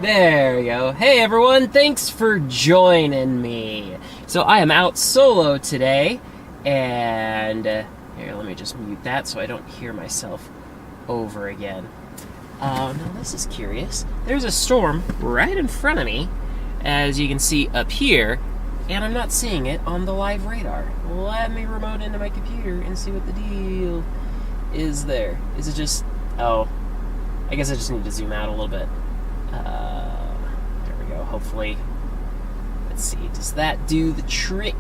There we go. Hey everyone, thanks for joining me. So I am out solo today, and here, let me just mute that so I don't hear myself over again. Now this is curious. There's a storm right in front of me, as you can see up here, and I'm not seeing it on the live radar. Let me remote into my computer and see what the deal is there. Is it just, oh, I guess I just need to zoom out a little bit. There we go. Hopefully, let's see. Does that do the trick?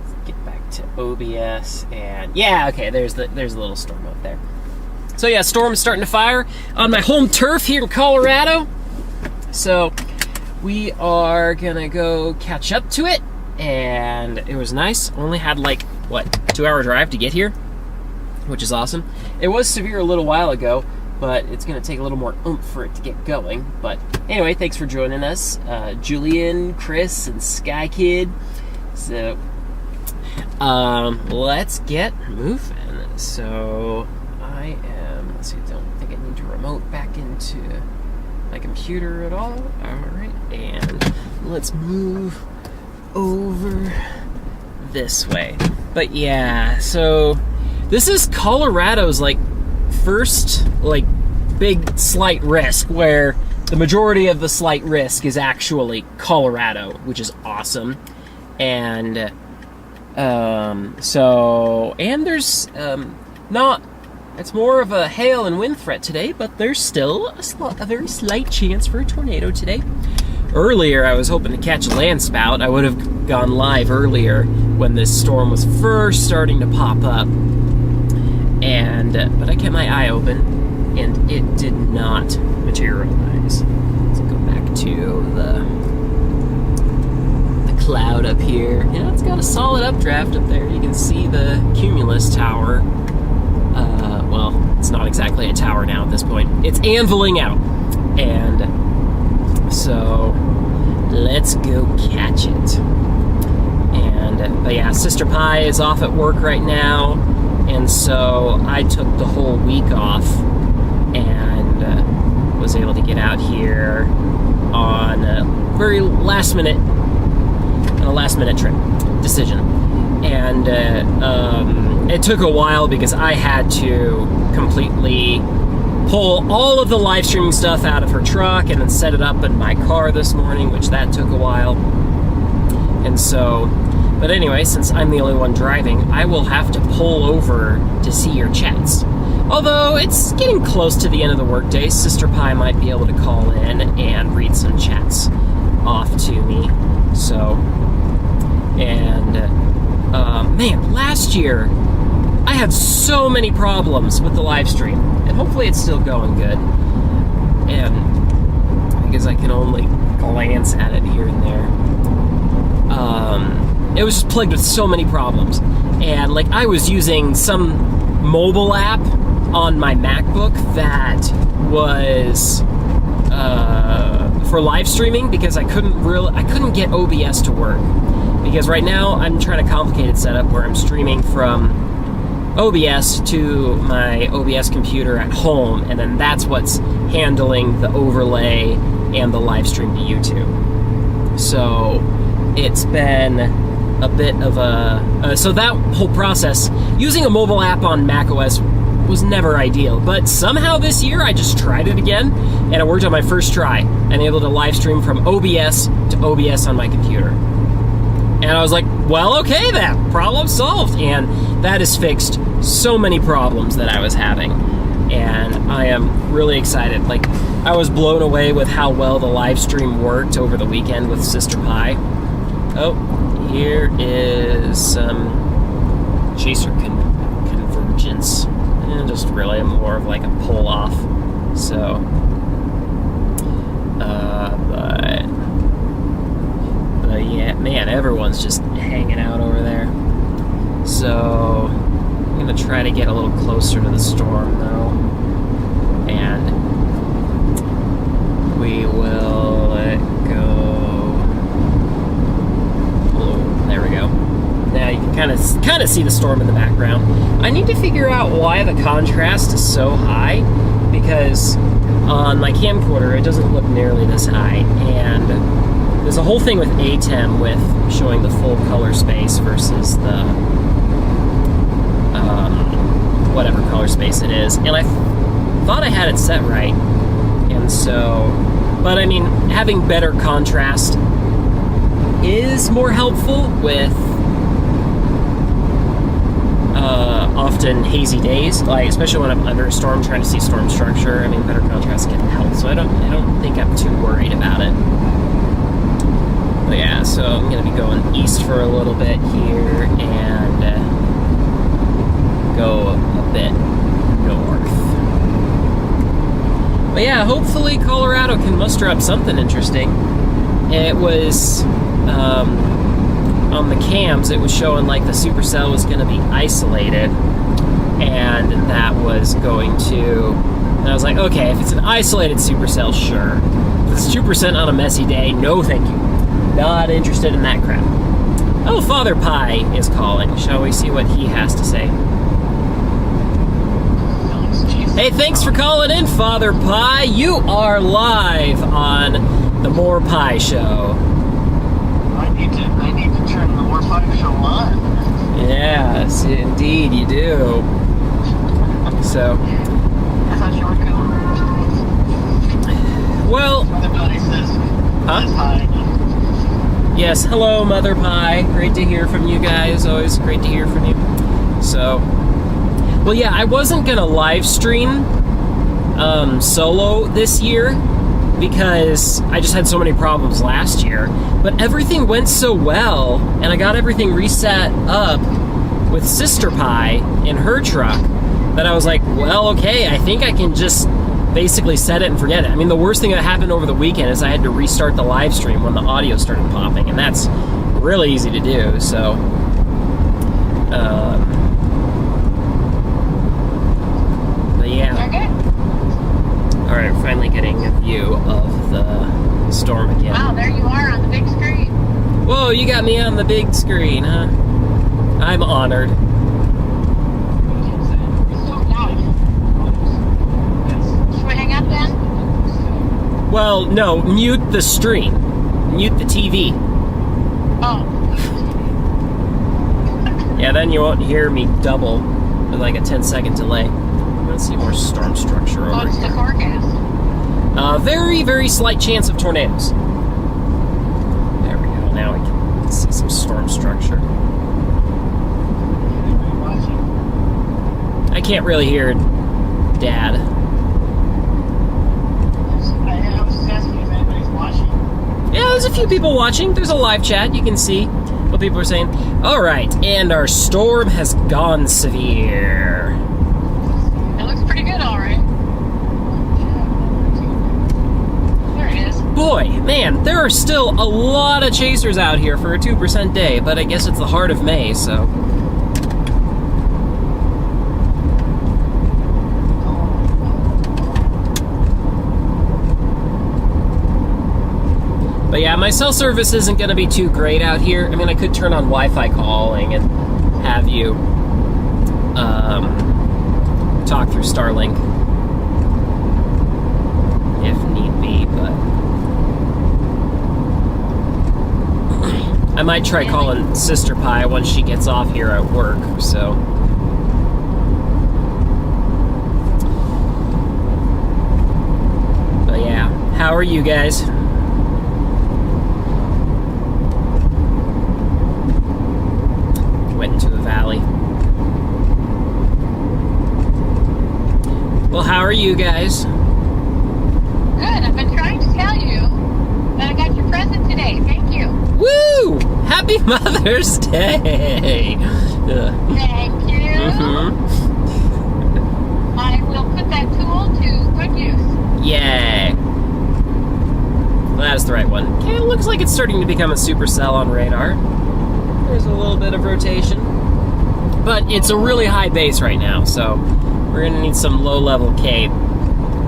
Let's get back to OBS, and yeah, okay. There's a little storm up there. So yeah, storm's starting to fire on my home turf here in Colorado. So we are gonna go catch up to it, and it was nice. Only had like 2-hour drive to get here, which is awesome. It was severe a little while ago, but it's going to take a little more oomph for it to get going. But anyway, thanks for joining us, Julian, Chris, and Sky Kid. So let's get moving. So let's see, I don't think I need to remote back into my computer at all. All right, and let's move over this way. But yeah, so this is Colorado's first big slight risk, where the majority of the slight risk is actually Colorado, which is awesome. And there's not, it's more of a hail and wind threat today, but there's still a very slight chance for a tornado today. Earlier I was hoping to catch a land spout. I would have gone live earlier when this storm was first starting to pop up. But I kept my eye open, and it did not materialize. Let's go back to the cloud up here. Yeah, it's got a solid updraft up there. You can see the Cumulus Tower. Well, it's not exactly a tower now at this point. It's anviling out. And so let's go catch it. But yeah, Sister Pie is off at work right now. And so I took the whole week off and was able to get out here on a very last minute trip decision. And it took a while because I had to completely pull all of the live streaming stuff out of her truck and then set it up in my car this morning, which that took a while. And so, but anyway, since I'm the only one driving, I will have to pull over to see your chats. Although it's getting close to the end of the workday, Sister Pie might be able to call in and read some chats off to me. So, and man, last year I had so many problems with the live stream, and hopefully it's still going good. And because I can only glance at it here and there. It was just plagued with so many problems. And I was using some mobile app on my MacBook that was for live streaming, because I couldn't get OBS to work. Because right now I'm trying a complicated setup where I'm streaming from OBS to my OBS computer at home, and then that's what's handling the overlay and the live stream to YouTube. So it's been a bit of so that whole process, using a mobile app on macOS was never ideal, but somehow this year I just tried it again, and it worked on my first try. I'm able to live stream from OBS to OBS on my computer. And I was like, well, okay then, problem solved. And that has fixed so many problems that I was having. And I am really excited. I was blown away with how well the live stream worked over the weekend with Sister Pie. Oh, here is some chaser convergence. And just really more of a pull off. So, but yeah, man, everyone's just hanging out over there. So I'm gonna try to get a little closer to the storm though, and we will let go. Oh, there we go. Now you can kind of see the storm in the background. I need to figure out why the contrast is so high, because on my camcorder it doesn't look nearly this high, and there's a whole thing with ATEM with showing the full color space versus the whatever color space it is, and I thought I had it set right, and so, but I mean, having better contrast is more helpful with often hazy days, like especially when I'm under a storm trying to see storm structure. I mean, better contrast can help, so I don't think I'm too worried about it. But yeah, so I'm gonna be going east for a little bit here and go a bit north. But yeah, hopefully Colorado can muster up something interesting. It was on the cams, it was showing like the supercell was going to be isolated, and that was going to, and I was like, okay, if it's an isolated supercell, sure. If it's 2% on a messy day, no thank you. Not interested in that crap. Oh, Father Pie is calling. Shall we see what he has to say? Hey, thanks for calling in, Father Pie. You are live on the More Pie Show. I need to turn the More Pie Show on. Yes, indeed you do. So. I thought you were cool. Well. Mother Pie says huh? Hi. Yes, hello, Mother Pie. Great to hear from you guys. Always great to hear from you. So. Well, yeah, I wasn't gonna live stream solo this year because I just had so many problems last year. But everything went so well, and I got everything reset up with Sister Pie in her truck that I was like, well, okay, I think I can just basically set it and forget it. I mean, the worst thing that happened over the weekend is I had to restart the live stream when the audio started popping, and that's really easy to do, so. But yeah. Alright, we're finally getting a view of the storm again. Wow, there you are on the big screen. Whoa, you got me on the big screen, huh? I'm honored. Should we hang up then? Well, no, mute the stream. Mute the TV. Oh. Yeah, then you won't hear me double with like a 10-second delay. Let's see more storm structure over What's here. the forecast? Very, very slight chance of tornadoes. There we go. Now we can see some storm structure. I can't really hear Dad. I was just asking if anybody's watching. Yeah, there's a few people watching. There's a live chat. You can see what people are saying. All right, and our storm has gone severe. It looks pretty good, all right. There it is. Boy, man, there are still a lot of chasers out here for a 2% day, but I guess it's the heart of May, so. But yeah, my cell service isn't going to be too great out here. I mean, I could turn on Wi-Fi calling and have you talk through Starlink if need be, but I might try calling Sister Pie once she gets off here at work, so. But yeah, how are you guys? Went into the valley. Well, how are you guys? Good. I've been trying to tell you that I got your present today. Thank you. Woo! Happy Mother's Day! Thank you. Mm-hmm. I will put that tool to good use. Yay! Well, that's the right one. Okay, it looks like it's starting to become a supercell on radar. There's a little bit of rotation. But it's a really high base right now, so we're going to need some low-level cape,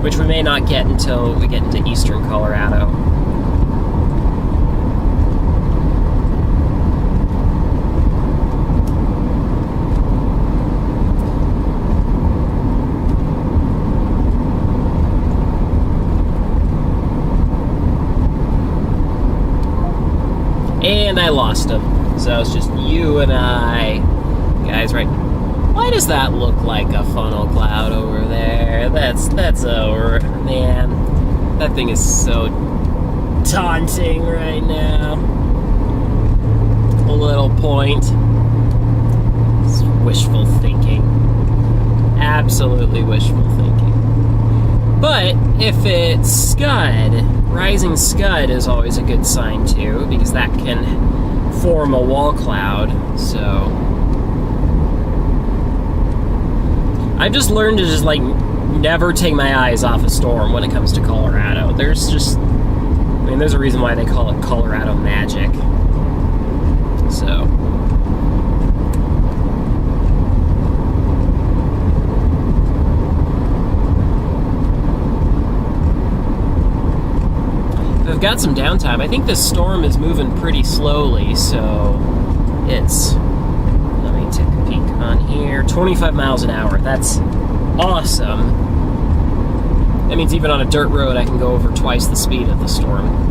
which we may not get until we get into eastern Colorado. and I lost him. So it's just you and I. Guys, right? Why does that look like a funnel cloud over there? That's over. Man, that thing is so taunting right now. A little point. It's wishful thinking. Absolutely wishful thinking. But if it's scud, rising scud is always a good sign too, because that can form a wall cloud. So I've just learned to just like never take my eyes off a storm when it comes to Colorado. There's a reason why they call it Colorado magic. So I've got some downtime. I think this storm is moving pretty slowly, so it's, let me take a peek on here, 25 miles an hour. That's awesome. That means even on a dirt road I can go over twice the speed of the storm.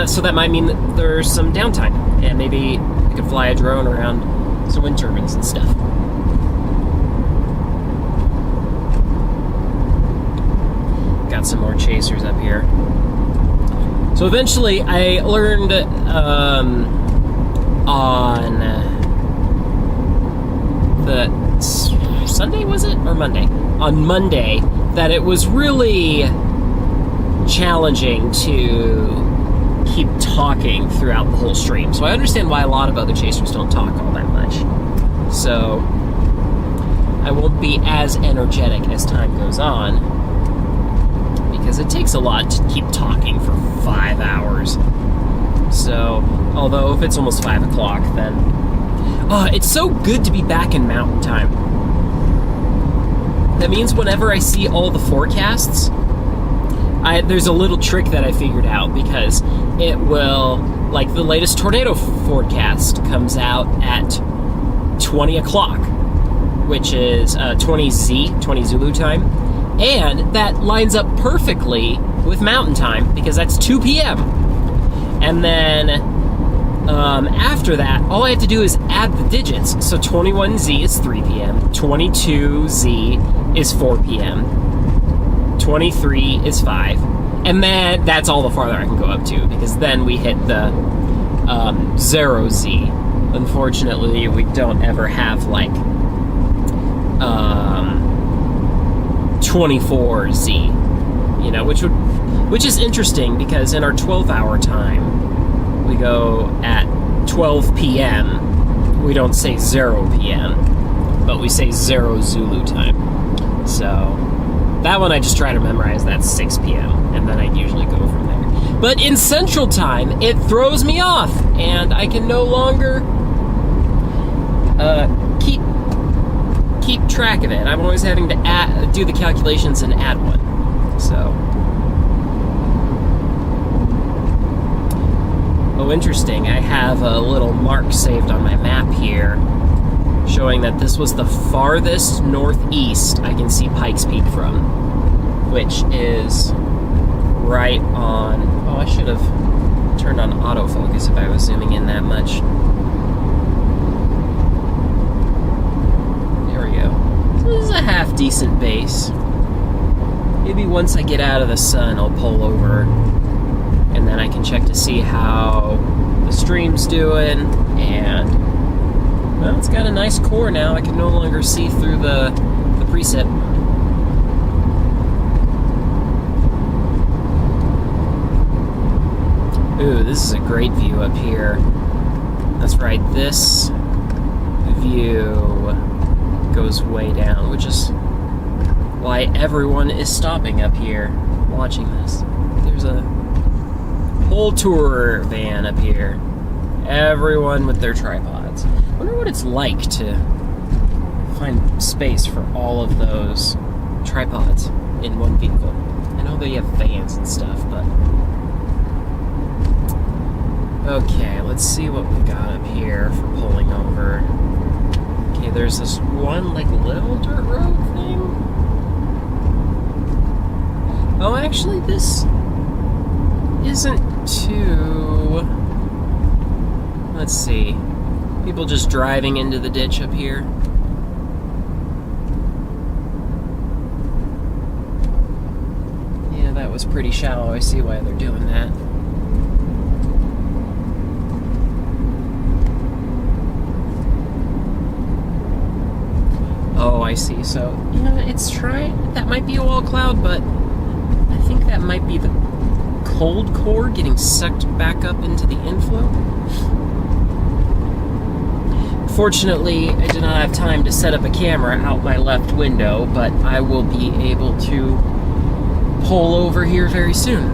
So that might mean that there's some downtime, and maybe I could fly a drone around some wind turbines and stuff. Got some more chasers up here. So eventually I learned on the Sunday, was it? Or Monday? On Monday, that it was really challenging to keep talking throughout the whole stream. So I understand why a lot of other chasers don't talk all that much. So I won't be as energetic as time goes on, because it takes a lot to keep talking for 5 hours. So, although if it's almost 5 o'clock, then it's so good to be back in mountain time. That means whenever I see all the forecasts, there's a little trick that I figured out, because it will, like the latest tornado forecast comes out at 20 o'clock, which is 20 Zulu time, and that lines up perfectly with mountain time, because that's 2 p.m. And then after that, all I have to do is add the digits. So 21Z is 3 p.m., 22Z is 4 p.m., 23 is 5, and then that's all the farther I can go up to, because then we hit the 0Z. Unfortunately, we don't ever have like 24Z, you know, which is interesting, because in our 12-hour time we go at 12 p.m. We don't say 0 p.m., but we say 0 Zulu time. So that one I just try to memorize. That's 6 p.m., and then I usually go from there. But in Central Time, it throws me off, and I can no longer keep track of it. I'm always having to do the calculations and add one. So, oh, interesting. I have a little mark saved on my map here, showing that this was the farthest northeast I can see Pikes Peak from, which is right on... Oh, I should have turned on autofocus if I was zooming in that much. There we go. So this is a half-decent base. Maybe once I get out of the sun, I'll pull over, and then I can check to see how the stream's doing, and... well, it's got a nice core now. I can no longer see through the preset. Ooh, this is a great view up here. That's right, this view goes way down, which is why everyone is stopping up here watching this. There's a whole tour van up here. Everyone with their tripods. I wonder what it's like to find space for all of those tripods in one vehicle. I know they have fans and stuff, but... okay, let's see what we got up here for pulling over. Okay, there's this one, like, little dirt road thing. Oh, actually, this isn't too... Let's see. People just driving into the ditch up here. Yeah, that was pretty shallow. I see why they're doing that. Oh, I see. So, it's trying... That might be a wall cloud, but I think that might be the cold core getting sucked back up into the inflow. Fortunately, I did not have time to set up a camera out my left window, but I will be able to pull over here very soon.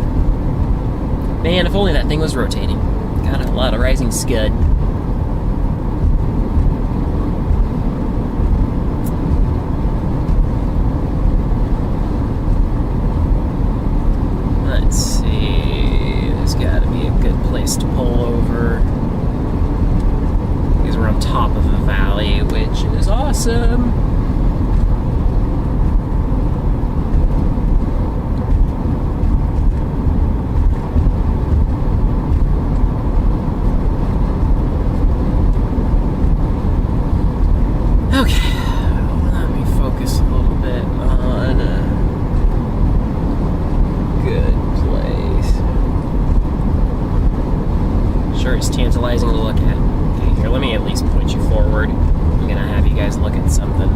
Man, if only that thing was rotating. Got a lot of rising scud. Let's see, there's got to be a good place to pull over. We're on top of a valley, which is awesome. Okay, let me focus a little bit on a good place. Sure, it's tantalizing to look at. Here, let me at least point you forward. I'm gonna have you guys look at something.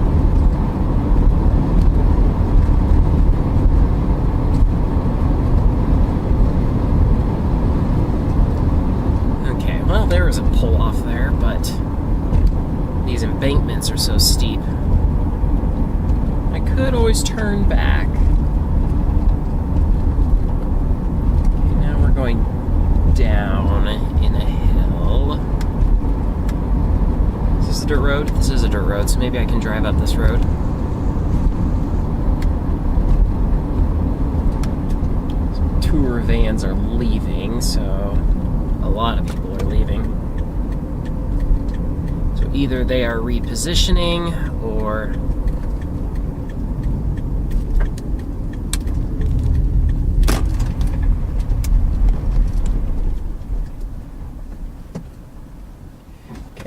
Okay, well, there is a pull-off there, but these embankments are so steep. I could always turn back. Okay, now we're going down in a hill. Is this a dirt road? This is a dirt road, so maybe I can drive up this road. Some tour vans are leaving, so a lot of people are leaving. So either they are repositioning, or...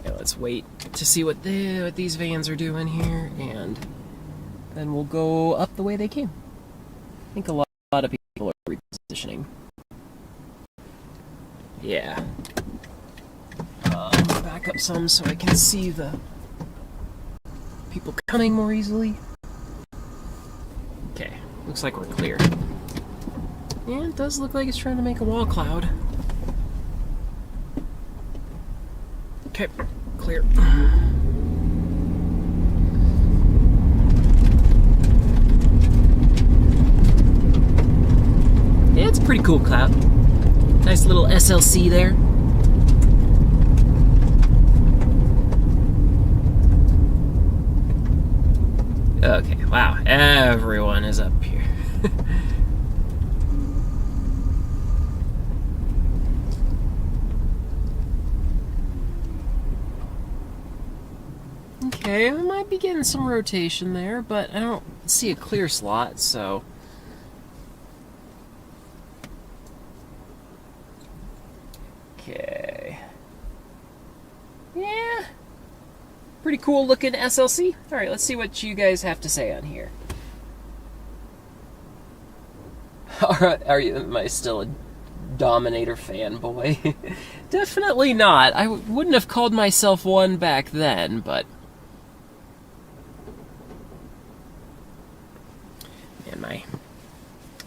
Let's wait to see what these vans are doing here, and then we'll go up the way they came. I think a lot of people are repositioning. Yeah. Back up some so I can see the people coming more easily. Okay, looks like we're clear. Yeah, it does look like it's trying to make a wall cloud. Okay. Clear. Yeah, it's a pretty cool cloud. Nice little SLC there. Okay, wow, everyone is up here. Okay, I might be getting some rotation there, but I don't see a clear slot, so... Okay. Yeah. Pretty cool looking SLC. Alright, let's see what you guys have to say on here. Alright, am I still a Dominator fanboy? Definitely not. I wouldn't have called myself one back then, but...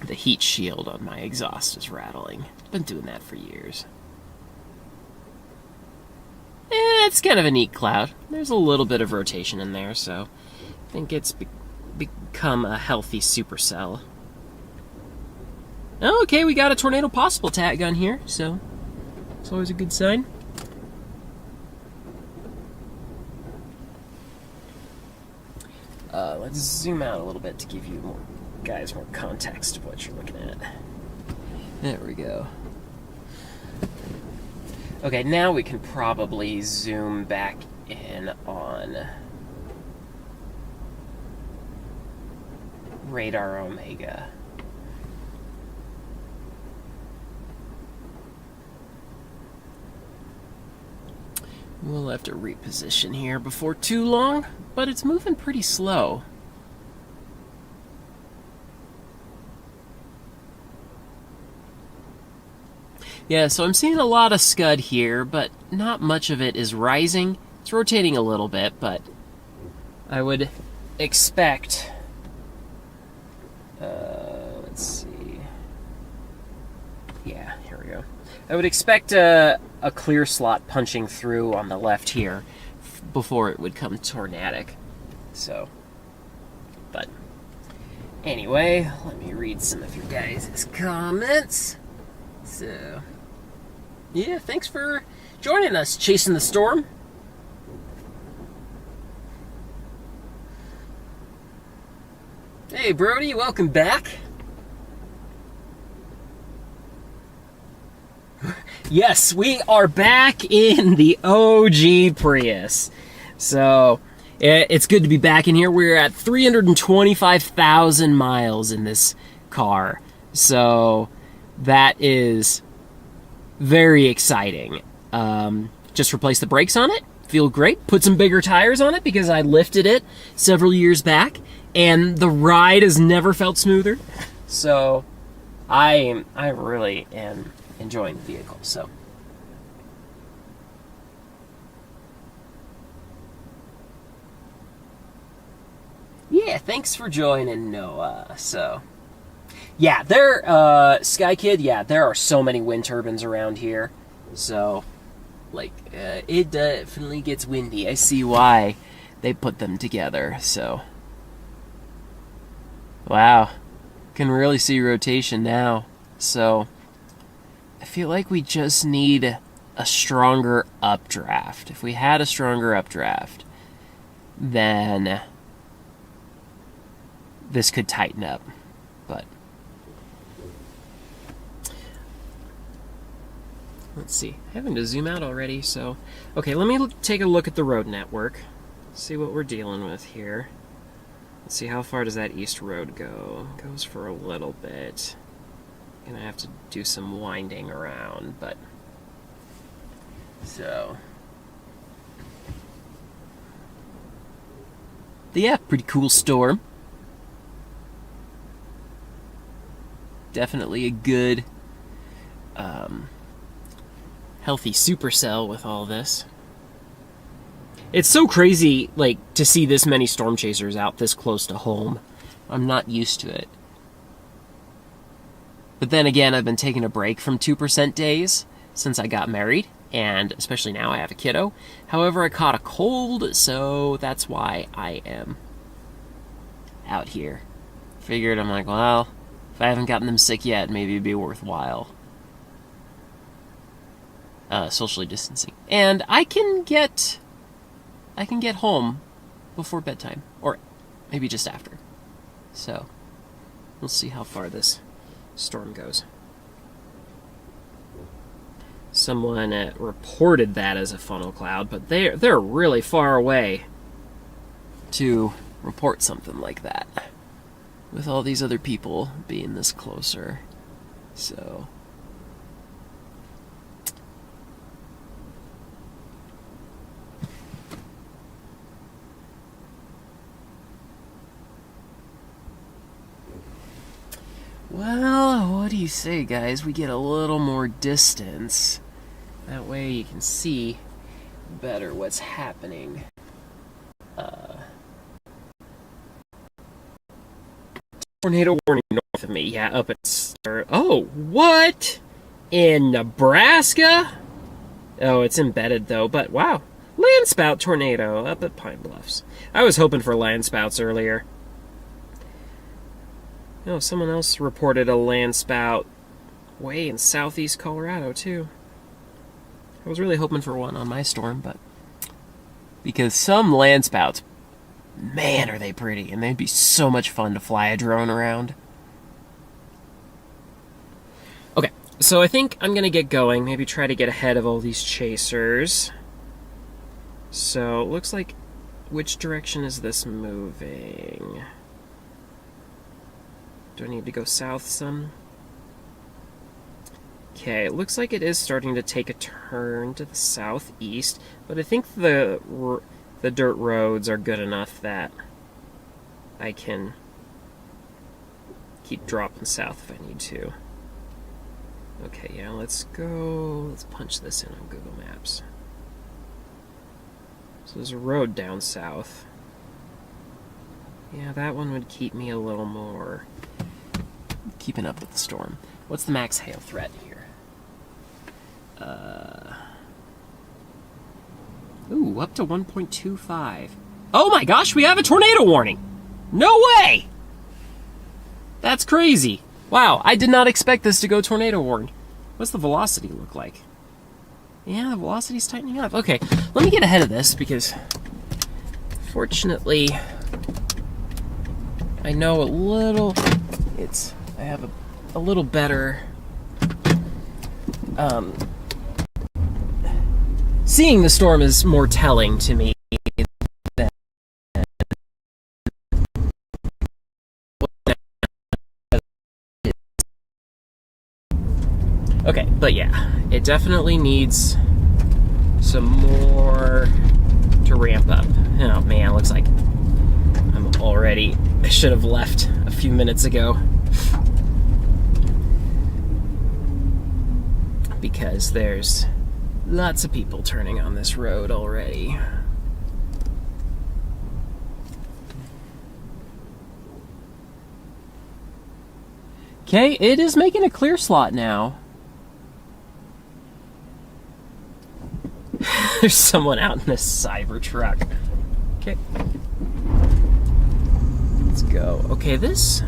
And the heat shield on my exhaust is rattling. Been doing that for years. It's kind of a neat cloud. There's a little bit of rotation in there, so I think it's become a healthy supercell. Okay, we got a tornado possible tag on here, so it's always a good sign. Let's zoom out a little bit to give you more context of what you're looking at. There we go. Okay, now we can probably zoom back in on Radar Omega. We'll have to reposition here before too long, but it's moving pretty slow. Yeah, so I'm seeing a lot of scud here, but not much of it is rising. It's rotating a little bit, but I would expect... let's see... Yeah, here we go. I would expect a clear slot punching through on the left here before it would come tornadic. So, but anyway, let me read some of your guys' comments. So, yeah, thanks for joining us, Chasing the Storm. Hey, Brody, welcome back. Yes, we are back in the OG Prius. So, it's good to be back in here. We're at 325,000 miles in this car. So, that is very exciting. Just replaced the brakes on it. Feel great. Put some bigger tires on it because I lifted it several years back. And the ride has never felt smoother. So, I really am enjoying the vehicle. So, yeah, thanks for joining, Noah. So, yeah, Sky Kid, yeah, there are so many wind turbines around here. So, like, it definitely gets windy. I see why they put them together. So, wow, can really see rotation now. So, I feel like we just need a stronger updraft. If we had a stronger updraft, then this could tighten up. But let's see. Having to zoom out already, so okay, let me take a look at the road network. See what we're dealing with here. Let's see, how far does that east road go? It goes for a little bit. Gonna have to do some winding around, but so yeah, pretty cool storm. Definitely a good healthy supercell with all this. It's so crazy, like, to see this many storm chasers out this close to home. I'm not used to it. But then again, I've been taking a break from 2% days since I got married, and especially now I have a kiddo. However, I caught a cold, so that's why I am out here. Figured, I'm like, well, if I haven't gotten them sick yet, maybe it'd be worthwhile. Socially distancing. And I can get home before bedtime, or maybe just after. So, we'll see how far this storm goes. Someone reported that as a funnel cloud, but they're really far away to report something like that, with all these other people being this closer. So, well, what do you say, guys? We get a little more distance. That way you can see better what's happening. Tornado warning north of me. Yeah, up at... Oh, what? In Nebraska? Oh, it's embedded, though. But, wow. Landspout tornado up at Pine Bluffs. I was hoping for landspouts earlier. Oh, someone else reported a landspout way in southeast Colorado, too. I was really hoping for one on my storm, but... because some landspouts, man, are they pretty, and they'd be so much fun to fly a drone around. Okay, so I think I'm going to get going, maybe try to get ahead of all these chasers. So, looks like... which direction is this moving? Do I need to go south some? Okay, it looks like it is starting to take a turn to the southeast, but I think the dirt roads are good enough that I can keep dropping south if I need to. Okay, yeah, let's punch this in on Google Maps. So there's a road down south. Yeah, that one would keep me a little more keeping up with the storm. What's the max hail threat here? Ooh, up to 1.25. Oh my gosh, we have a tornado warning! No way! That's crazy. Wow, I did not expect this to go tornado warning. What's the velocity look like? Yeah, the velocity's tightening up. Okay, let me get ahead of this because fortunately I know a little, I have a little better, seeing the storm is more telling to me than okay, but yeah, it definitely needs some more to ramp up. Oh man, looks like I should have left a few minutes ago because there's lots of people turning on this road already. Okay, it is making a clear slot now. There's someone out in this Cybertruck. Okay. Let's go. Okay, this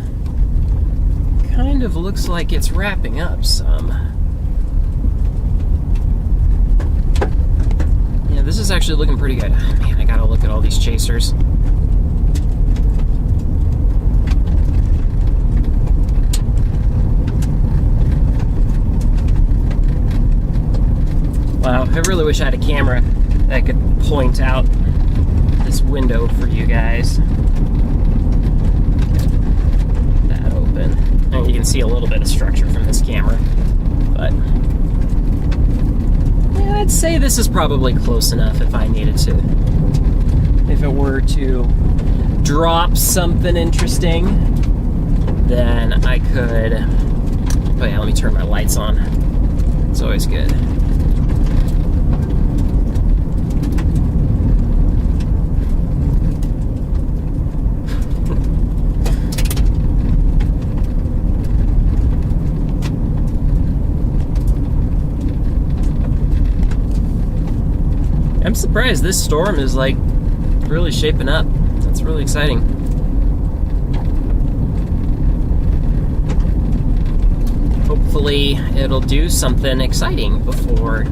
kind of looks like it's wrapping up some. Yeah, this is actually looking pretty good. Man, I gotta look at all these chasers. Wow, I really wish I had a camera that could point out this window for you guys. That open. And you can see a little bit of structure from this camera. But yeah, I'd say this is probably close enough if I needed to. If it were to drop something interesting, then I could. Oh yeah, let me turn my lights on. It's always good. I'm surprised this storm is like really shaping up. That's really exciting. Hopefully it'll do something exciting before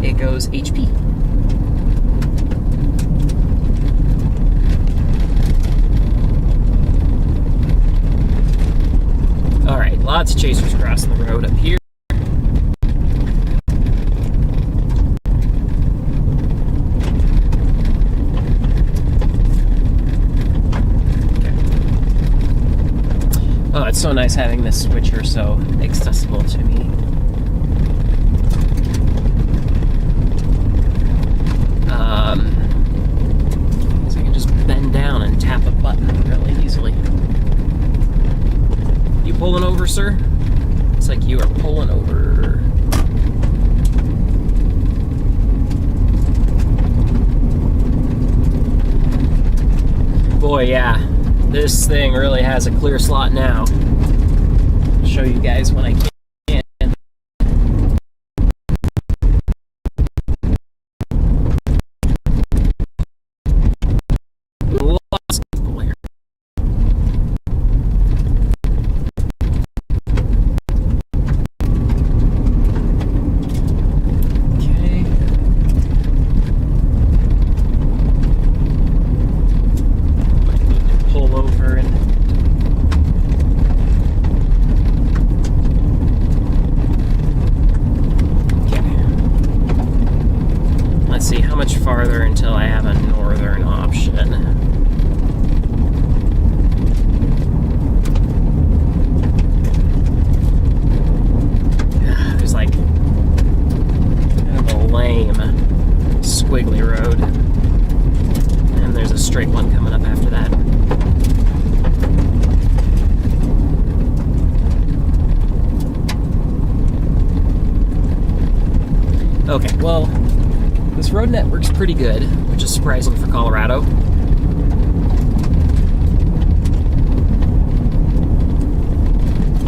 it goes HP. Alright, lots of chasers crossing the road up here. Oh, it's so nice having this switcher so accessible to me. So I can just bend down and tap a button really easily. You pulling over, sir? It's like you are pulling over. Boy, yeah. This thing really has a clear slot now. I'll show you guys when I can. Lots of people here. Okay. Pull over and straight one coming up after that. Okay, well, this road network's pretty good, which is surprising for Colorado.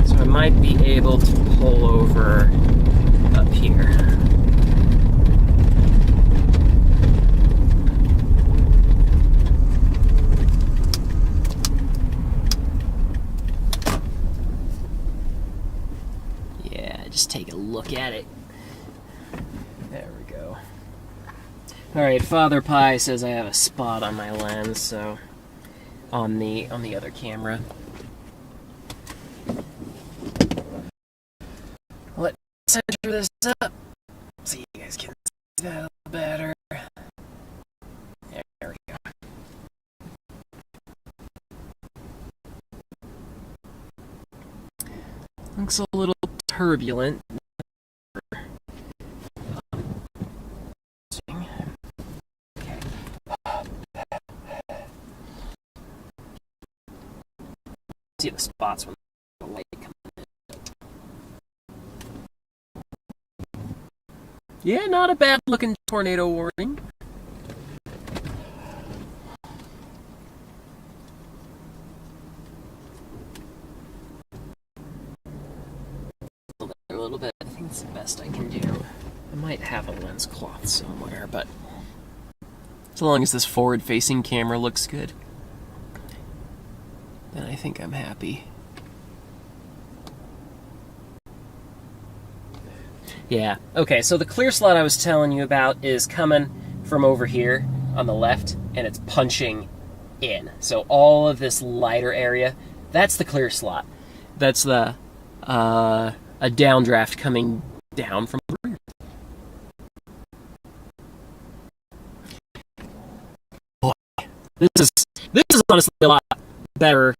So I might be able to pull over up here. Yeah, just take a look at it. There we go. Alright, Father Pie says I have a spot on my lens, so on the other camera. Let's center this up so you guys can see that a little better. There we go. Looks a little turbulent. See the spots when the light comes in. Yeah, not a bad looking tornado warning. A little bit. I think it's the best I can do. I might have a lens cloth somewhere, but as long as this forward-facing camera looks good, then I think I'm happy. Yeah, okay, so the clear slot I was telling you about is coming from over here on the left, and it's punching in. So all of this lighter area, that's the clear slot. That's the a downdraft coming down from the rear. Boy, this is honestly a lot better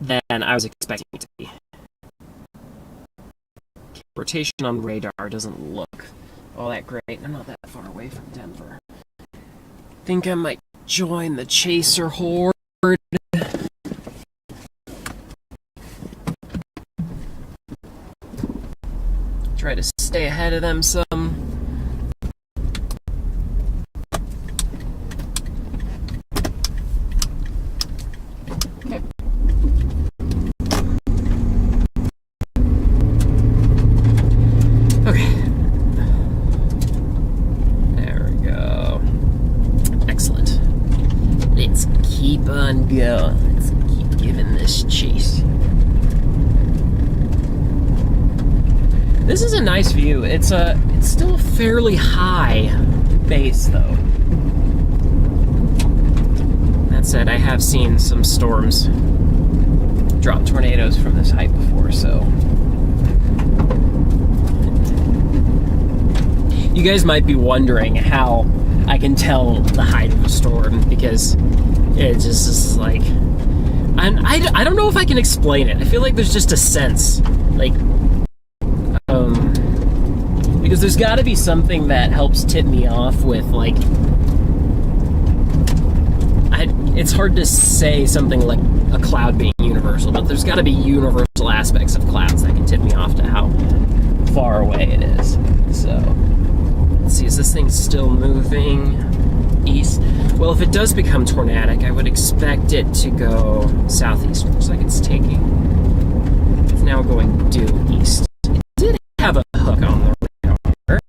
than I was expecting it to be. Rotation on radar doesn't look all that great. I'm not that far away from Denver. Think I might join the chaser horde. Try to stay ahead of them some. Go. Let's keep giving this chase. This is a nice view. It's still a fairly high base though. That said, I have seen some storms drop tornadoes from this height before, so you guys might be wondering how I can tell the height of a storm, because it just is like, and I don't know if I can explain it. I feel like there's just a sense, like, because there's got to be something that helps tip me off with, like, it's hard to say something like a cloud being universal, but there's got to be universal aspects of clouds that can tip me off to how far away it is. So, let's see, is this thing still moving east? Well, if it does become tornadic, I would expect it to go southeast. Looks like it's taking. It's now going due east. It did have a hook on the radar.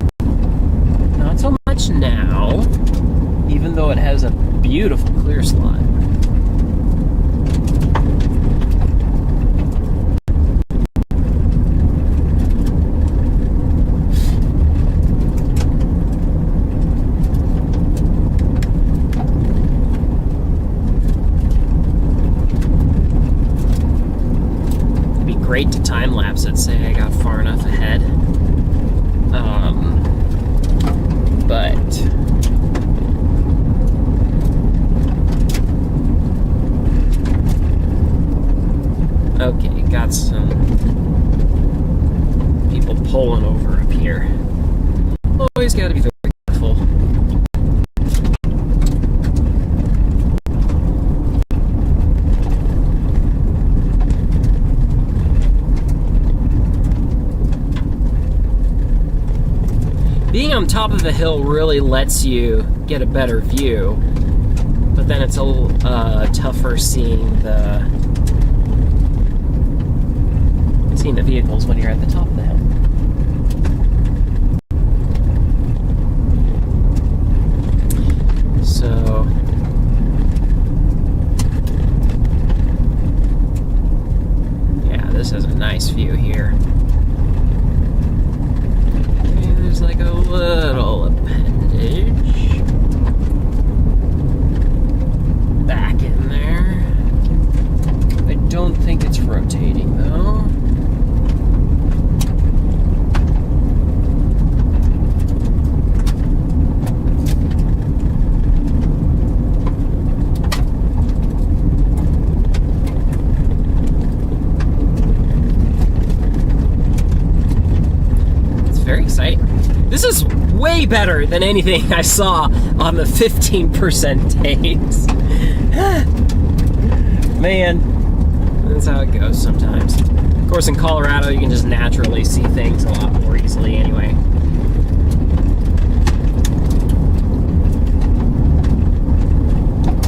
Not so much now, even though it has a beautiful clear slot. Great to time lapse it, say I got far enough ahead. But okay, got some people pulling over up here. Always got to be very careful. on top of the hill really lets you get a better view, but then it's a little tougher seeing the vehicles when you're at the top of the hill. So yeah, this has a nice view here. And there's like a little appendage back in there. I don't think it's rotating though. Very exciting. This is way better than anything I saw on the 15% days. Man, that's how it goes sometimes. Of course, in Colorado, you can just naturally see things a lot more easily anyway.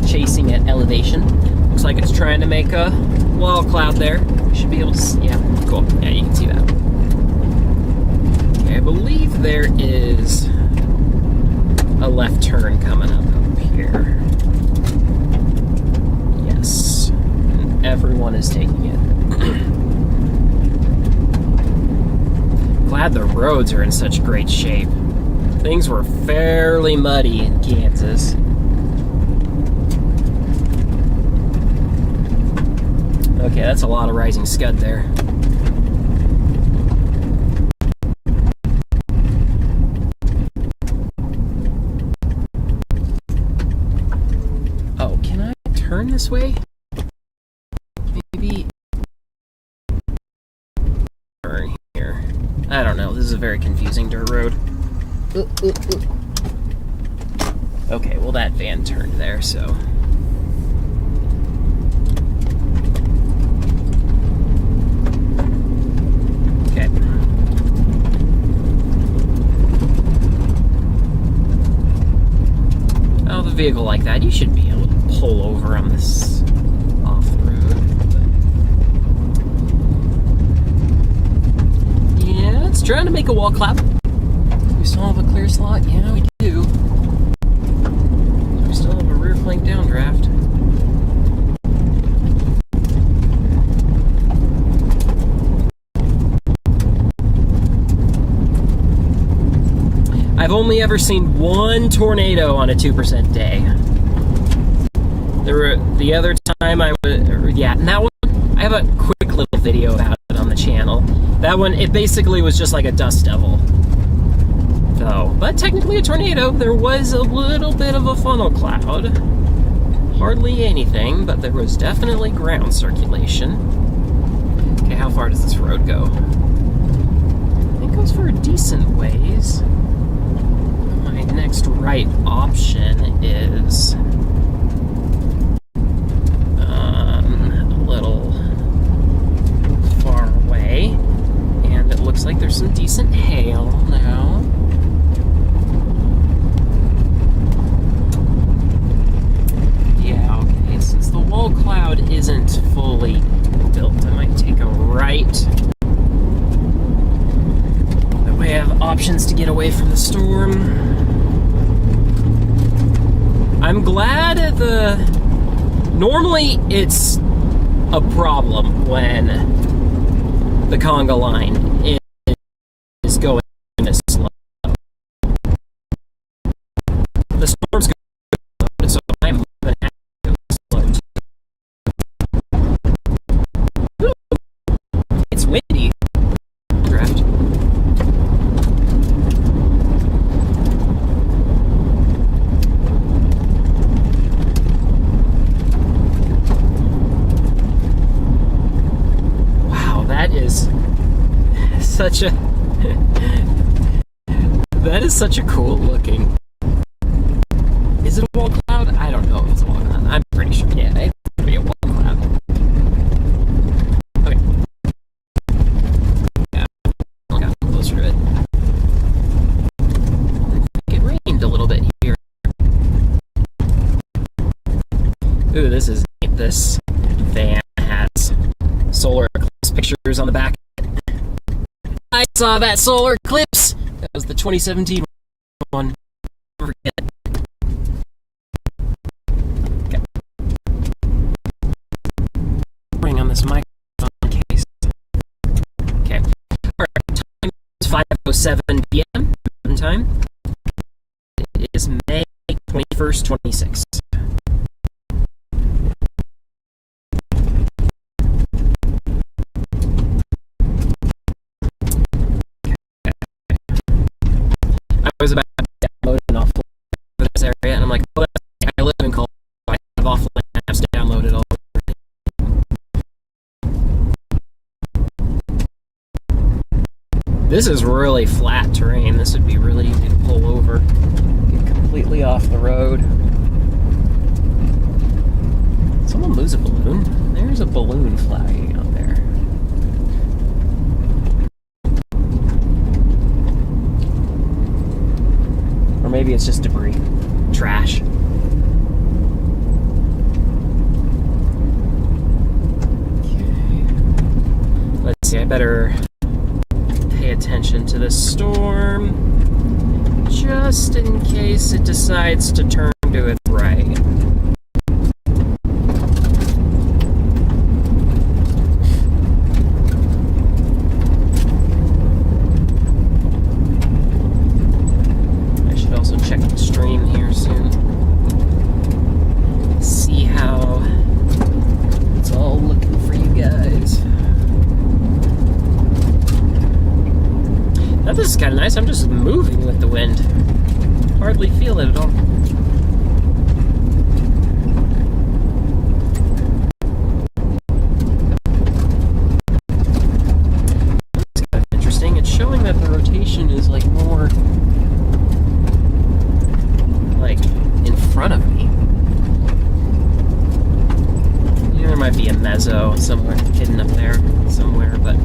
Chasing at elevation. Looks like it's trying to make a wall cloud there. You should be able to see. Yeah, cool. Yeah, you can see that. I believe there is a left turn coming up here. Yes. And everyone is taking it. Glad the roads are in such great shape. Things were fairly muddy in Kansas. Okay, that's a lot of rising scud there. Turn this way? Maybe turn here. I don't know. This is a very confusing dirt road. Okay, well that van turned there, so. Okay. Oh, the vehicle like that, you should be able to pull over on this off-road. Yeah, it's trying to make a wall clap. We still have a clear slot? Yeah, we do. We still have a rear flank downdraft. I've only ever seen one tornado on a 2% day. The other time I was, and that one, I have a quick little video about it on the channel. That one, it basically was just like a dust devil. So, but technically a tornado. There was a little bit of a funnel cloud. Hardly anything, but there was definitely ground circulation. Okay, how far does this road go? It goes for a decent ways. My next right option is a little far away, and it looks like there's some decent hail now. Yeah, okay, since the wall cloud isn't fully built, I might take a right. That way I have options to get away from the storm. I'm glad normally it's a problem when the conga line is going this slow. The storm's going so I'm going to have to go slow too. It's windy. Draft. That is such a cool looking. Is it a wall cloud? I don't know if it's a wall cloud. I'm pretty sure. Yeah, it's gonna be a wall cloud. Okay. Yeah, I got closer to it. Ooh, this is neat. This van has solar eclipse pictures on the back. I saw that solar eclipse. That was the 2017 one. Never forget. Okay. Bring on this microphone case. Okay. All right. Time is 5:07 p.m. Mountain time. It is May 21st, 26. I was about to download an offline for this area, and I'm like, oh, I live in Colorado. I have offline apps downloaded all over. This is really flat terrain. This would be really easy to pull over. Get completely off the road. Someone lose a balloon? There's a balloon flying out there. Or maybe it's just debris. Trash. Okay. Let's see, I better pay attention to this storm just in case it decides to turn to its right. Check the stream here soon. See how it's all looking for you guys. Now this is kind of nice. I'm just moving with the wind. Hardly feel it at all. It's kind of interesting. It's showing that the rotation is like more like in front of me. Yeah, there might be a mezzo somewhere hidden up there somewhere, but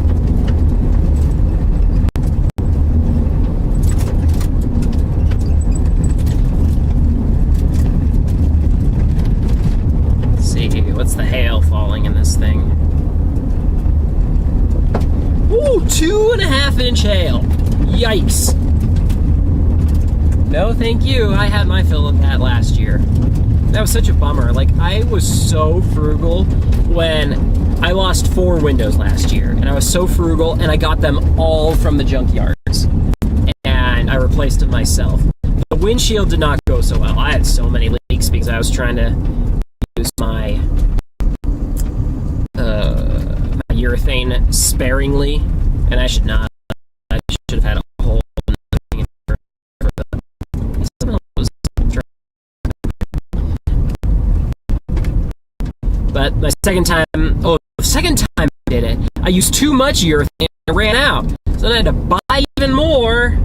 let's see, what's the hail falling in this thing? Ooh, 2.5-inch hail. Yikes. No, thank you. I had my fill of that last year. That was such a bummer. Like, I was so frugal when I lost 4 windows last year. And I was so frugal, and I got them all from the junkyards. And I replaced them myself. The windshield did not go so well. I had so many leaks because I was trying to use my urethane sparingly. And I should not. I should have had a whole thing for but the second time I did it, I used too much urethane and it ran out. So then I had to buy even more.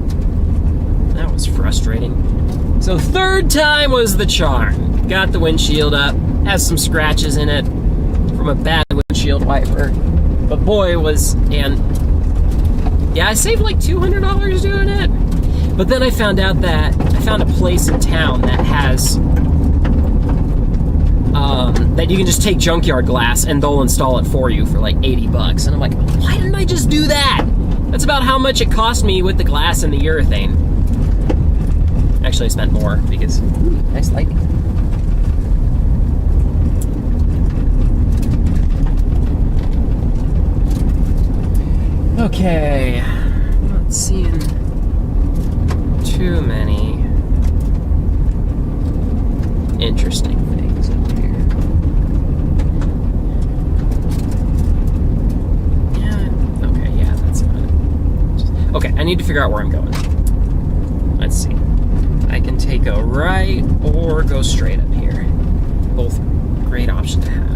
That was frustrating. So third time was the charm. Got the windshield up, has some scratches in it from a bad windshield wiper. But boy, I saved like $200 doing it. But then I found out that I found a place in town that has that you can just take junkyard glass and they'll install it for you for like $80. And I'm like, why didn't I just do that? That's about how much it cost me with the glass and the urethane. Actually, I spent more because nice lighting. Okay, I'm not seeing too many interesting things up here. Yeah, okay, yeah, that's not it. Okay, I need to figure out where I'm going. Let's see. I can take a right or go straight up here. Both great option to have.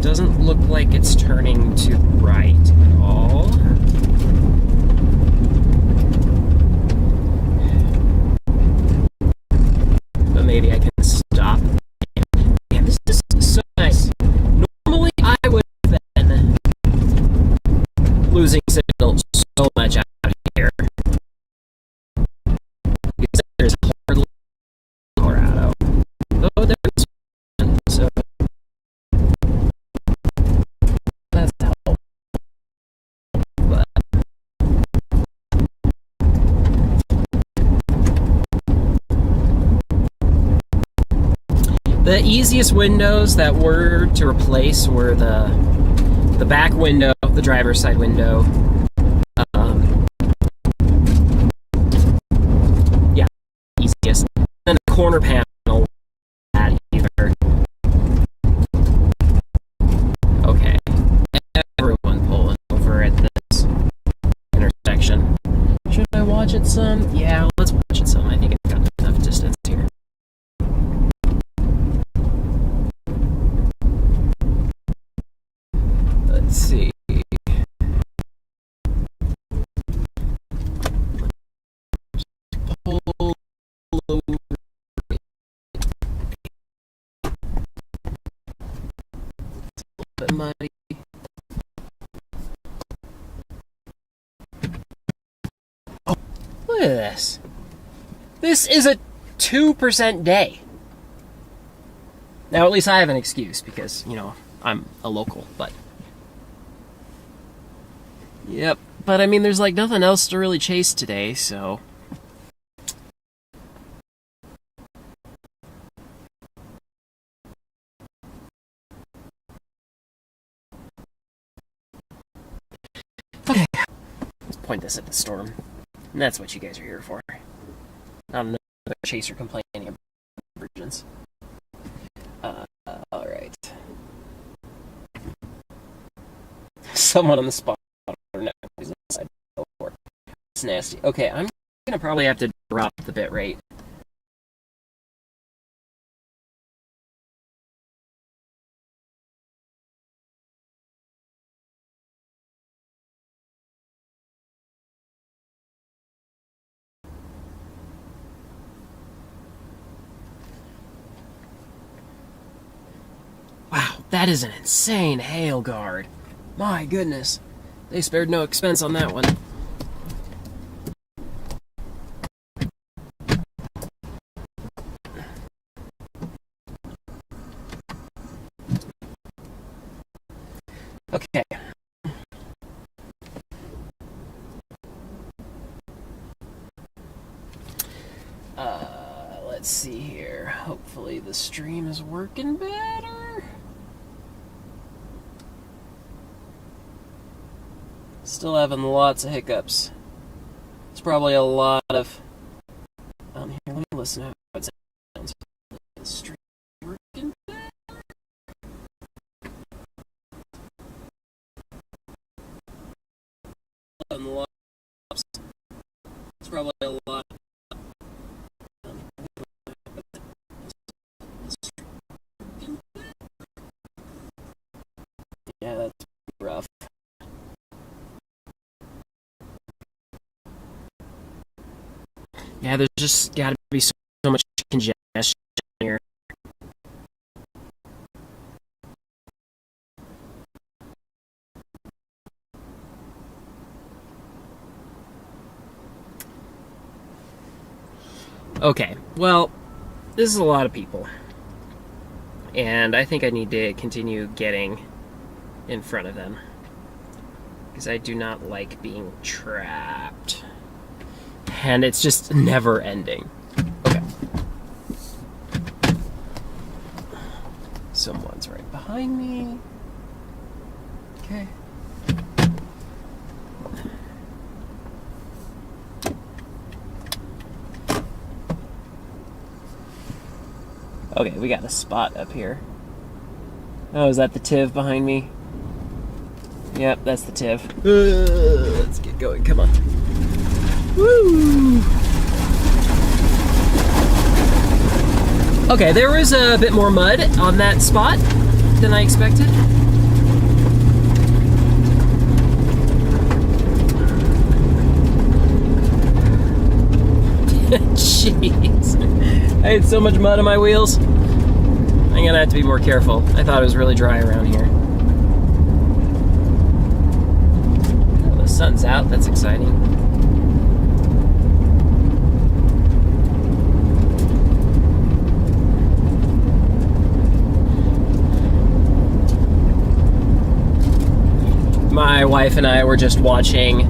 Doesn't look like it's turning to the right at all. But maybe I can stop. Damn, this is so nice. Normally I would have been losing signal so much out here. Because there's hardly Colorado. Oh, there's one. The easiest windows that were to replace were the back window, the driver's side window. Yeah, easiest. And the corner panel. Either. Okay, everyone pulling over at this intersection. Should I watch it some? Yeah, let's watch it some. I think I've got enough distance here. Let's see. Pull over. It's a little bit muddy. Oh, look at this. This is a 2% day. Now, at least I have an excuse because, you know, I'm a local, but... Yep, but I mean, there's like nothing else to really chase today, so... Okay, let's point this at the storm. And that's what you guys are here for. Not another chaser complaining about virgins. Alright. Someone on the spot. It's nasty. Okay, I'm gonna probably have to drop the bit rate. Wow, that is an insane hail guard. My goodness. They spared no expense on that one. Okay. Let's see here. Hopefully the stream is working better. Still having lots of hiccups. It's probably a lot of... here, let me listen to how it sounds. The stream working better. It's probably a lot. Yeah, that's rough. Yeah, there's just got to be so much congestion here. Okay, well, this is a lot of people. And I think I need to continue getting in front of them. Because I do not like being trapped. And it's just never ending. Okay. Someone's right behind me. Okay. Okay, we got a spot up here. Oh, is that the TIV behind me? Yep, that's the TIV. Let's get going, come on. Woo! Okay, there was a bit more mud on that spot than I expected. Jeez. I had so much mud on my wheels. I'm gonna have to be more careful. I thought it was really dry around here. Oh, the sun's out, that's exciting. My wife and I were just watching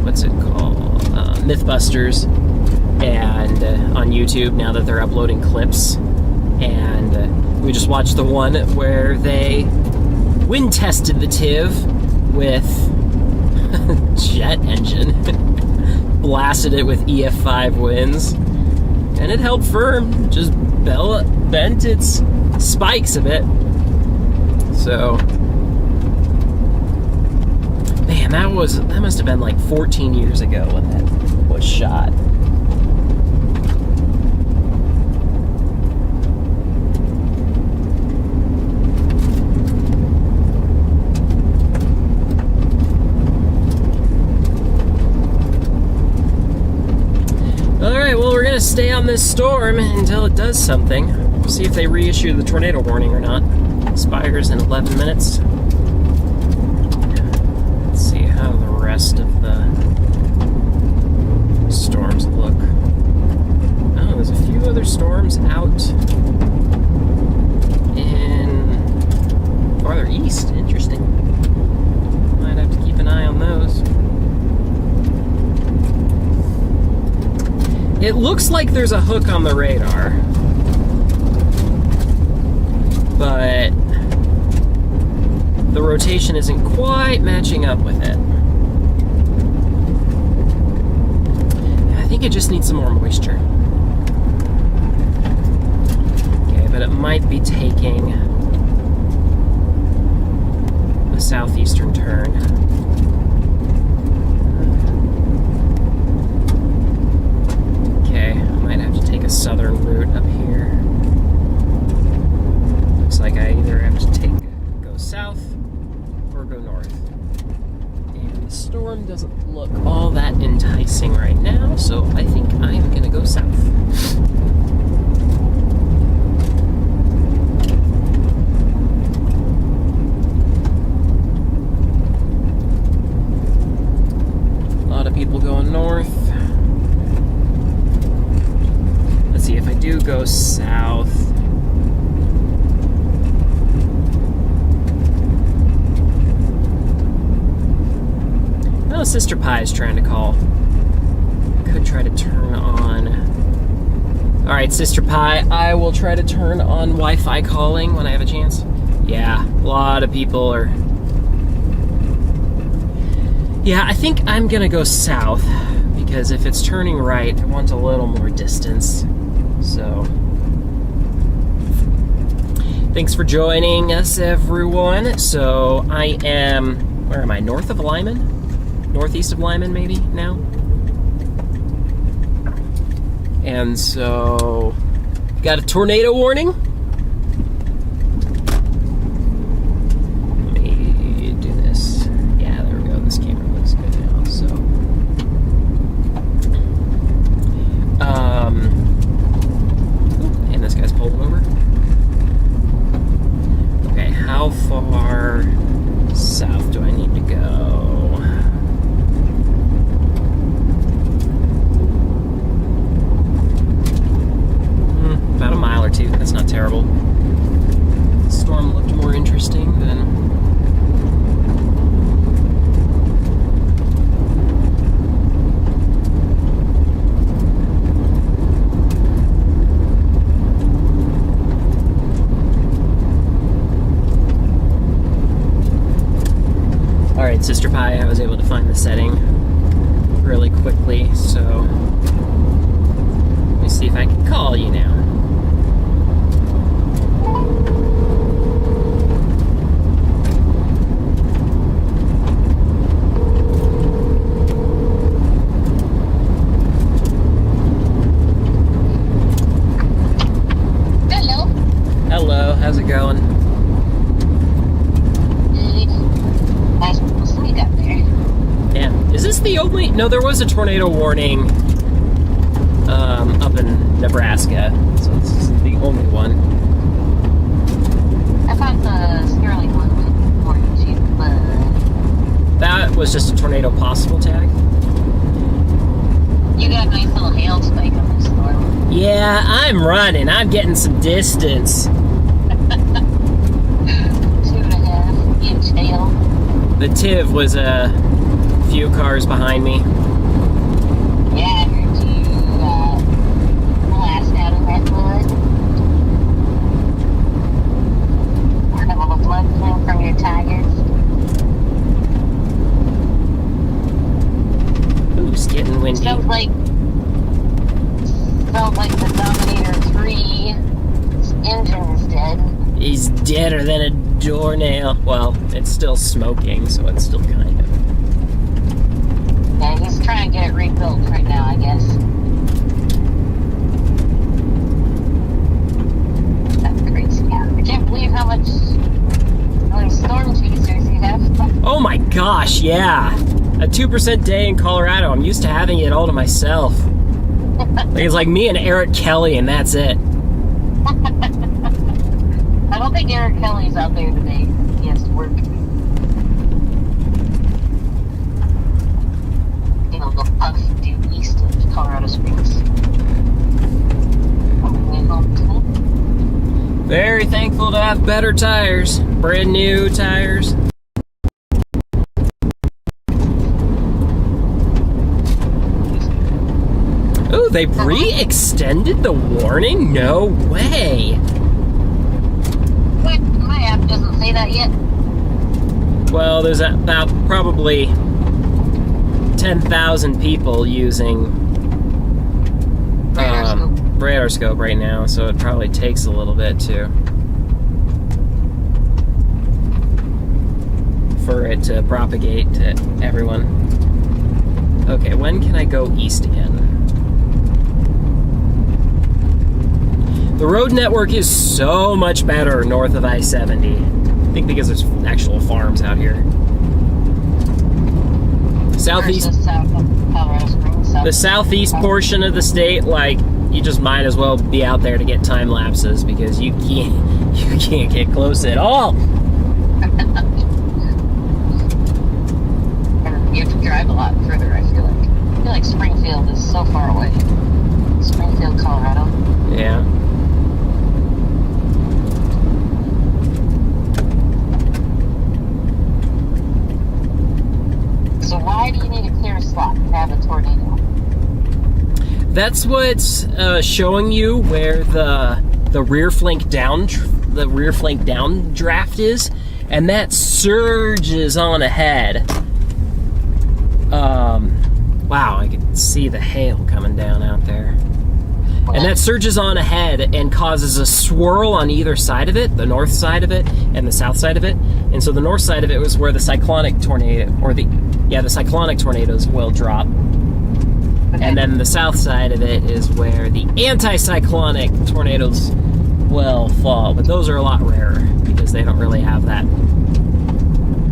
what's it called? Mythbusters, and on YouTube now that they're uploading clips. And we just watched the one where they wind tested the TIV with jet engine. Blasted it with EF5 winds. And it held firm. Just bent its spikes a bit. So, man, that must have been like 14 years ago when that was shot. Alright, well, we're gonna stay on this storm until it does something. We'll see if they reissue the tornado warning or not. Expires in 11 minutes. Let's see how the rest of the storms look. Oh, there's a few other storms out in farther east. Interesting. Might have to keep an eye on those. It looks like there's a hook on the radar, but the rotation isn't quite matching up with it. I think it just needs some more moisture. Okay, but it might be taking a southeastern turn. Okay, I might have to take a southern route up here. Looks like I either have to go south or go north. And the storm doesn't look all that enticing right now, so I think I'm gonna go south. A lot of people going north. Let's see, if I do go south, oh, Sister Pie is trying to call. Could try to turn on. Alright, Sister Pie, I will try to turn on Wi-Fi calling when I have a chance. Yeah, a lot of people are. Yeah, I think I'm gonna go south, because if it's turning right, I want a little more distance. So, thanks for joining us, everyone. So, I am, where am I? North of Lyman? Northeast of Lyman, maybe, now? And so, got a tornado warning. Let me do this. Yeah, there we go. This camera looks good now, so. And this guy's pulled over. Okay, how far south do I need to go? About a mile or two. That's not terrible. The storm looked more interesting than. Alright, Sister Pie, I was able to find the setting really quickly, so let me see if I can call you now. Hello, how's it going? Nice people sleep up there. Yeah. Is this the only... No, there was a tornado warning up in Nebraska, so this isn't the only one. I thought the Sterling one was more cheap, but That was just a tornado possible tag. you got a nice little hail spike on this storm. Yeah, I'm running. I'm getting some distance. 2.5-inch hail. The TIV was a few cars behind me. Yeah, I heard you deader than a doornail. Well, it's still smoking, so it's still kind of. Yeah, he's trying to get it rebuilt right now, I guess. That's crazy. I can't believe how many storm chasers you have. Oh my gosh, yeah. A 2% day in Colorado. I'm used to having it all to myself. Like, it's like me and Eric Kelly, and that's it. I don't think Eric Kelly's out there today. He has to work. You know, go puff due east of Colorado Springs. Very thankful to have better tires. Brand new tires. Ooh, they re-extended the warning? No way. Wait, my app doesn't say that yet. Well, there's about probably 10,000 people using Radarscope right now, so it probably takes a little bit for it to propagate to everyone. Okay, when can I go east again? The road network is so much better north of I-70. I think because there's actual farms out here. Southeast, the southeast portion of the state, like, you just might as well be out there to get time lapses because you can't get close at all. You have to drive a lot further, I feel like Springfield is so far away. Springfield, Colorado. Yeah. So why do you need a clear slot to have a tornado? That's what's showing you where the rear flank down draft is, and that surges on ahead. Wow, I can see the hail coming down out there. And that surges on ahead and causes a swirl on either side of it, the north side of it and the south side of it. And so the north side of it was where the cyclonic tornado, the cyclonic tornadoes will drop. Okay. And then the south side of it is where the anti-cyclonic tornadoes will fall. But those are a lot rarer because they don't really have that.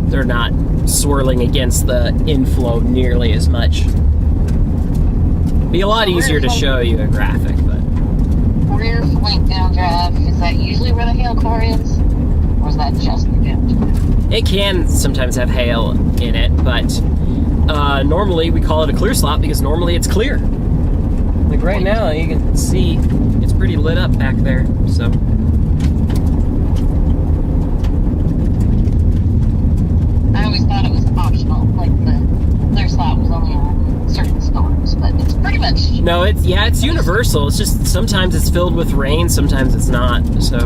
They're not swirling against the inflow nearly as much. Be a lot easier to show you a graphic, but rear flank downdraft, is that usually where the hail core is? Or is that just the downdraft? it can sometimes have hail in it, but normally we call it a clear slot because normally it's clear. Like right now, you can see it's pretty lit up back there, so. I always thought it was optional, like the clear slot was only on certain storms, but it's pretty much... No, it's universal. It's just sometimes it's filled with rain, sometimes it's not, so.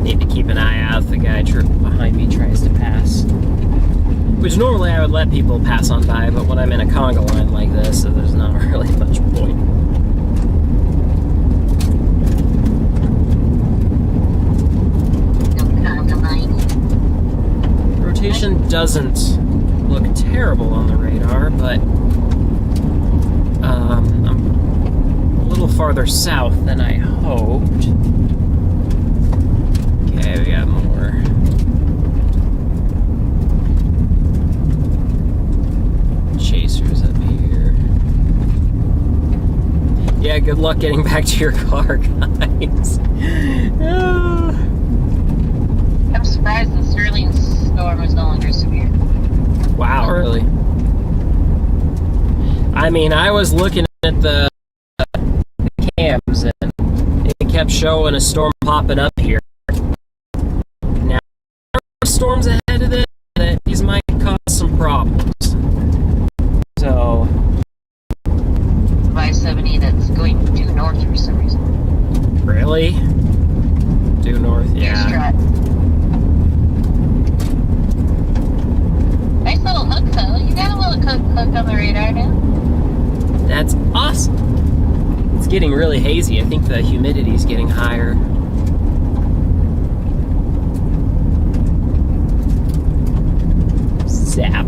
Need to keep an eye out if the guy behind me tries to pass. Which normally I would let people pass on by, but when I'm in a conga line like this, so there's not really much point. Rotation doesn't look terrible on the radar, but I'm a little farther south than I hoped. Okay, we got more. Chasers up here. Yeah, good luck getting back to your car, guys. I'm surprised the Sterling storm is no longer severe. Wow, really? I mean, I was looking at the cams and it kept showing a storm popping up here. Now, storms ahead of it, and these might cause some problems. So, I-70 that's going due north for some reason. Really? Due north, yeah. Nice little hook, though. You got a little hook on the radar now. That's awesome. It's getting really hazy. I think the humidity's getting higher. Zap.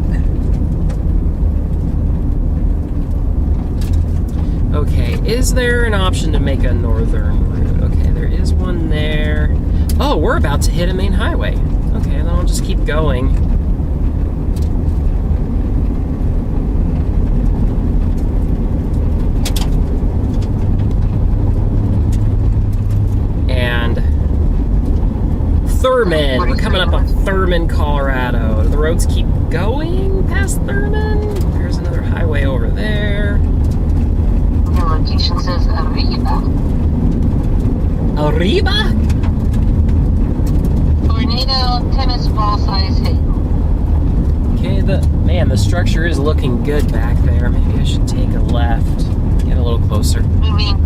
Okay, is there an option to make a northern route? Okay, there is one there. Oh, we're about to hit a main highway. Okay, then I'll just keep going. And Thurman. We're coming up on Thurman, Colorado. Do the roads keep going past Thurman? There's another highway over there. The location says Arriba. Arriba? Tornado tennis ball size hail. Okay, the structure is looking good back there. Maybe I should take a left. Get a little closer. Moving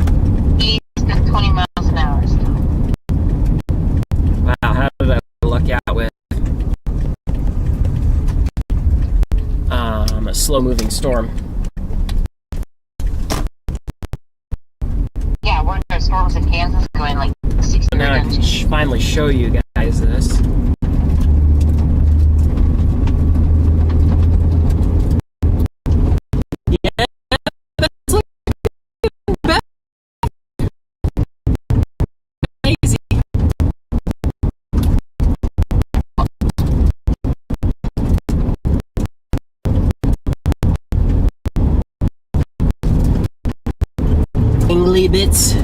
east at 20 miles an hour still. Wow, how did I luck out with a slow-moving storm? Yeah, we're in storms in Kansas going like 60 Now I can finally show you guys this. Yeah, that's looking better. Crazy. Tingly bits.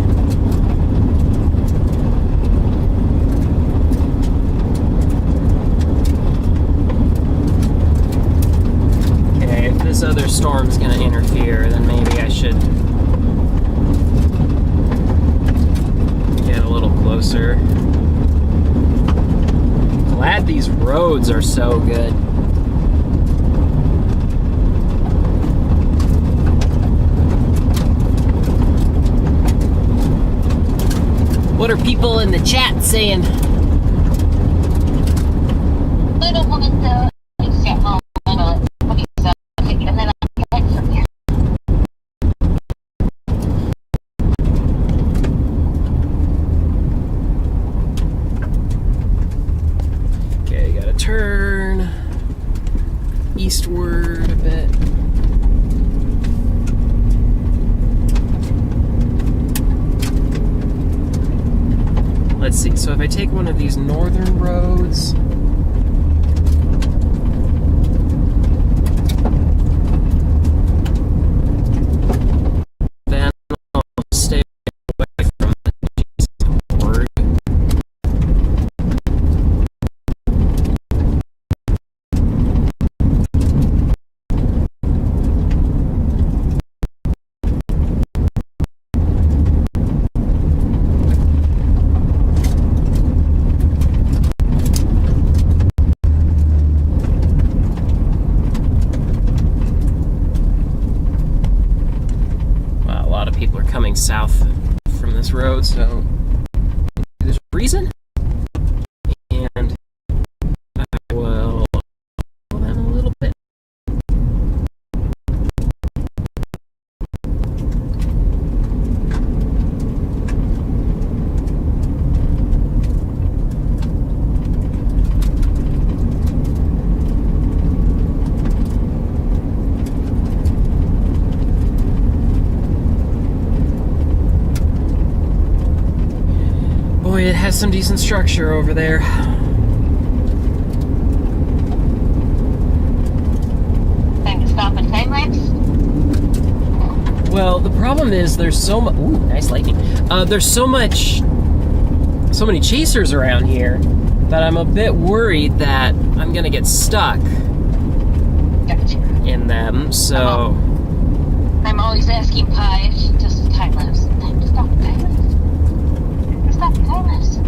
Okay, if this other storm's gonna interfere, then maybe I should get a little closer. Glad these roads are so good. What are people in the chat saying? Little woman accept home and then I'll get back from here. Okay, gotta turn eastward a bit. Let's see, so if I take one of these northern roads, then I'll stay away from the word. People are coming south from this road, so there's a reason. And I will pull them a little bit. Boy, it has some decent structure over there. Time to stop and time lapse. Well, the problem is there's so much. Ooh, nice lightning. There's so many chasers around here that I'm a bit worried that I'm gonna get stuck Gotcha. in them. So I'm always asking Pi if she does the time lapse. Time to stop the time lapse. Time to stop the time lapse.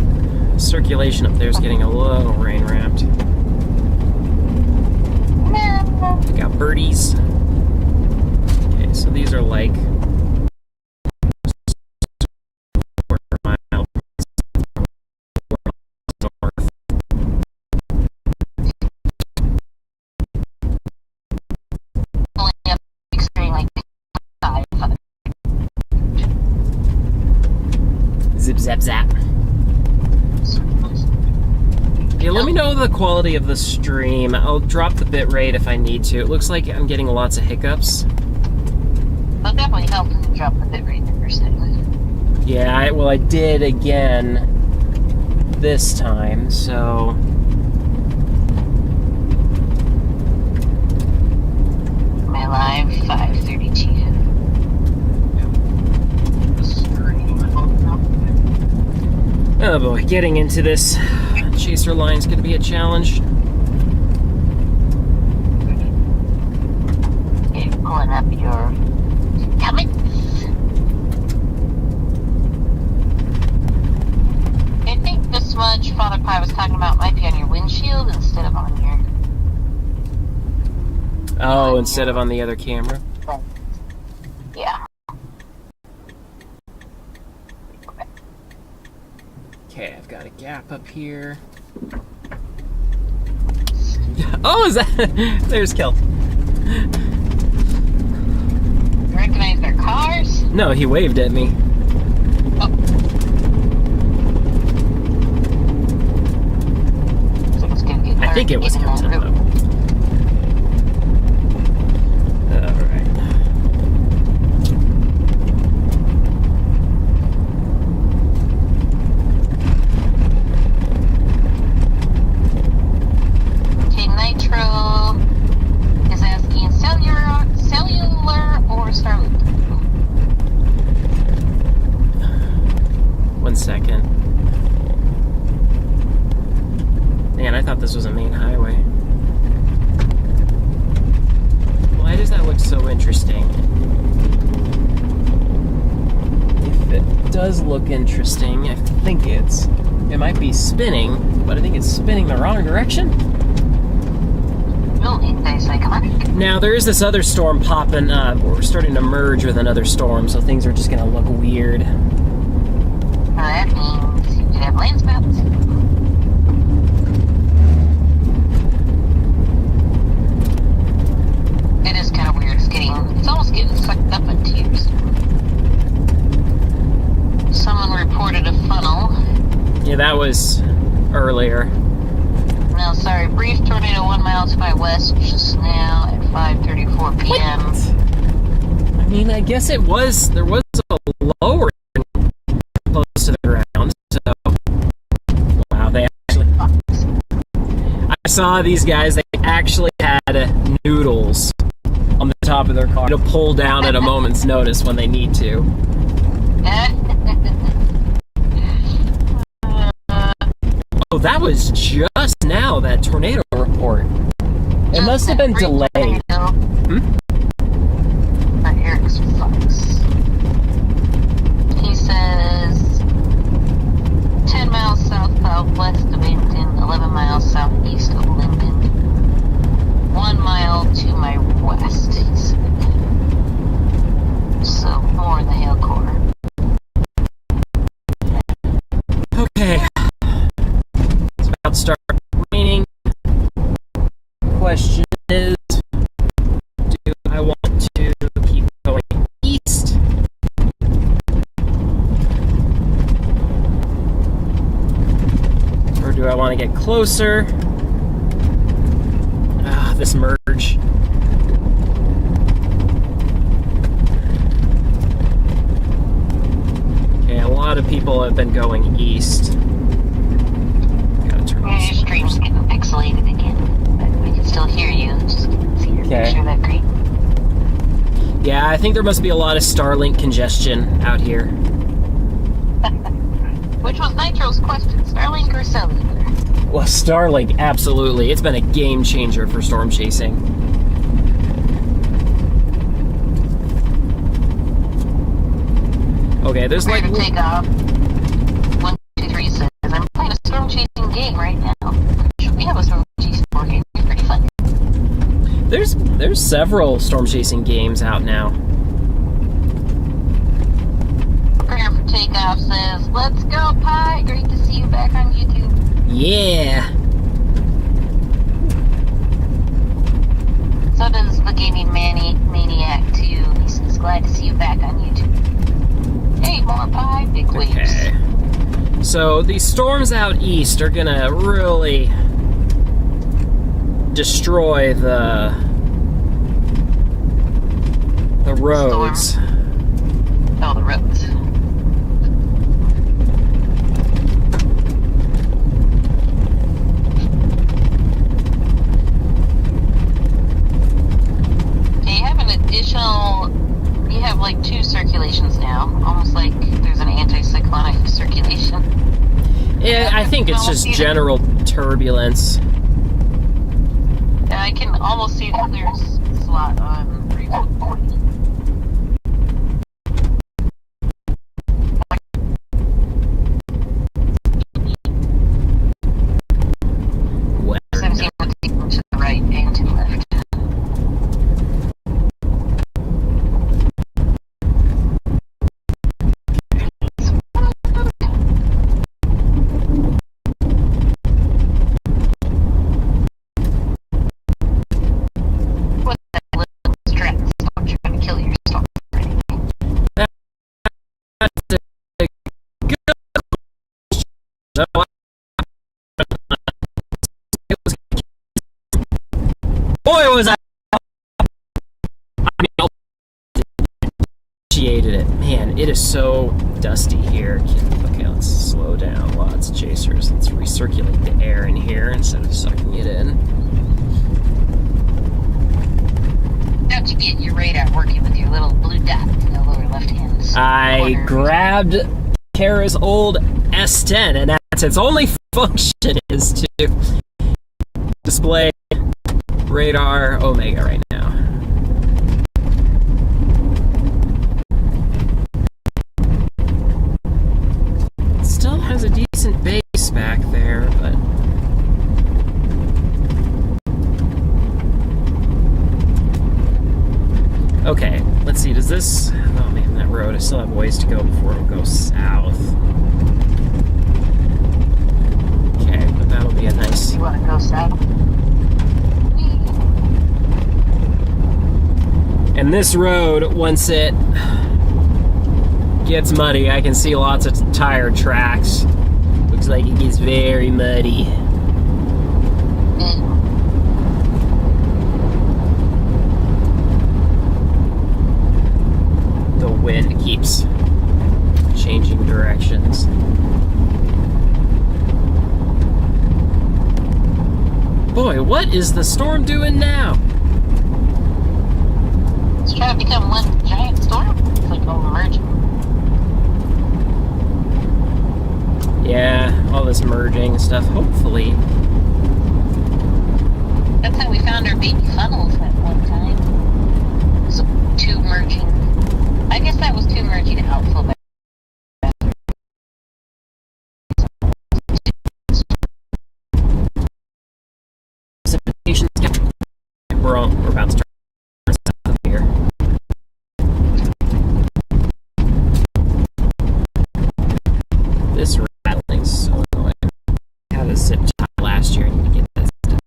circulation up there is getting a little rain wrapped. No. Got birdies. Okay, so these are like Only up Zap zap. Yeah, let me know the quality of the stream. I'll drop the bitrate if I need to. It looks like I'm getting lots of hiccups. Well, definitely helps to drop the bitrate the first time. Yeah, I did again this time, so... My live 532. Oh boy, getting into this chaser line is going to be a challenge. Okay, pulling up your comments. I think the smudge Father Pie was talking about might be on your windshield instead of on your... Oh, instead of on the other camera? Yeah. Okay, I've got a gap up here. Oh, is that... There's Kel. Recognize their cars? No, he waved at me. Oh. So it's gonna get I think it was getting Captain, that route. though. Alright. Okay, Nitro is asking cellular or Starlink? 1 second. Man, I thought this was a main highway. Why does that look so interesting? If it does look interesting, I think it might be spinning, but I think it's spinning the wrong direction. Really nice, iconic. Now, there is this other storm popping up. We're starting to merge with another storm, so things are just going to look weird. That means you could have land spouts. It is kind of weird. It's almost getting sucked up into tears. Someone reported a funnel. Yeah, that was earlier. No, sorry, brief tornado 1 mile to my west just now at 5:34 p.m. What? I mean, I guess there was a lower close to the ground, so... Wow, they actually... I saw these guys, they actually had noodles on the top of their car to pull down at a moment's notice when they need to. Oh, that was just now, that tornado report. It must have been delayed. Eric sucks. He says 10 miles southwest of Aimpton, 11 miles southeast of Linden, 1 mile to my west, he said. So more in the hail core. Okay. It's about to start raining. Question is, do I want to keep going east? Or do I want to get closer? Ah, this merge. Okay, a lot of people have been going east. Gotta turn Your this. stream's getting pixelated again, but we can still hear you. Just can't see your picture that great. Yeah, I think there must be a lot of Starlink congestion out here. Which was Nitro's question, Starlink or cellular? Well, Starlink, absolutely. It's been a game changer for storm chasing. Okay, there's Prepare like... to take off. 1, 2, 3 says, I'm playing a storm chasing game right now. We have a storm chasing game. It's pretty fun. There's several storm chasing games out now. Prepare for takeoff says, let's go, Pi. Great to see you back on YouTube. Yeah. So does the gaming maniac too. He says, glad to see you back on YouTube. Hey, more Pi. Big waves. Okay. So these storms out east are gonna really destroy the roads. Oh, the roads. You have like two circulations now, almost like there's an anticyclonic circulation. Yeah, I think it's just general turbulence. Yeah, I can almost see the clear slot on Route 40. Well, 17 would take them to the right and to the left. Boy, was I appreciated it. Man, it is so dusty here. Okay, let's slow down. Lots of chasers. Let's recirculate the air in here instead of sucking it in. How'd you get your radar working with your little blue dot in the lower left hand? I grabbed Kara's old S10, and that's its only function is to display radar Omega right now. It still has a decent base back there, but okay, let's see, does this... Oh man, that road, I still have ways to go before it'll go south. Okay, but that'll be a nice... You want to go south? And this road, once it gets muddy, I can see lots of tire tracks. Looks like it gets very muddy. The wind keeps changing directions. Boy, what is the storm doing now? It's trying to become one giant storm. It's like all merging. Yeah, all this merging and stuff. Hopefully. That's how we found our baby funnels at one time. So two merging. I guess that was two merging outflow. We're about to turn south here. This rattling's so annoying. I had a zip tie last year. I need to get this done.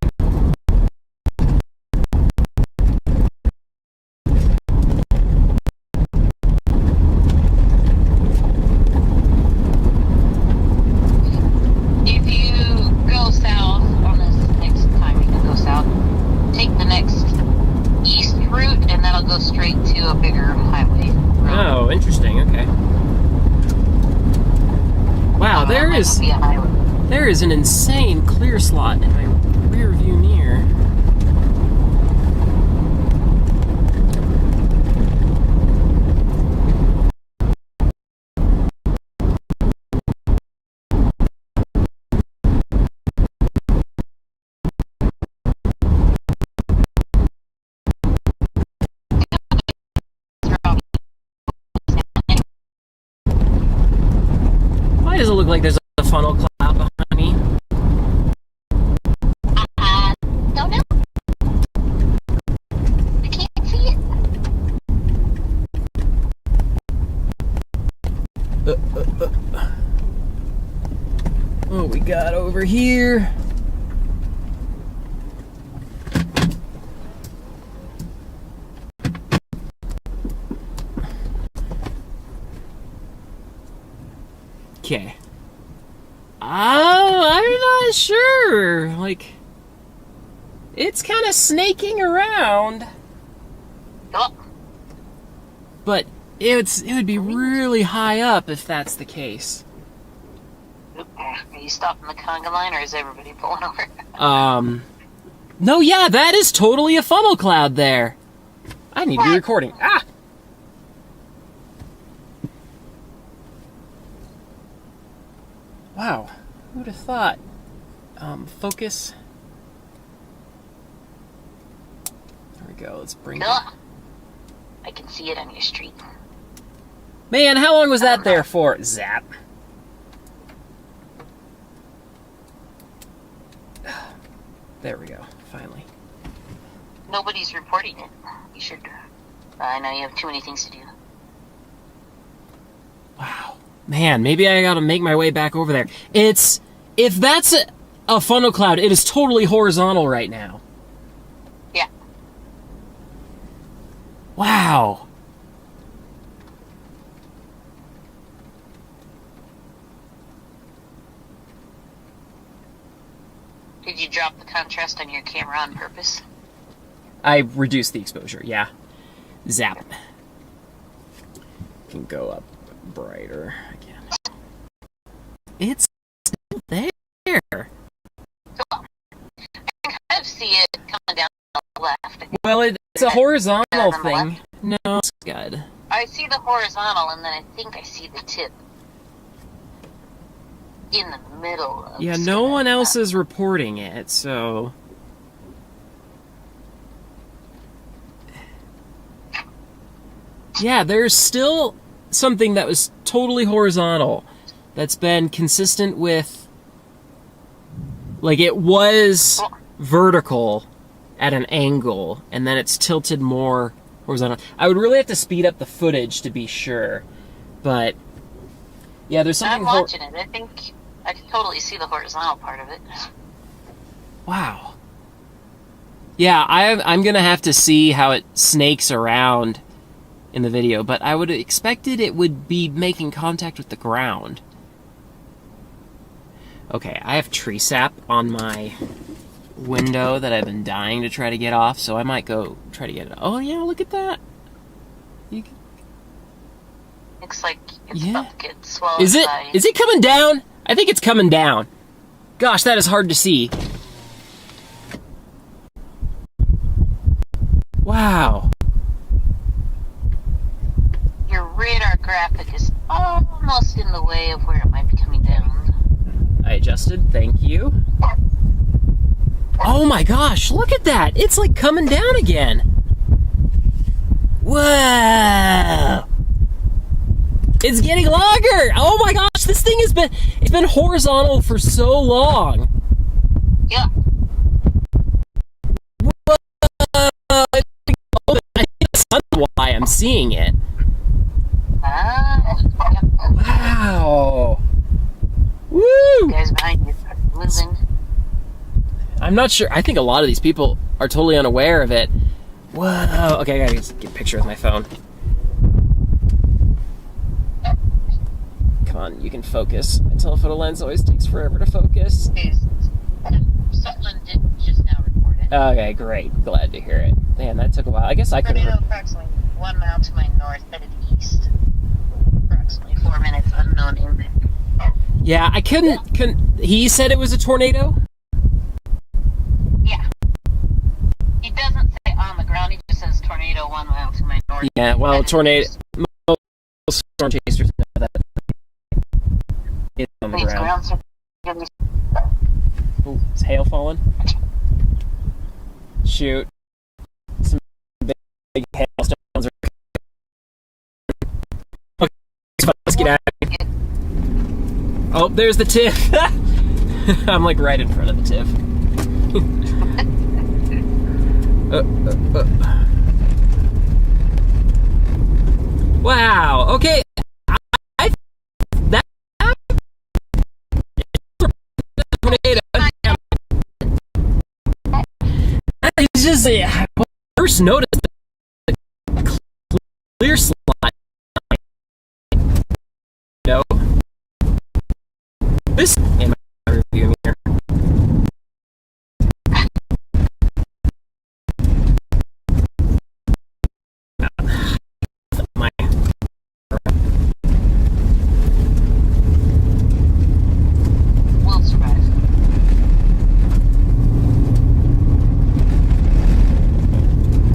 If you go south on this next time, you can go south. Take the next east route, and that'll go straight to a bigger highway. Oh, interesting. Okay. Wow, there is an insane clear slot in my rear view mirror. Why does it look like there's a funnel cloud behind me? Don't know. I can't see it. What we got over here? Okay. I'm not sure. Like, it's kind of snaking around. Oh, But it would be really high up if that's the case. are you stopping the conga line, or is everybody pulling over? No, yeah, that is totally a funnel cloud there. I need to be recording. Ah! Wow, who would have thought? Focus. There we go, let's bring it. Ugh. I can see it on your street. Man, how long was that there for? Zap. There we go, finally. Nobody's reporting it. You should. I know you have too many things to do. Wow. Man, maybe I gotta make my way back over there. If that's a funnel cloud, it is totally horizontal right now. Yeah. Wow. Did you drop the contrast on your camera on purpose? I reduced the exposure, yeah. Zap. Can go up brighter again. It's still there. I can kind of see it coming down the left. Well, it's a horizontal On the thing. left? No, it's good. I see the horizontal, and then I think I see the tip in the middle of Yeah, the no sky. one else is reporting it, so... Yeah, there's still something that was totally horizontal that's been consistent with... Like, it was vertical at an angle, and then it's tilted more horizontal. I would really have to speed up the footage to be sure, but... Yeah, there's something... I'm watching it. I think I can totally see the horizontal part of it. Wow. Yeah, I'm gonna have to see how it snakes around in the video, but I would have expected it would be making contact with the ground. Okay, I have tree sap on my window that I've been dying to try to get off, so I might go try to get it. Oh yeah, look at that. You can... Looks like it's Yeah. about to get swallowed Is by... it coming down? I think it's coming down. Gosh, that is hard to see. Wow. Your radar graphic is almost in the way of where it might be coming down. I adjusted, thank you. Oh my gosh, look at that! It's like coming down again. Whoa! It's getting longer! Oh my gosh, this thing it's been horizontal for so long. Yeah. Whoa! I think that's why I'm seeing it. Yep. Wow! Woo! Guys behind you are moving. I'm not sure. I think a lot of these people are totally unaware of it. Whoa. Okay, I gotta get a picture with my phone. Come on, you can focus. My telephoto lens always takes forever to focus. Someone did just now report it. Okay, great. Glad to hear it. Man, that took a while. I guess I could Tornado have... approximately 1 mile to my north, headed east. Approximately 4 minutes, unknown impact. Yeah, I couldn't... He said it was a tornado? Yeah. He doesn't say on the ground, he just says tornado 1 mile to my north. Yeah, well, headed tornado... east. Most storm chasers know that. It's on the Please, ground. ground Ooh, is hail falling? Shoot. Some big hailstones are... Okay, let's get out of here. Oh, there's the tiff. I'm like right in front of the tiff. Wow. Okay. That tornado. It's just I first noticed the clear slide. No. This in my review mirror. My We'll survive.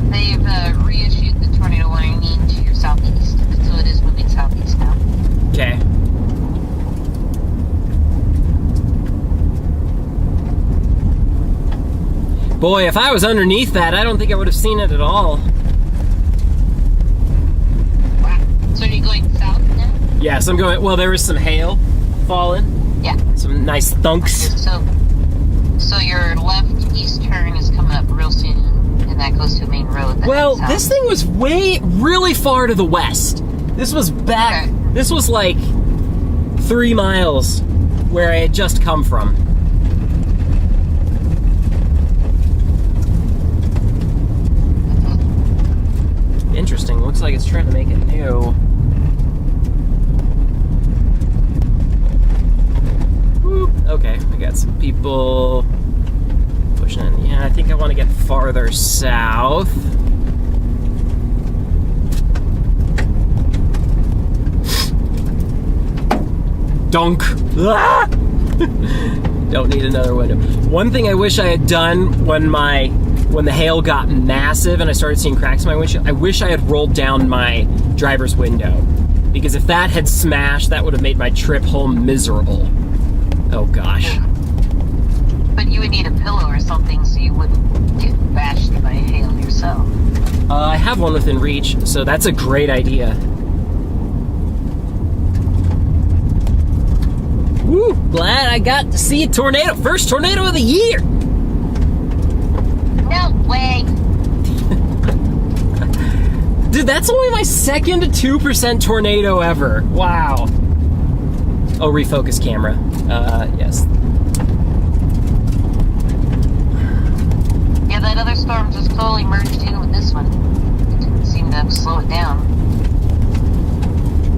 They've reissued the tornado warning to your southeast, so it is moving southeast now. okay. Boy, if I was underneath that, I don't think I would have seen it at all. Wow. So are you going south now? Yes, I'm going. Well, there was some hail falling. Yeah. Some nice thunks. So your left east turn is coming up real soon, and that goes to a main road. that Well, heads south. this thing was really far to the west. This was back. Okay. This was like 3 miles where I had just come from. Interesting. Looks like it's trying to make it new. Whoop. Okay, we got some people pushing in. Yeah, I think I want to get farther south. Dunk. Ah! Don't need another window. One thing I wish I had done when the hail got massive and I started seeing cracks in my windshield, I wish I had rolled down my driver's window. Because if that had smashed, that would have made my trip home miserable. Oh gosh. But you would need a pillow or something so you wouldn't get bashed by hail yourself. I have one within reach, so that's a great idea. Woo! Glad I got to see a tornado. First tornado of the year! No way. Dude, that's only my second 2% tornado ever. Wow. Oh, refocus camera. Yes. Yeah, that other storm just totally merged in with this one. It didn't seem to slow it down.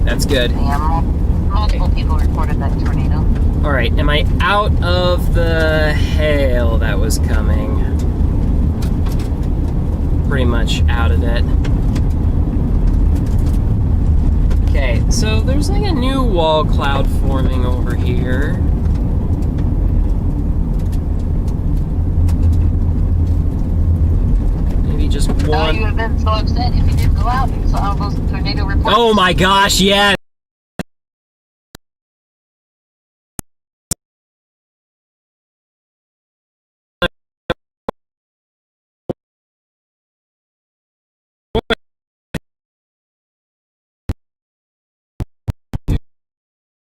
That's good. Yeah, multiple people reported that tornado. Alright, am I out of the hail that was coming? Pretty much out of it. Okay, so there's like a new wall cloud forming over here. Maybe just Oh, one. you would have been so upset if you didn't go out and saw all those tornado reports. Oh my gosh, yes!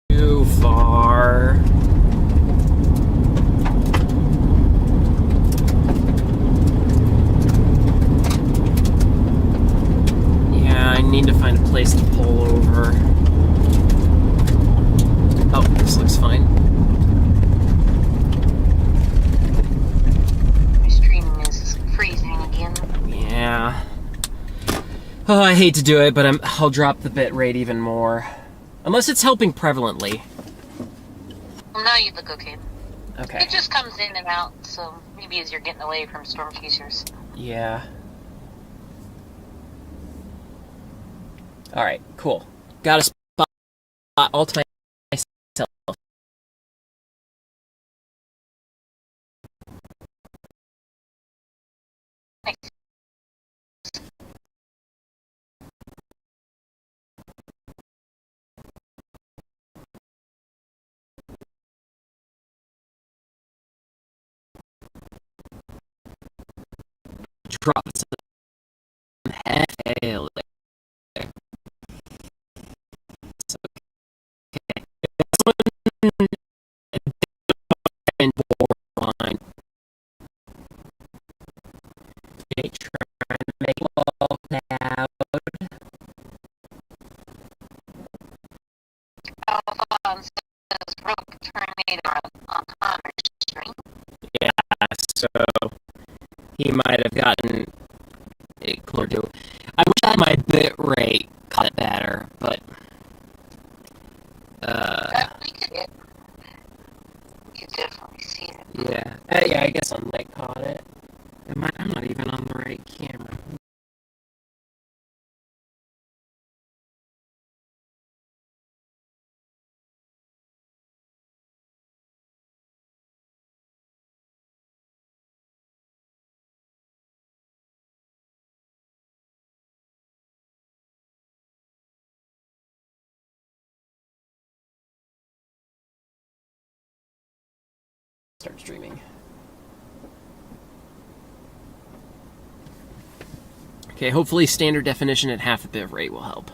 Too far. Yeah, I need to find a place to pull over. Oh, this looks fine. My stream is freezing again. Yeah. Oh, I hate to do it, but I'll drop the bit rate even more. Unless it's helping prevalently. Well, now you look okay. Okay. It just comes in and out, so maybe as you're getting away from storm chasers. Yeah. Alright, cool. Got a spot all to myself. Drop some hail there. It's okay. This one and borderline. Okay, trying to make it all loud. Alphonse says rope tornado on Connor's stream. Yeah, so he might have gotten it clear to. I wish I had my bit rate cut better, but We could get. not even on the right camera. Start streaming. Okay, hopefully standard definition at half the bit rate will help.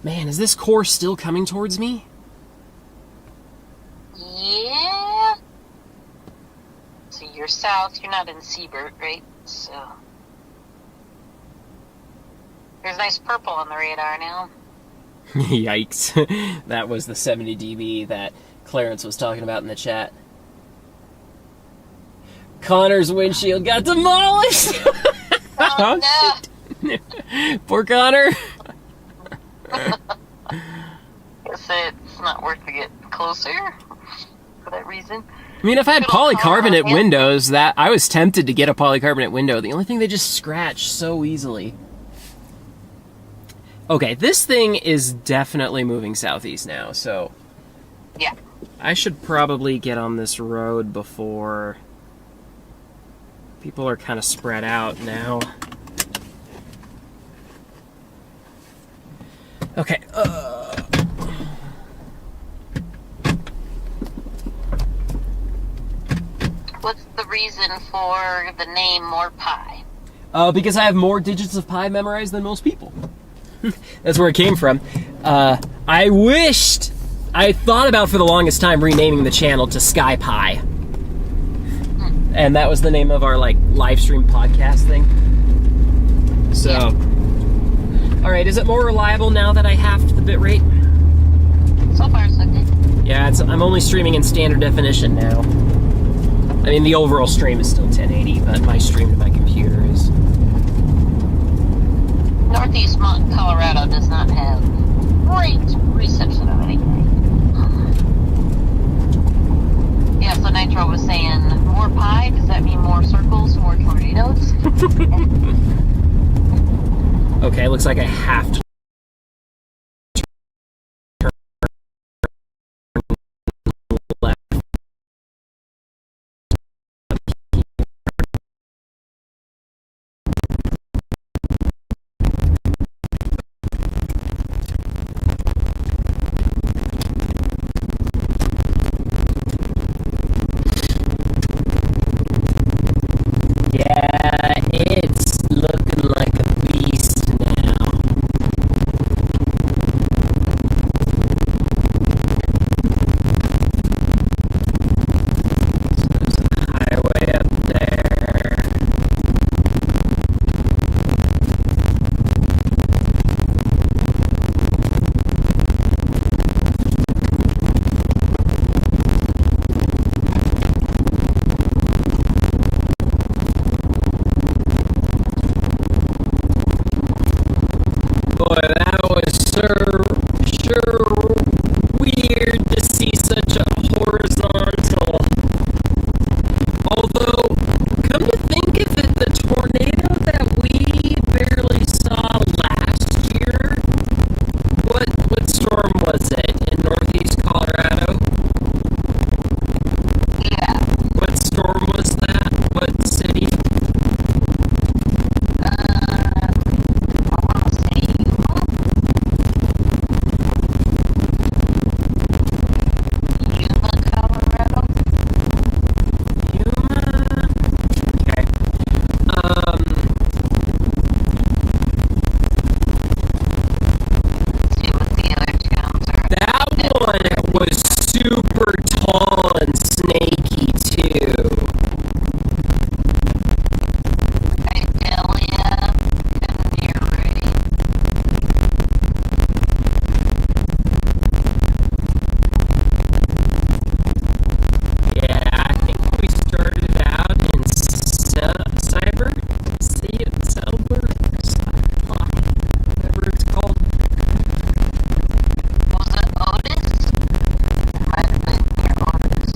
Man, is this course still coming towards me? Yeah. So you're south, you're not in Seabird, right? So there's nice purple on the radar now. Yikes. That was the 70 dB that Clarence was talking about in the chat. Connor's windshield got demolished! Oh, no. Poor Connor. Guess it's not worth to get closer for that reason. I mean, if I had polycarbonate windows, that I was tempted to get a polycarbonate window. The only thing, they just scratch so easily. Okay, this thing is definitely moving southeast now, so Yeah. I should probably get on this road before people are kind of spread out now. Okay. What's the reason for the name More Pie? Because I have more digits of pi memorized than most people. That's where it came from. I thought about for the longest time renaming the channel to Sky Pie. And that was the name of our live stream podcast thing. So, yeah. All right, is it more reliable now that I halved the bit rate? So far, so good. Yeah, I'm only streaming in standard definition now. I mean, the overall stream is still 1080, but my stream to my computer is... Northeast Colorado does not have great reception of anything. Yeah, so Nitro was saying, more pie? Does that mean more circles, more tornadoes? Okay, looks like I have to turn left. Yeah, it's looking like a beast now. So there's a highway up there. Boy, that was sure weird to see such a horizontal. Although, come to think of it, the tornado that we barely saw last year, what storm was it in northeast Colorado? Yeah. What storm was that? What city? I want to say Yuma, Colorado. Yuma? Okay. Let's see what the other towns are. That one was super tall and snaky too. Idalia, near Rudy. Yeah, I think we started out in Cyber, whatever it's called. Was it Otis? Might have been near Otis.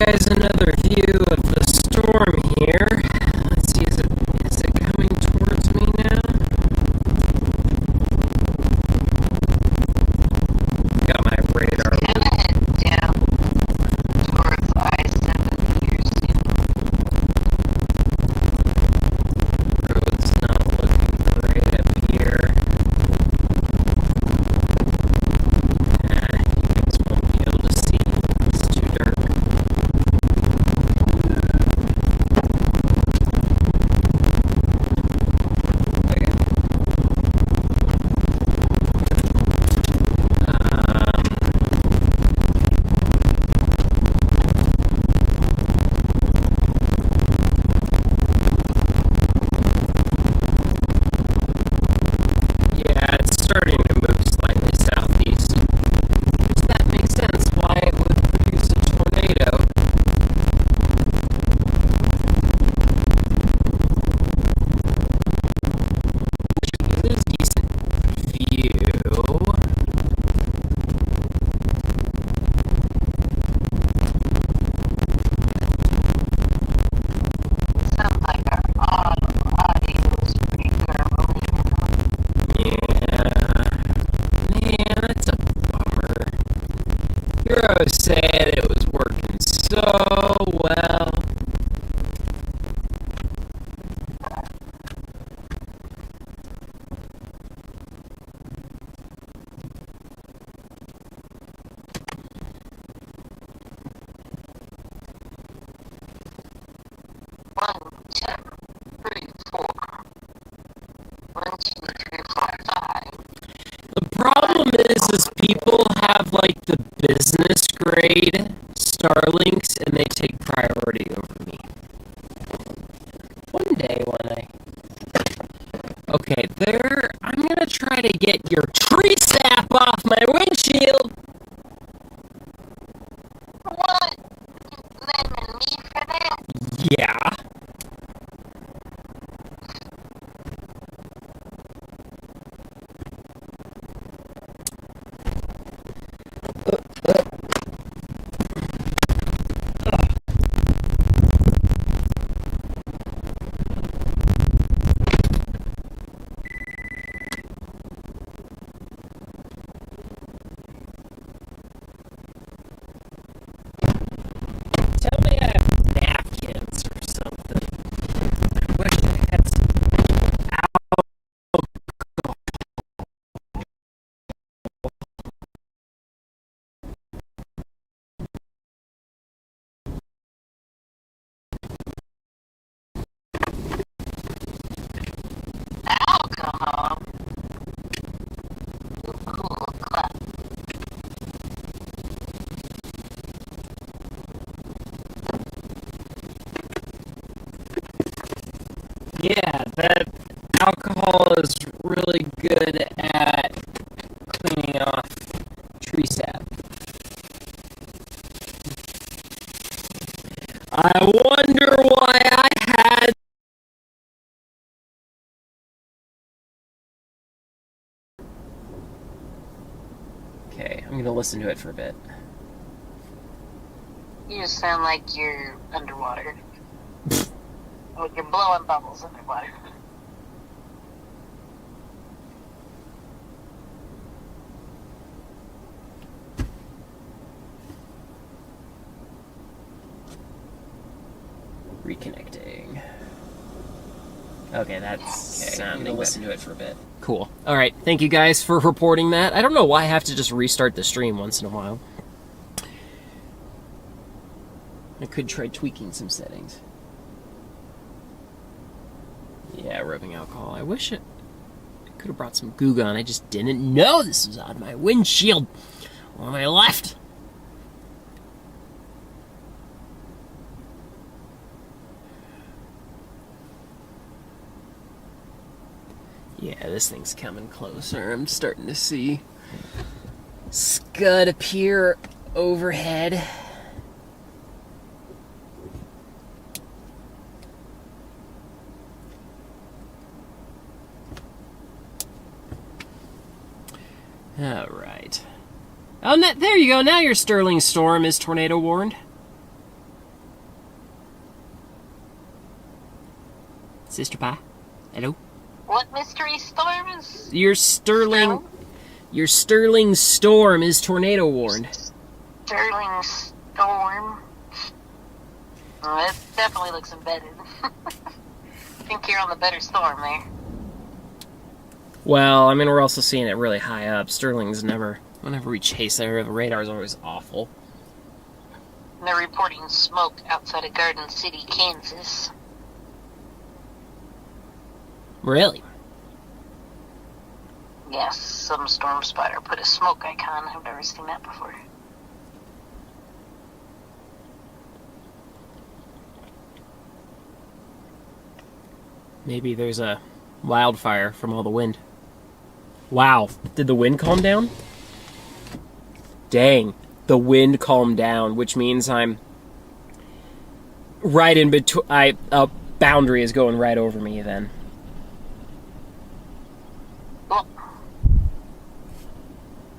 guys another view of the storm here. Let's see, is it coming towards me now? Got my radar. Kind of head down towards I-70 here soon. Road's not looking great up here. You guys won't be able to see. It's too dark. Yeah, it's starting to move slightly southeast. Does that make sense why it would produce a tornado? It is a decent view. Sounds like our audio is pretty garbly. Yeah. Man, that's a bummer. Hero said it was working so well. One, two, three, four. 1, 2, 3, 4, 5. The problem is people have like the business grade Starlinks and they take priority over me. One day when okay, there, I'm gonna try to get your tree sap off my windshield. What? You blaming me for that? Yeah. Tell me I have napkins or something. I wish I had some Alcohol. Cool, clap. Yeah, that alcohol is really good at cleaning off tree sap. I wonder why I had... Okay, I'm gonna listen to it for a bit. You just sound like you're underwater. Like you're blowing bubbles underwater. Reconnecting. Okay, that's sounding. I'm gonna listen to it for a bit. Cool. All right, thank you guys for reporting that. I don't know why I have to just restart the stream once in a while. I could try tweaking some settings. Yeah, rubbing alcohol. I wish I could have brought some Goo Gone. I just didn't know this was on my windshield on my left. Yeah, this thing's coming closer. I'm starting to see scud appear overhead. All right. Oh, there you go. Now your Sterling storm is tornado warned. Sister Pie? Hello? What mystery storms? Your Sterling storm is tornado warned. Sterling storm. Oh, it definitely looks embedded. I think you're on the better storm there. Well, I mean, we're also seeing it really high up. Sterling's never... Whenever we chase there, the radar's always awful. And they're reporting smoke outside of Garden City, Kansas. Really? Yes, some storm spotter put a smoke icon. I've never seen that before. Maybe there's a wildfire from all the wind. Wow, did the wind calm down? Dang, the wind calmed down, which means I'm right in between. A boundary is going right over me then. Well,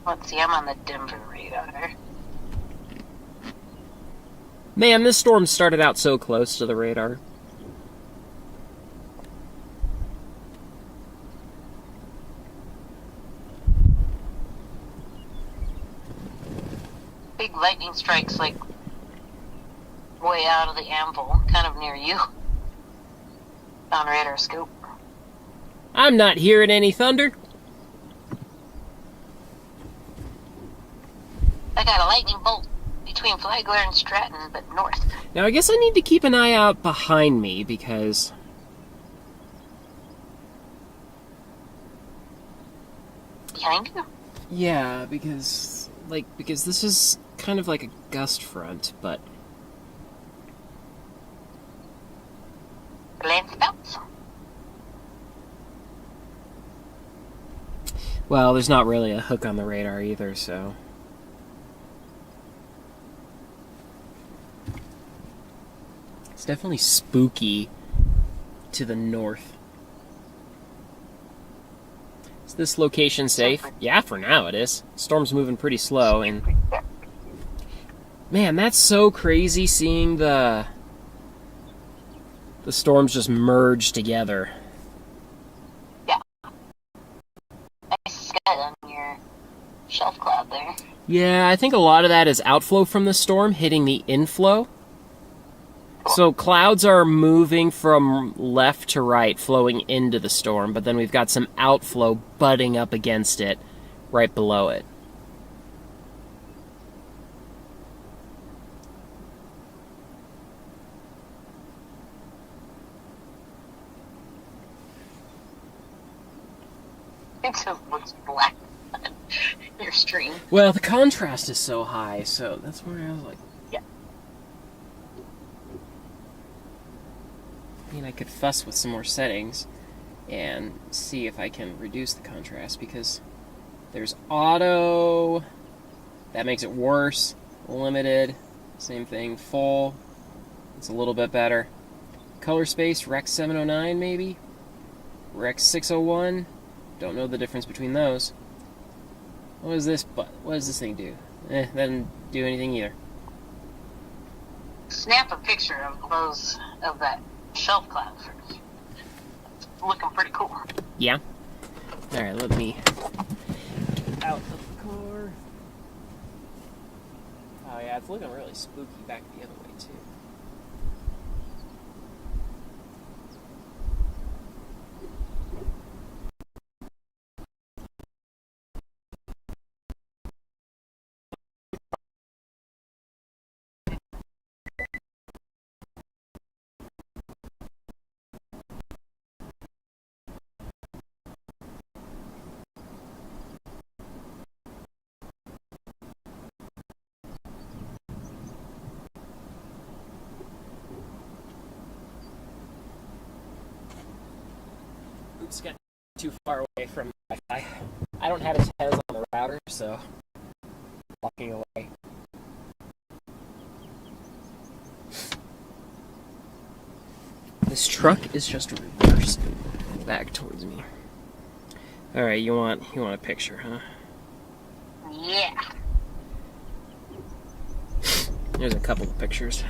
let's see, I'm on the Denver radar. Man, this storm started out so close to the radar. Big lightning strikes like way out of the anvil, kind of near you. On radar scope. I'm not hearing any thunder. I got a lightning bolt between Flagler and Stratton, but north. Now, I guess I need to keep an eye out behind me because... Behind you? Yeah, because this is kind of like a gust front, but... Land spouts? Well, there's not really a hook on the radar either, so... It's definitely spooky to the north. Is this location safe? Yeah, for now it is. Storm's moving pretty slow, and... Man, that's so crazy seeing the storms just merge together. Yeah. Nice sky on your shelf cloud there. Yeah, I think a lot of that is outflow from the storm hitting the inflow. So clouds are moving from left to right, flowing into the storm, but then we've got some outflow butting up against it right below it. It just looks black on your stream. Well, the contrast is so high, so that's where I was like... Yeah. I mean, I could fuss with some more settings and see if I can reduce the contrast, because there's auto, that makes it worse, limited, same thing, full, it's a little bit better. Color space, Rec 709 maybe? Rec 601? Don't know the difference between those. What does this thing do? That doesn't do anything either. Snap a picture of that shelf cloud first. It's looking pretty cool. Yeah? Alright, let me get out of the car. Oh yeah, it's looking really spooky back the other way too. Oops, got too far away from Wi-Fi. I don't have antennas on the router, so walking away. This truck is just reversing back towards me. All right, you want a picture, huh? Yeah. There's a couple of pictures.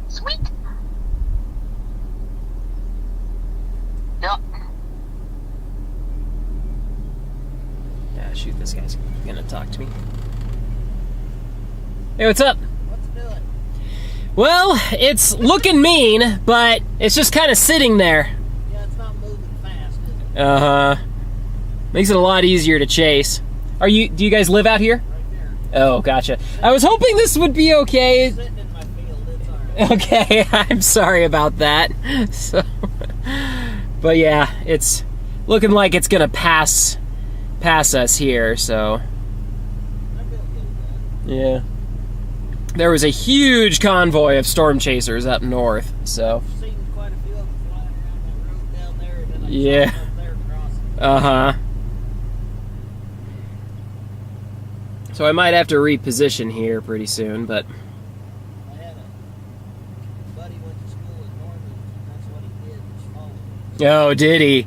Sweet. shoot, this guy's gonna talk to me. Hey, what's up? What's it doing? Well, it's looking mean, but it's just kind of sitting there. Yeah, it's not moving fast, is it? Uh-huh. Makes it a lot easier to chase. Do you guys live out here? Right there. Oh, gotcha. I was hoping this would be okay. Sitting in my field, it's alright. Okay, I'm sorry about that. So, but yeah, it's looking like it's gonna pass us here, so. I feel good with that. Yeah. There was a huge convoy of storm chasers up north, so. I've seen quite a few of them flying around that road down there, and then I Yeah. saw them up there crossing. Uh-huh. So I might have to reposition here pretty soon, but I had a buddy went to school in Norman, and that's what he did, was follow me. oh, did he?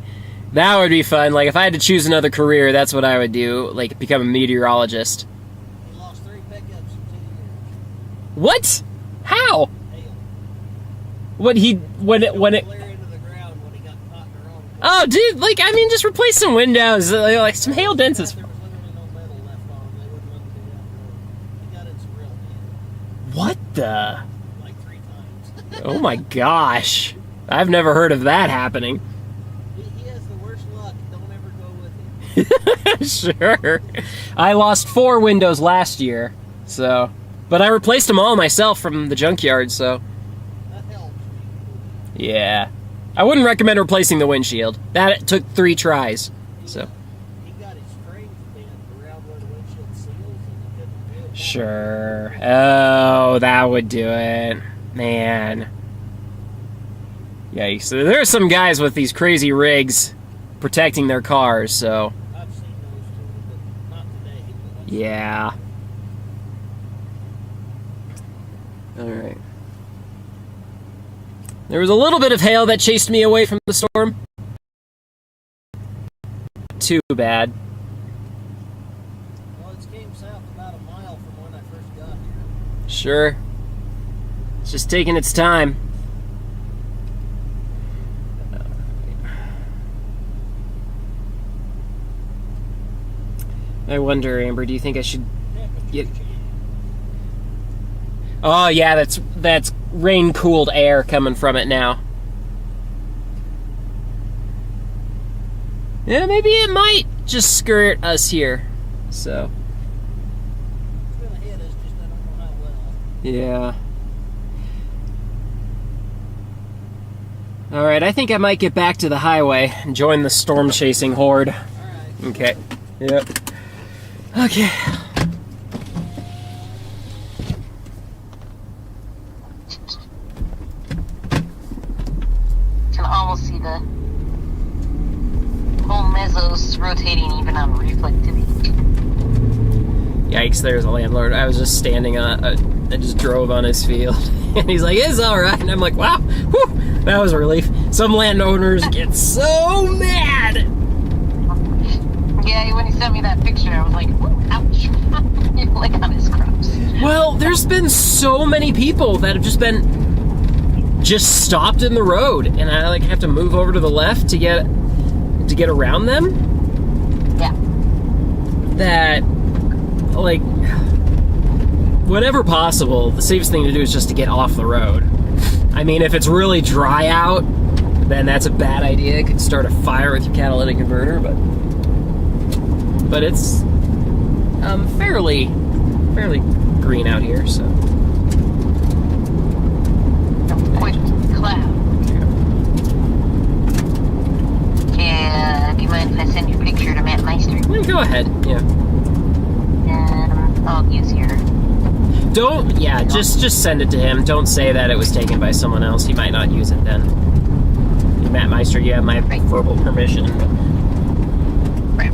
That would be fun. Like if I had to choose another career, that's what I would do. Like become a meteorologist. He lost 3 pickups in 2 years. What? How? Hail. When it Clear into the ground when he got caught in the wrong place. Oh, dude, like I mean, just replace some windows. Like some hail dents is. There was literally no metal left on him. They wouldn't let him do that road. He got in some real deep, What the? like 3 times. Oh my gosh! I've never heard of that happening. He has the worst luck. Don't ever go with him. Sure. I lost 4 windows last year, so. But I replaced them all myself from the junkyard, so. That helps. Yeah. I wouldn't recommend replacing the windshield. That took 3 tries, so. He got his strings bent around where the windshield seals, and he couldn't do it. Sure. Oh, that would do it. Man. Yikes. So there are some guys with these crazy rigs protecting their cars, so. I've seen those too, but not today. But Yeah. Alright. There was a little bit of hail that chased me away from the storm. Too bad. well, it came south about a mile from when I first got here. Sure. It's just taking its time. I wonder, Amber, do you think I should... Yeah. Oh, yeah, that's rain-cooled air coming from it now. Yeah, maybe it might just skirt us here. So, It's gonna hit us, just I don't know how well. yeah. Alright, I think I might get back to the highway and join the storm-chasing horde. Alright. Okay. Yep. Okay. Can almost see the whole mesos rotating even on reflectivity. Yikes, there's a landlord. I was just standing on I just drove on his field. And he's like, it's alright. And I'm like, wow, whew, that was a relief. Some landowners get so mad. Yeah, when he sent me that picture, I was like, ooh, ouch. Like on his crops. Well, there's been so many people that have just stopped in the road, and I like have to move over to the left to get around them. Yeah. That, like, whenever possible, the safest thing to do is just to get off the road. I mean, if it's really dry out, then that's a bad idea. It could start a fire with your catalytic converter, but it's fairly green out here, so. Quick cloud. Yeah, do you mind if I send your picture to Matt Meister? Go ahead, yeah. I'll use your... Just send it to him. Don't say that it was taken by someone else. He might not use it then. Matt Meister, you have my verbal permission. Right.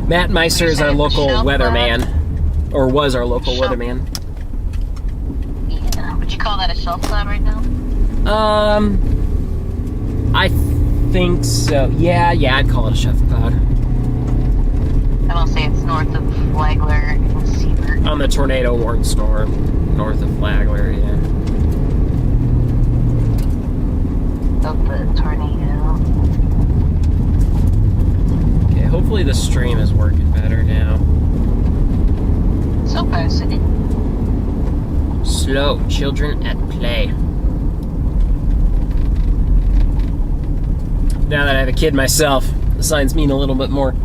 Matt Meister is our local weatherman. Or was our local weatherman. Yeah. Would you call that a shelf cloud right now? I think so. Yeah, I'd call it a shelf cloud. I will say it's north of Flagler and Seabird. On the tornado warning storm, north of Flagler, yeah. Of the tornado. hopefully the stream is working better now. So far, so good. Slow children at play. Now that I have a kid myself, the signs mean a little bit more.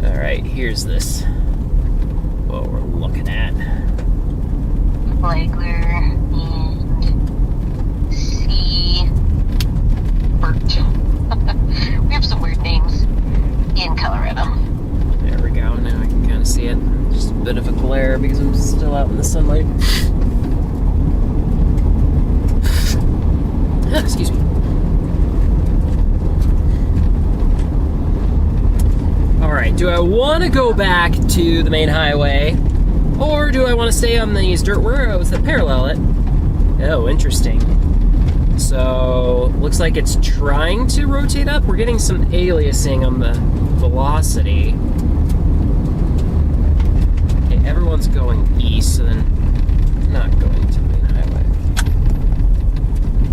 Alright, here's this. What we're looking at. Flagler and Sea Bert. We have some weird names in Colorado. There we go, now I can kind of see it. Just a bit of a glare because I'm still out in the sunlight. Excuse me. Alright, do I want to go back to the main highway? Or do I want to stay on these dirt roads that parallel it? Oh, interesting. So, looks like it's trying to rotate up. We're getting some aliasing on the velocity. Okay, everyone's going east, so then not going to the main highway.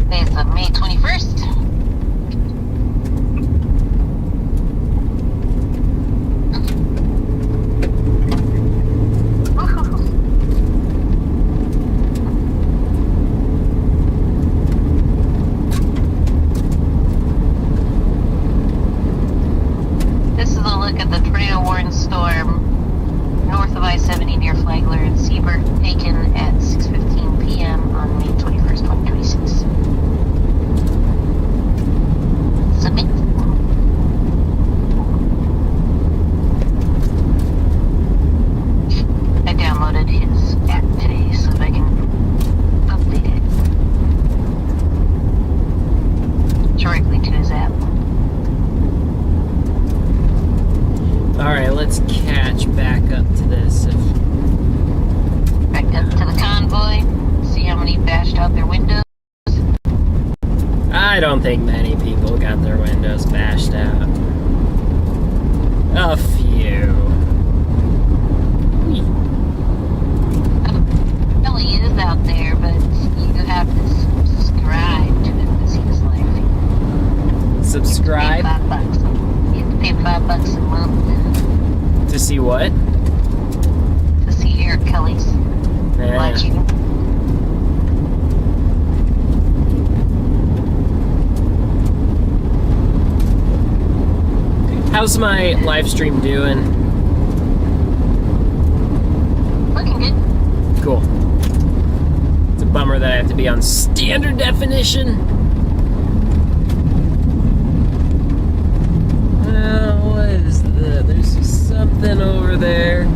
Today's May 21st. This is a look at the tornado warning storm north of I-70 near Flagler and Seabird, taken at 6:15 p.m. on May 21st, 2026. Submit. I downloaded his app today so that I can update it directly to his app. Alright, let's catch back up to this. Back up to the convoy, see how many bashed out their windows. I don't think many people got their windows bashed out. A few. Ellie is out there, but you have to subscribe to him to see his life. Subscribe $5. You have to pay $5 a month to see what? to see Eric Kelly's live stream. How's my live stream doing? Looking good. Cool. It's a bummer that I have to be on standard definition. What is that? There's something over there.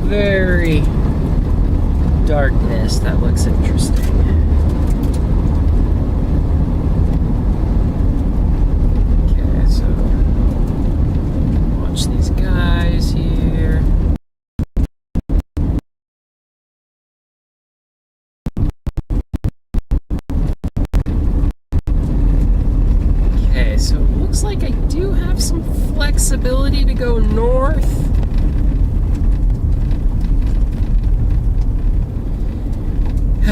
Very darkness. That looks interesting. Okay, so watch these guys here. Okay, so it looks like I do have some flexibility to go north.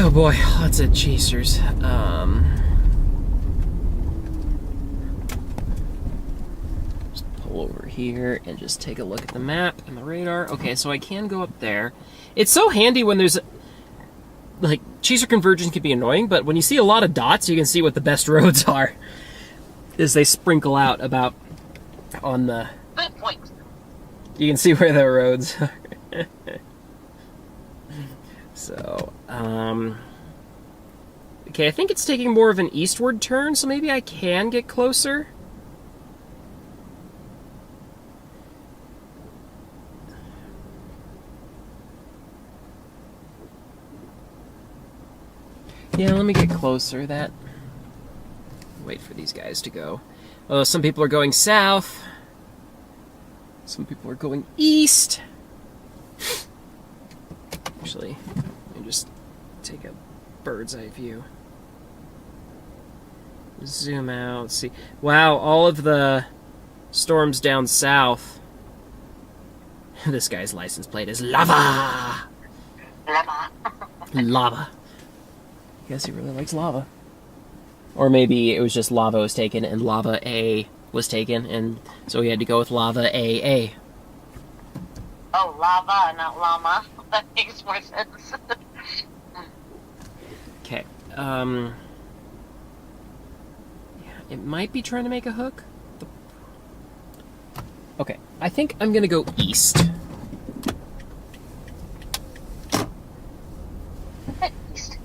Oh boy, lots of chasers. Just pull over here and just take a look at the map and the radar. Okay, so I can go up there. It's so handy when there's, like, chaser convergence can be annoying, but when you see a lot of dots, you can see what the best roads are as they sprinkle out about on the... Good point. You can see where the roads are. So, okay, I think it's taking more of an eastward turn, so maybe I can get closer. Yeah, let me get closer. That. Wait for these guys to go. Oh, some people are going south. Some people are going east. Actually, let me just take a bird's eye view. Zoom out, see. Wow, all of the storms down south. This guy's license plate is lava! Lava. Lava. Guess he really likes lava. Or maybe it was just lava was taken and lava A was taken, and so we had to go with lava AA. Oh, lava, not llama. That makes more sense. Okay. It might be trying to make a hook. Okay, I think I'm gonna go east.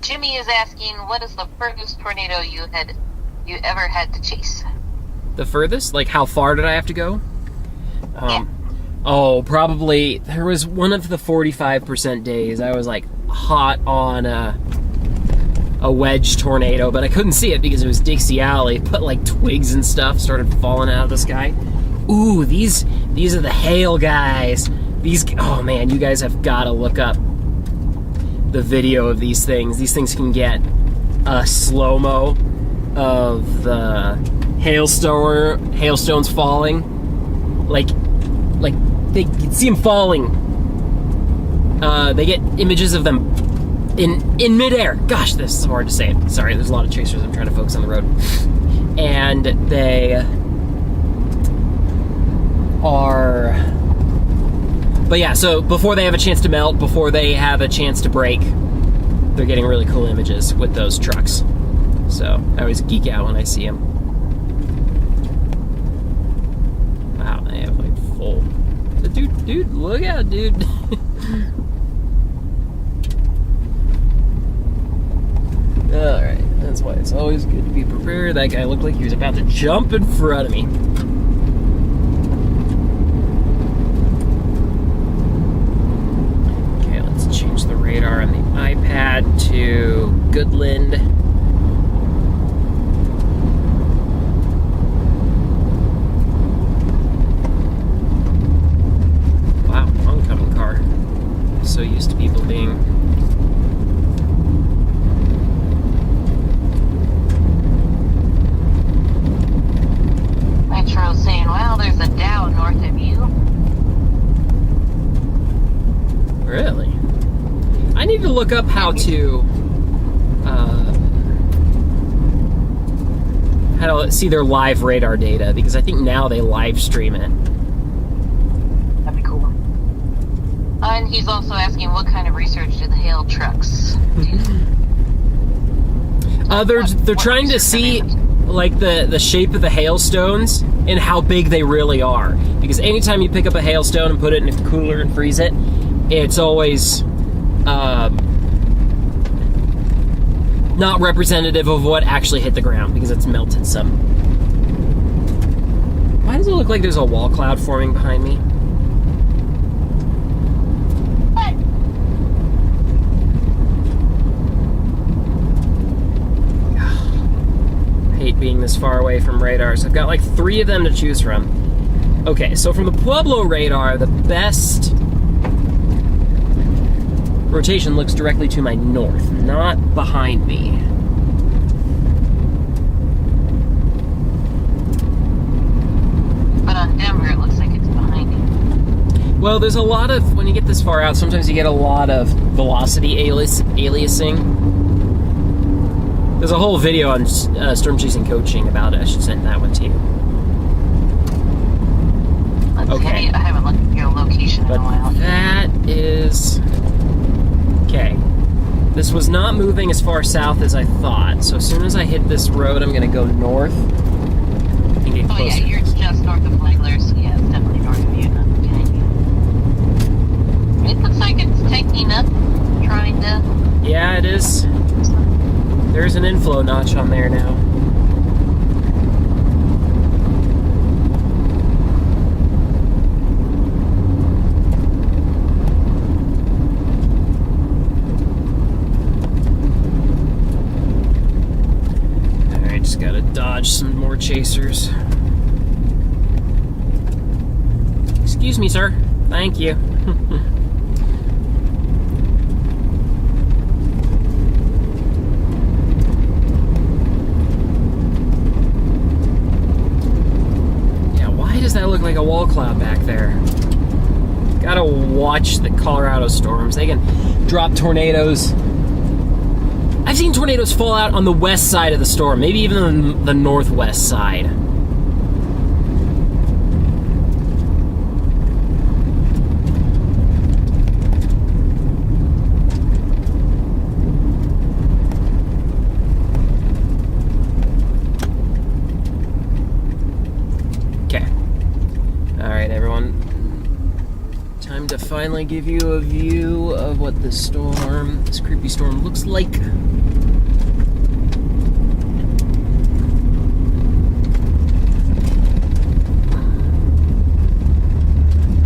Jimmy is asking, what is the furthest tornado you ever had to chase? The furthest? Like, how far did I have to go? Yeah. Oh, probably, there was one of the 45% days I was, like, hot on a wedge tornado, but I couldn't see it because it was Dixie Alley, but, like, twigs and stuff started falling out of the sky. Ooh, these are the hail guys. Oh man, you guys have got to look up the video of these things. These things can get a slow-mo of the hailstones falling. Like they can see them falling. They get images of them in midair. Gosh, this is hard to say. Sorry, there's a lot of chasers. I'm trying to focus on the road. And they are... But yeah, so before they have a chance to melt, before they have a chance to break, they're getting really cool images with those trucks. So I always geek out when I see them. Wow, they have like full... Dude, look out, dude. Alright, that's why it's always good to be prepared. That guy looked like he was about to jump in front of me. Okay, let's change the radar on the iPad to Goodland. Wow, oncoming car. I'm so used to people being... Metro saying, well, there's a Dow north of you. Really? I need to look up how to see their live radar data, because I think now they live stream it. That'd be cool. And he's also asking, what kind of research do the hail trucks do? They're trying to see like the shape of the hailstones and how big they really are. Because anytime you pick up a hailstone and put it in a cooler and freeze it, it's always not representative of what actually hit the ground because it's melted some. Why does it look like there's a wall cloud forming behind me? I hate being this far away from radars. I've got like 3 of them to choose from. Okay, so from the Pueblo radar, the best rotation looks directly to my north, not behind me. But on Denver, it looks like it's behind you. Well, there's a lot of, when you get this far out, sometimes you get a lot of velocity aliasing. There's a whole video on storm chasing coaching about it. I should send that one to you. Okay. I haven't looked at your location in a while. That is... Okay. This was not moving as far south as I thought, so as soon as I hit this road, I'm going to go north and get closer. Oh yeah, you're just north of Flagler, so yeah, it's definitely north of you, not behind you. It looks like it's taking up, trying to... Yeah, it is. There's an inflow notch on there now. Alright, just gotta dodge some more chasers. Excuse me, sir. Thank you. That look like a wall cloud back there. Gotta watch the Colorado storms. They can drop tornadoes I've seen tornadoes fall out on the west side of the storm, maybe even the northwest side. Okay. Alright, everyone. Time to finally give you a view of what this creepy storm looks like. There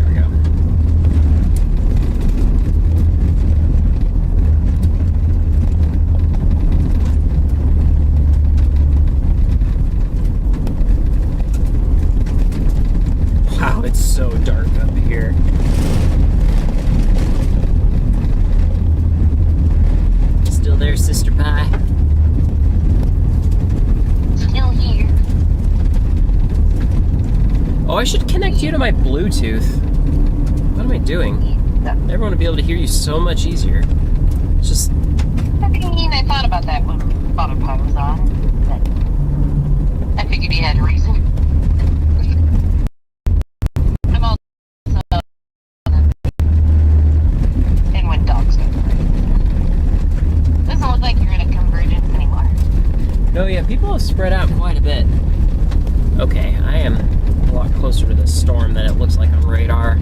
we go. Wow, it's so dark up here. Still there, Sister Pie? Still here. Oh, I should connect you to my Bluetooth. What am I doing? Everyone would be able to hear you so much easier. It's just... I mean, I thought about that when Spotify was on, but I figured you had a reason. I'm also and when dogs go crazy. Doesn't look like you're in a convergence anymore. Oh yeah, people have spread out quite a bit. Okay, I am a lot closer to this storm than it looks like on radar.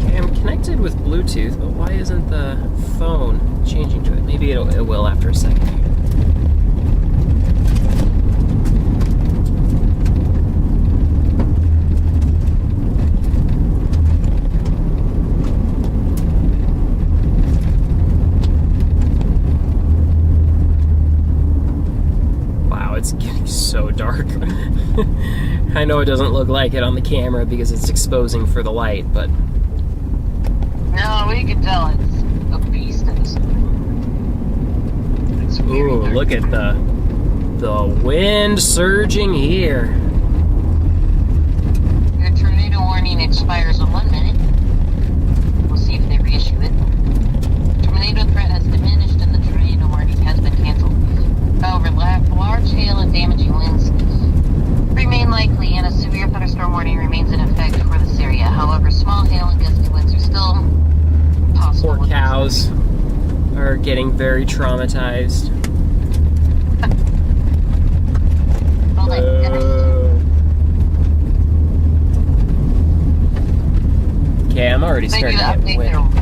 Okay, I'm connected with Bluetooth, but why isn't the phone changing to it? Maybe it will after a second here. It's getting so dark. I know it doesn't look like it on the camera because it's exposing for the light, but... No, we can tell it's a beast of a storm. It's very Ooh, dark. look at the wind surging here. Your tornado warning expires in 1 minute. We'll see if they reissue it. Tornado threat has diminished and the tornado warning has been canceled. However, large hail and damaging winds remain likely, and a severe thunderstorm warning remains in effect for this area. However, small hail and gusty winds are still possible. Poor cows are getting very traumatized. Oh my goodness. Okay, I'm already They do starting to get update wind.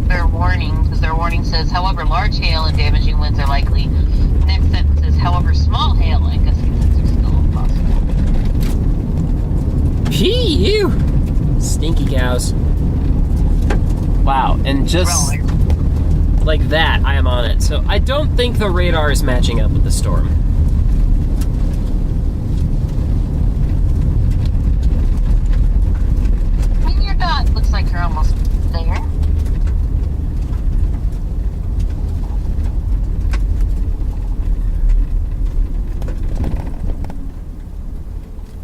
their warning, because their warning says, however, large hail and damaging winds are likely. The next sentence is, however, small hail and gusty winds are still possible. Phew! Stinky cows. Wow, and just like that, I am on it. So I don't think the radar is matching up with the storm. I mean, your dot looks like you're almost there.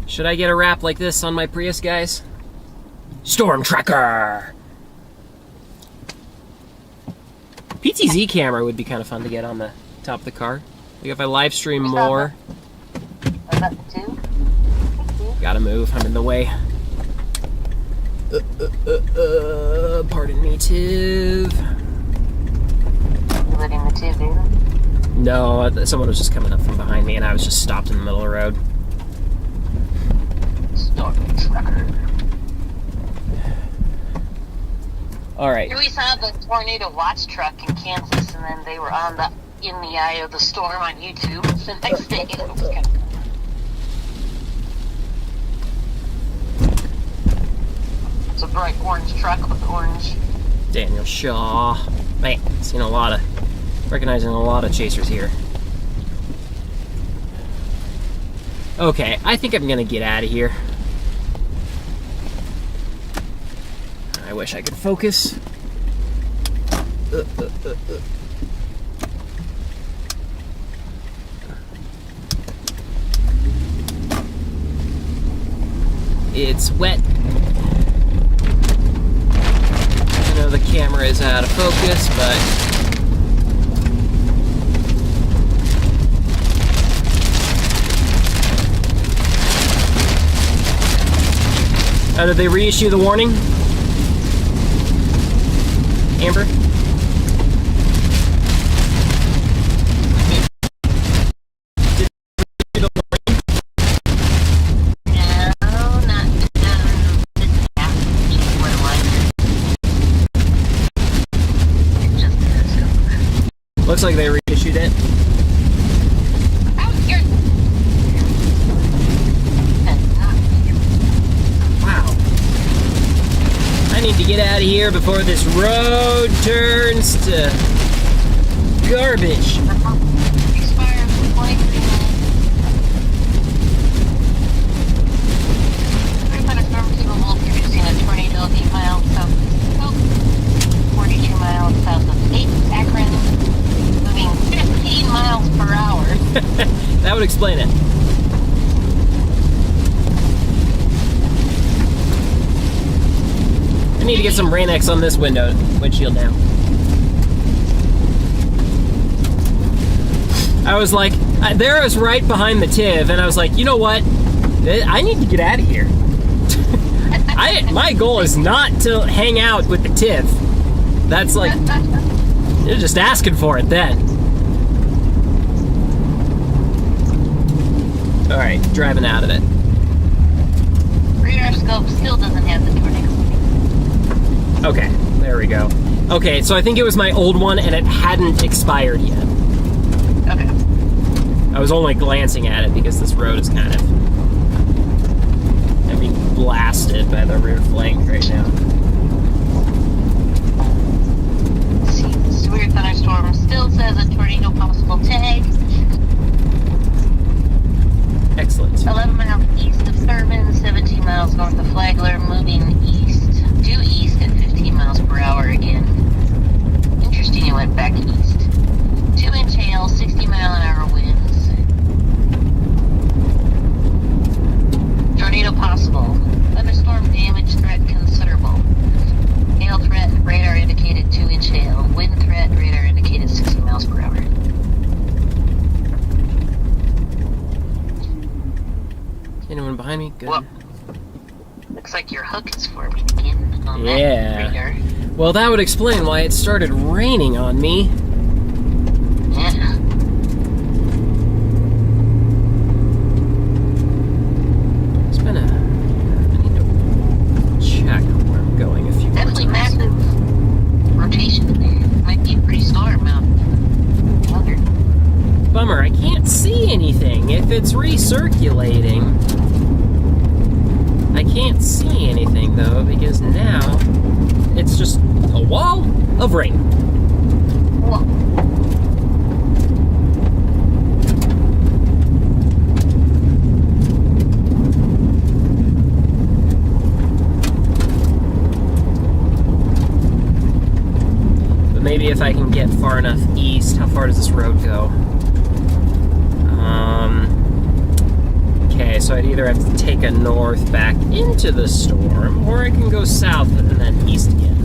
Should I get a wrap like this on my Prius, guys? Storm Tracker! PTZ camera would be kind of fun to get on the top of the car. Like if I live stream more. Was that the two? Gotta move, I'm in the way. Pardon me, Tiv. You letting the two do? No, someone was just coming up from behind me and I was just stopped in the middle of the road. Storm Tracker. Alright. Here we saw the tornado watch truck in Kansas, and then they were on the In the Eye of the Storm on YouTube the next day. It was kind of It's a bright orange truck with orange. Daniel Shaw. Man, recognizing a lot of chasers here. Okay, I think I'm gonna get out of here. I wish I could focus. It's wet. I know the camera is out of focus, but did they reissue the warning? Amber? Looks like they reissued it. Wow. I need to get out of here before this road turns to garbage. Expires in 23 minutes. Thunderstorm capable of producing a tornado 8 miles south of Coke, 42 miles south of 8 Akron, moving 15 miles per hour. That would explain it. I need to get some Rain-X on this windshield now. I was like, there I was right behind the TIV, and I was like, you know what? I need to get out of here. My goal is not to hang out with the TIV. That's like, you're just asking for it then. All right, driving out of it. Radar scope still doesn't have the tornado. Okay, there we go. Okay, so I think it was my old one and it hadn't expired yet. Okay. I was only glancing at it because this road is kind of, I'm being blasted by the rear flank right now. Let's see, the severe thunderstorm still says a tornado possible tag. Excellent. 11 miles east of Thurman, 17 miles north of Flagler, moving due east at 15 miles per hour again. Interesting, it went back east. 2-inch hail, 60-mile-an-hour winds. Tornado possible. Thunderstorm damage threat considerable. Hail threat, radar indicated 2-inch hail. Wind threat, radar indicated 60 miles per hour. Anyone behind me? Good. Well, looks like your hook is forming again on that radar. Well, that would explain why it started raining on me. Yeah. It's been I need to check where I'm going a few more Definitely times. massive rotation there. Might be a pretty storm out yonder. Bummer, I can't see anything. If it's recirculating, I can't see anything though, because now it's just a wall of rain. Whoa. But maybe if I can get far enough east, how far does this road go? Okay, so I'd either have to take a north back into the storm, or I can go south and then east again.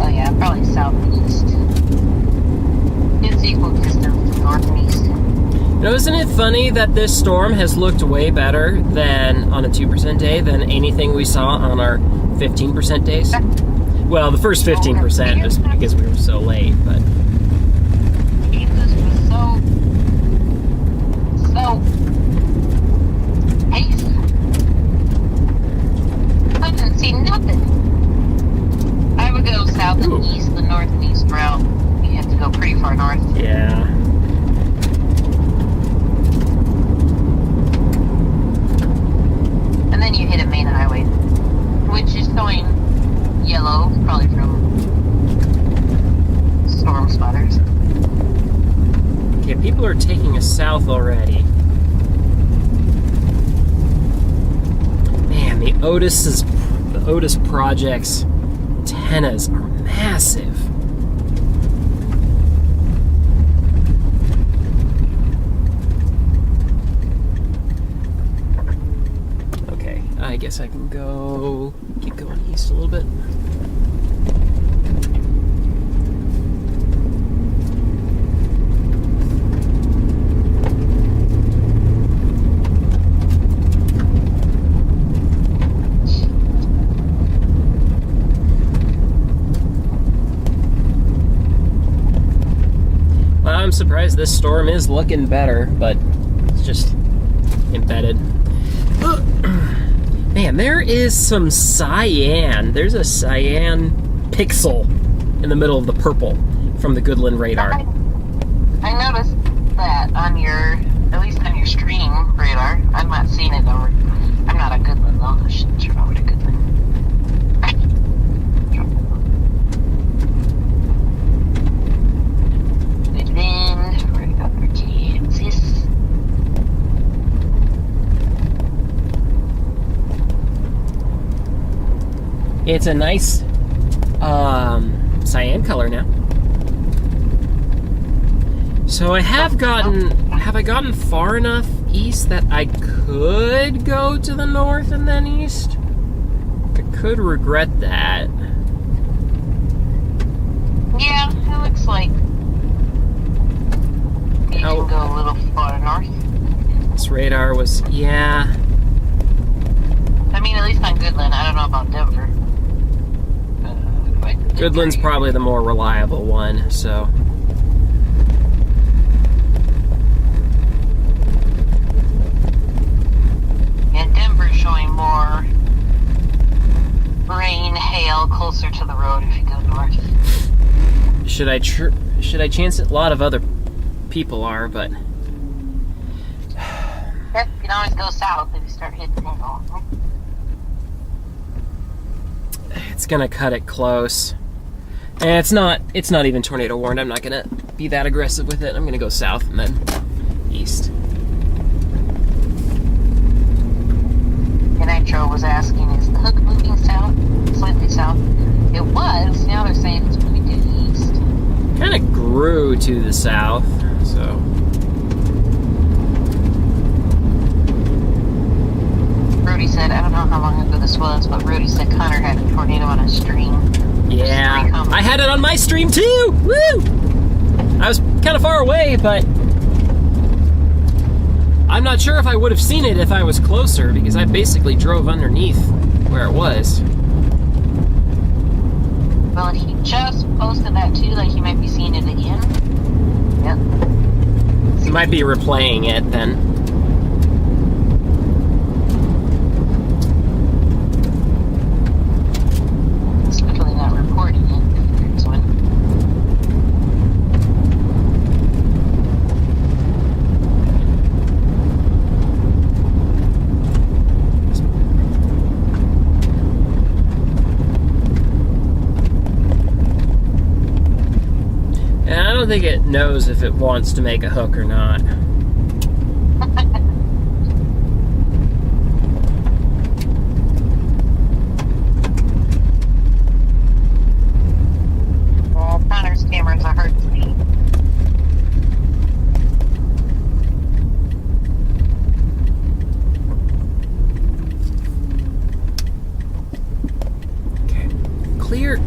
Oh yeah, probably south and east. It's equal distance to north and east. You know, isn't it funny that this storm has looked way better than on a 2% day than anything we saw on our 15% days? Well, the first 15% just because we were so late, but Jesus was so hazy. I didn't see nothing. I would go south and east, the north and east route. You have to go pretty far north. yeah. And then you hit a main highway, which is showing yellow, probably from storm spotters. Okay, people are taking us south already. Man, the Otis project's antennas are massive. Okay, I guess I can keep going east a little bit. I'm surprised this storm is looking better, but it's just embedded. Man, there is some cyan. There's a cyan pixel in the middle of the purple from the Goodland radar. I noticed that on at least on your stream radar. I'm not seeing it over. I'm not a Goodland though. I should turn over to Goodland. It's a nice cyan color now. So have I gotten far enough east that I could go to the north and then east? I could regret that. Yeah, it looks like you can go a little far north. This radar was, yeah. I mean, at least on Goodland. I don't know about Denver. Goodland's probably the more reliable one, so. And Denver's showing more rain, hail closer to the road if you go north. Should I chance it? A lot of other people are, but. You can always go south if you start hitting the hill. It's gonna cut it close. And it's not even tornado warned. I'm not gonna be that aggressive with it. I'm gonna go south and then east. And Nitro was asking, is the hook moving south? Slightly south? It was. Now they're saying it's moving to the east. Kind of grew to the south, so. Rudy said, I don't know how long ago this was, but Rudy said Connor had a tornado on a stream. Yeah, I had it on my stream too! Woo! I was kind of far away, but I'm not sure if I would have seen it if I was closer, because I basically drove underneath where it was. Well, he just posted that too, like he might be seeing it again. Yep. He might be replaying it then. I don't think it knows if it wants to make a hook or not. Well, Connor's camera's a hard to see. Okay, clear.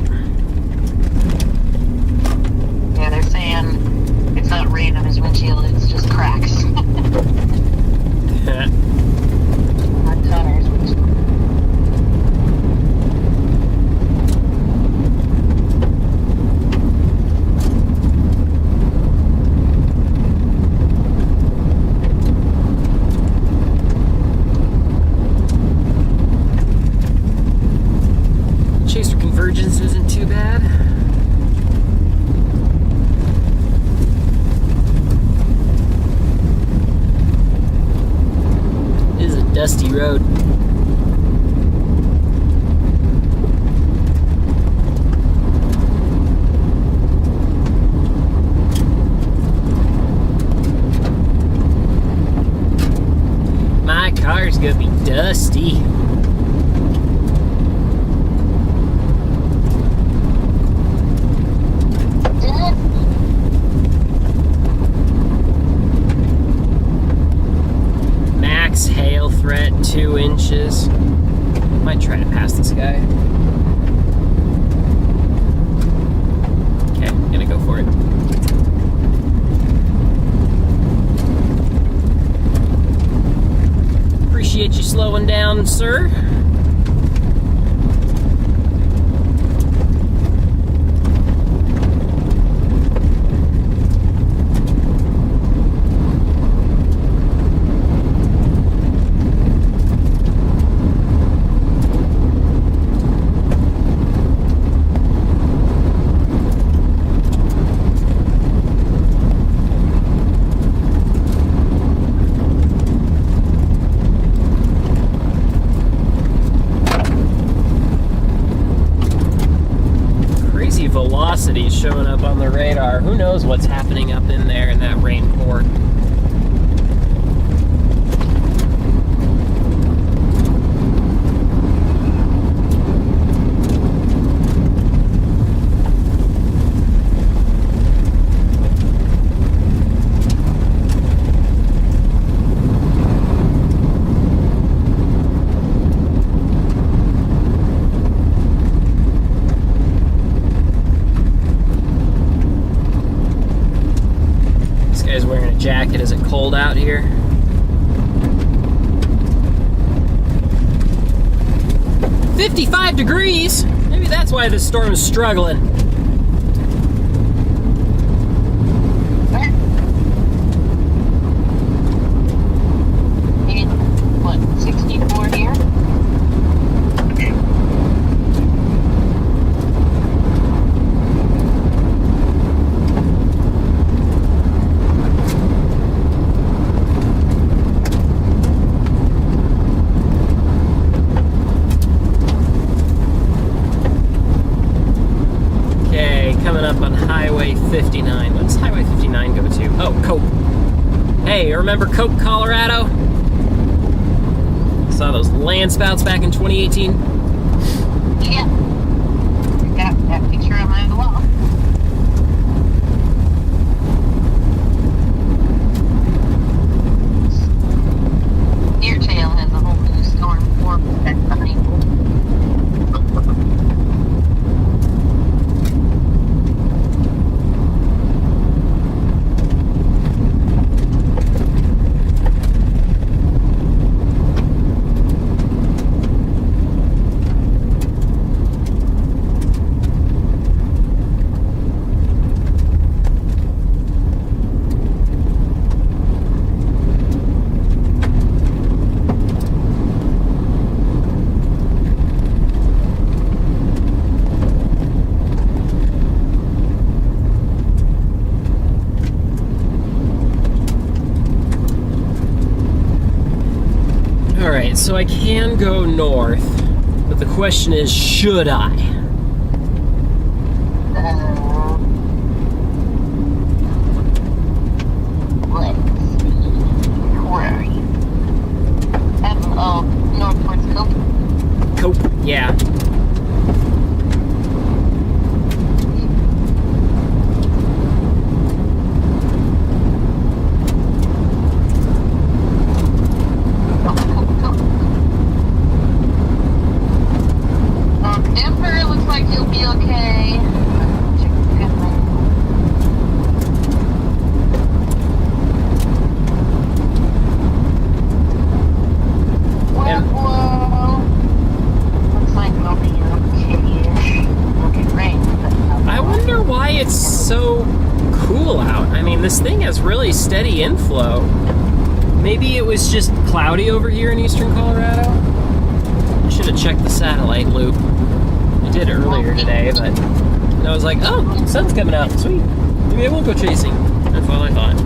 Yeah, they're saying it's not rain on his windshield, it's just cracks. On Connor's windshield. Chaser convergence isn't too bad. Dusty road. My car's gonna be dusty. 2 inches. Might try to pass this guy. Okay, gonna go for it. Appreciate you slowing down, sir. Velocity showing up on the radar. Who knows what's happening up in there in that rain port? Jacket. Is it cold out here? "55 degrees? Maybe that's why this storm is struggling." What, 64 here? On Highway 59. What does Highway 59 go to? Oh, Cope. Hey, remember Cope, Colorado? Saw those land spouts back in 2018? Yeah. Got that picture on my wall. Deertail has a whole new storm form that's unequal. Alright, so I can go north, but the question is, should I? Let's see. Where are you? North towards Cope? Cope, yeah. Denver looks like you'll be okay. Check the headline. Well, looks like it'll be okay-ish. It'll get rain, but I wonder why it's so cool out. I mean, this thing has really steady inflow. Maybe it was just cloudy over here in eastern Colorado? I should have checked the satellite loop. I did earlier today, but I was like, oh, sun's coming out. Sweet. Maybe I won't go chasing. That's all I thought.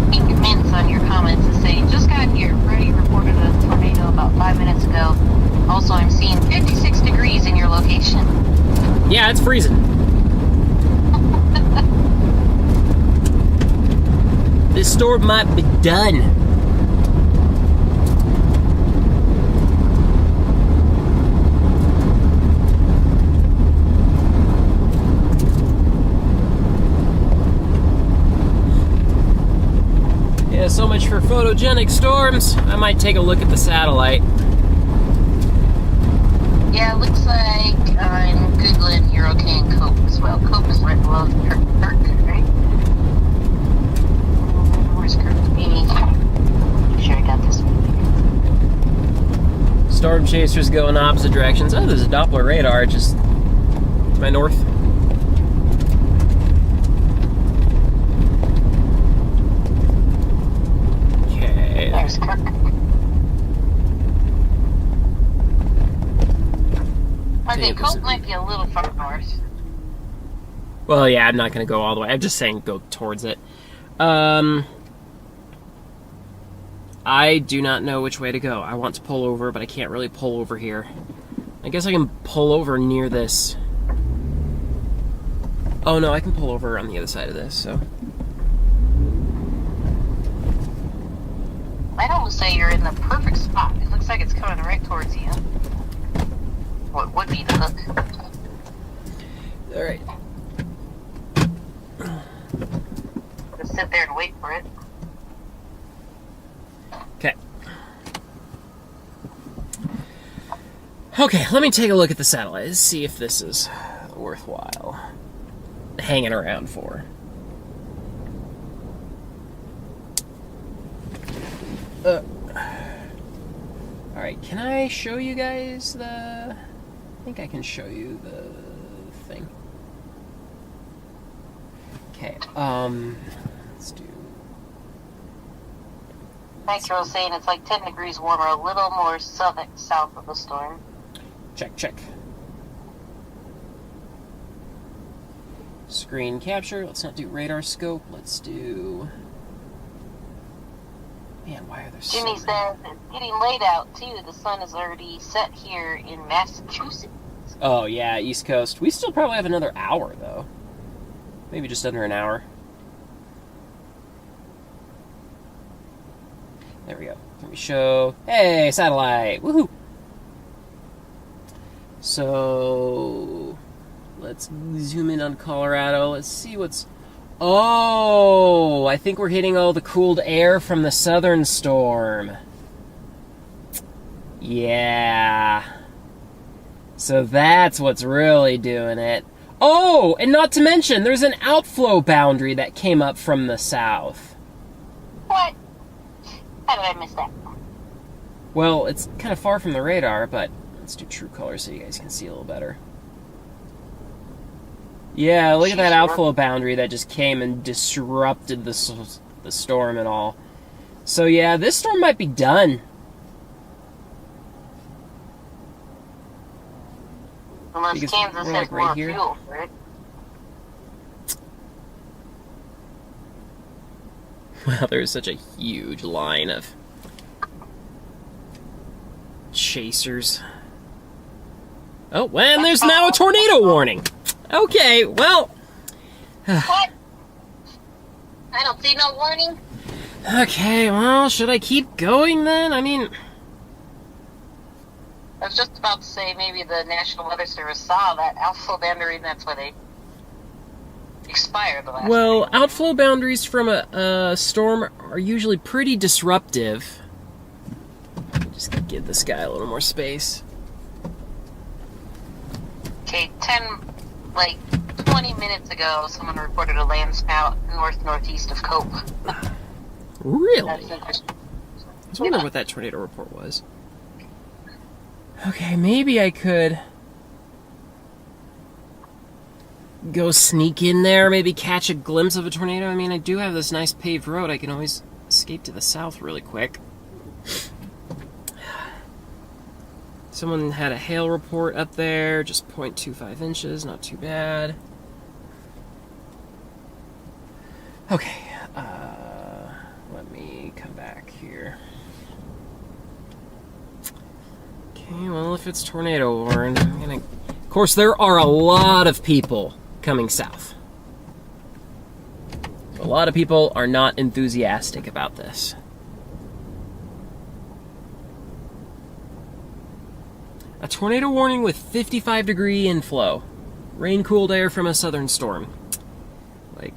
Pink mints on your comments to say, just got here. Freddie reported a tornado about 5 minutes ago. Also, I'm seeing 56 degrees in your location. Yeah, it's freezing. This storm might be done. Yeah, so much for photogenic storms. I might take a look at the satellite. Yeah, it looks like I'm Googling you're okay in Cope as well. Cope is right below Kirk, right? Where's Kirk? Maybe. Sure, I got this one. Storm chasers go in opposite directions. Oh, there's a Doppler radar just to my north. Okay. There's Kirk. I think Cope might be a little far north. Well, yeah, I'm not going to go all the way. I'm just saying go towards it. I do not know which way to go. I want to pull over, but I can't really pull over here. I guess I can pull over near this. Oh, no, I can pull over on the other side of this, so. I'd almost say you're in the perfect spot. It looks like it's coming right towards you. What would be the hook? All right. Just sit there and wait for it. Okay. Okay, let me take a look at the satellite. Let's see if this is worthwhile hanging around for. Alright, can I show you guys the... I think I can show you the thing. Okay, let's do... Nitro was saying it's like 10 degrees warmer, a little more south of the storm. Check. Screen capture. Let's not do radar scope. Let's do... Man, why are there so Jimmy many? says it's getting late out, too. The sun is already set here in Massachusetts. Oh, yeah, East Coast. We still probably have another hour, though. Maybe just under an hour. There we go. Let me show... Hey, satellite! Woohoo! So... Let's zoom in on Colorado. Let's see what's... Oh! I think we're hitting all the cooled air from the southern storm. Yeah. So that's what's really doing it. Oh! And not to mention, there's an outflow boundary that came up from the south. What? How did I miss that? Well, it's kind of far from the radar, but let's do true color so you guys can see a little better. Yeah, look at that outflow boundary that just came and disrupted the storm and all. So yeah, this storm might be done. Unless Because Kansas we're, has like, right more here. fuel for it. Wow, there's such a huge line of chasers. Oh, and there's now a tornado warning. Okay, well... What? I don't see no warning. Okay, well, should I keep going then? I mean... I was just about to say maybe the National Weather Service saw that outflow boundary and that's why they expired the last Well, time. outflow boundaries from a storm are usually pretty disruptive. Just give this guy a little more space. Okay, 20 minutes ago, someone reported a landspout northeast of Cope. Really? That's interesting. I was wondering what that tornado report was. Okay, maybe I could go sneak in there, maybe catch a glimpse of a tornado. I mean, I do have this nice paved road. I can always escape to the south really quick. Someone had a hail report up there, just 0.25 inches, not too bad. Okay, let me come back here. Okay, well, if it's tornado warned, I'm gonna... Of course, there are a lot of people coming south. A lot of people are not enthusiastic about this. A tornado warning with 55-degree inflow. Rain-cooled air from a southern storm. Like,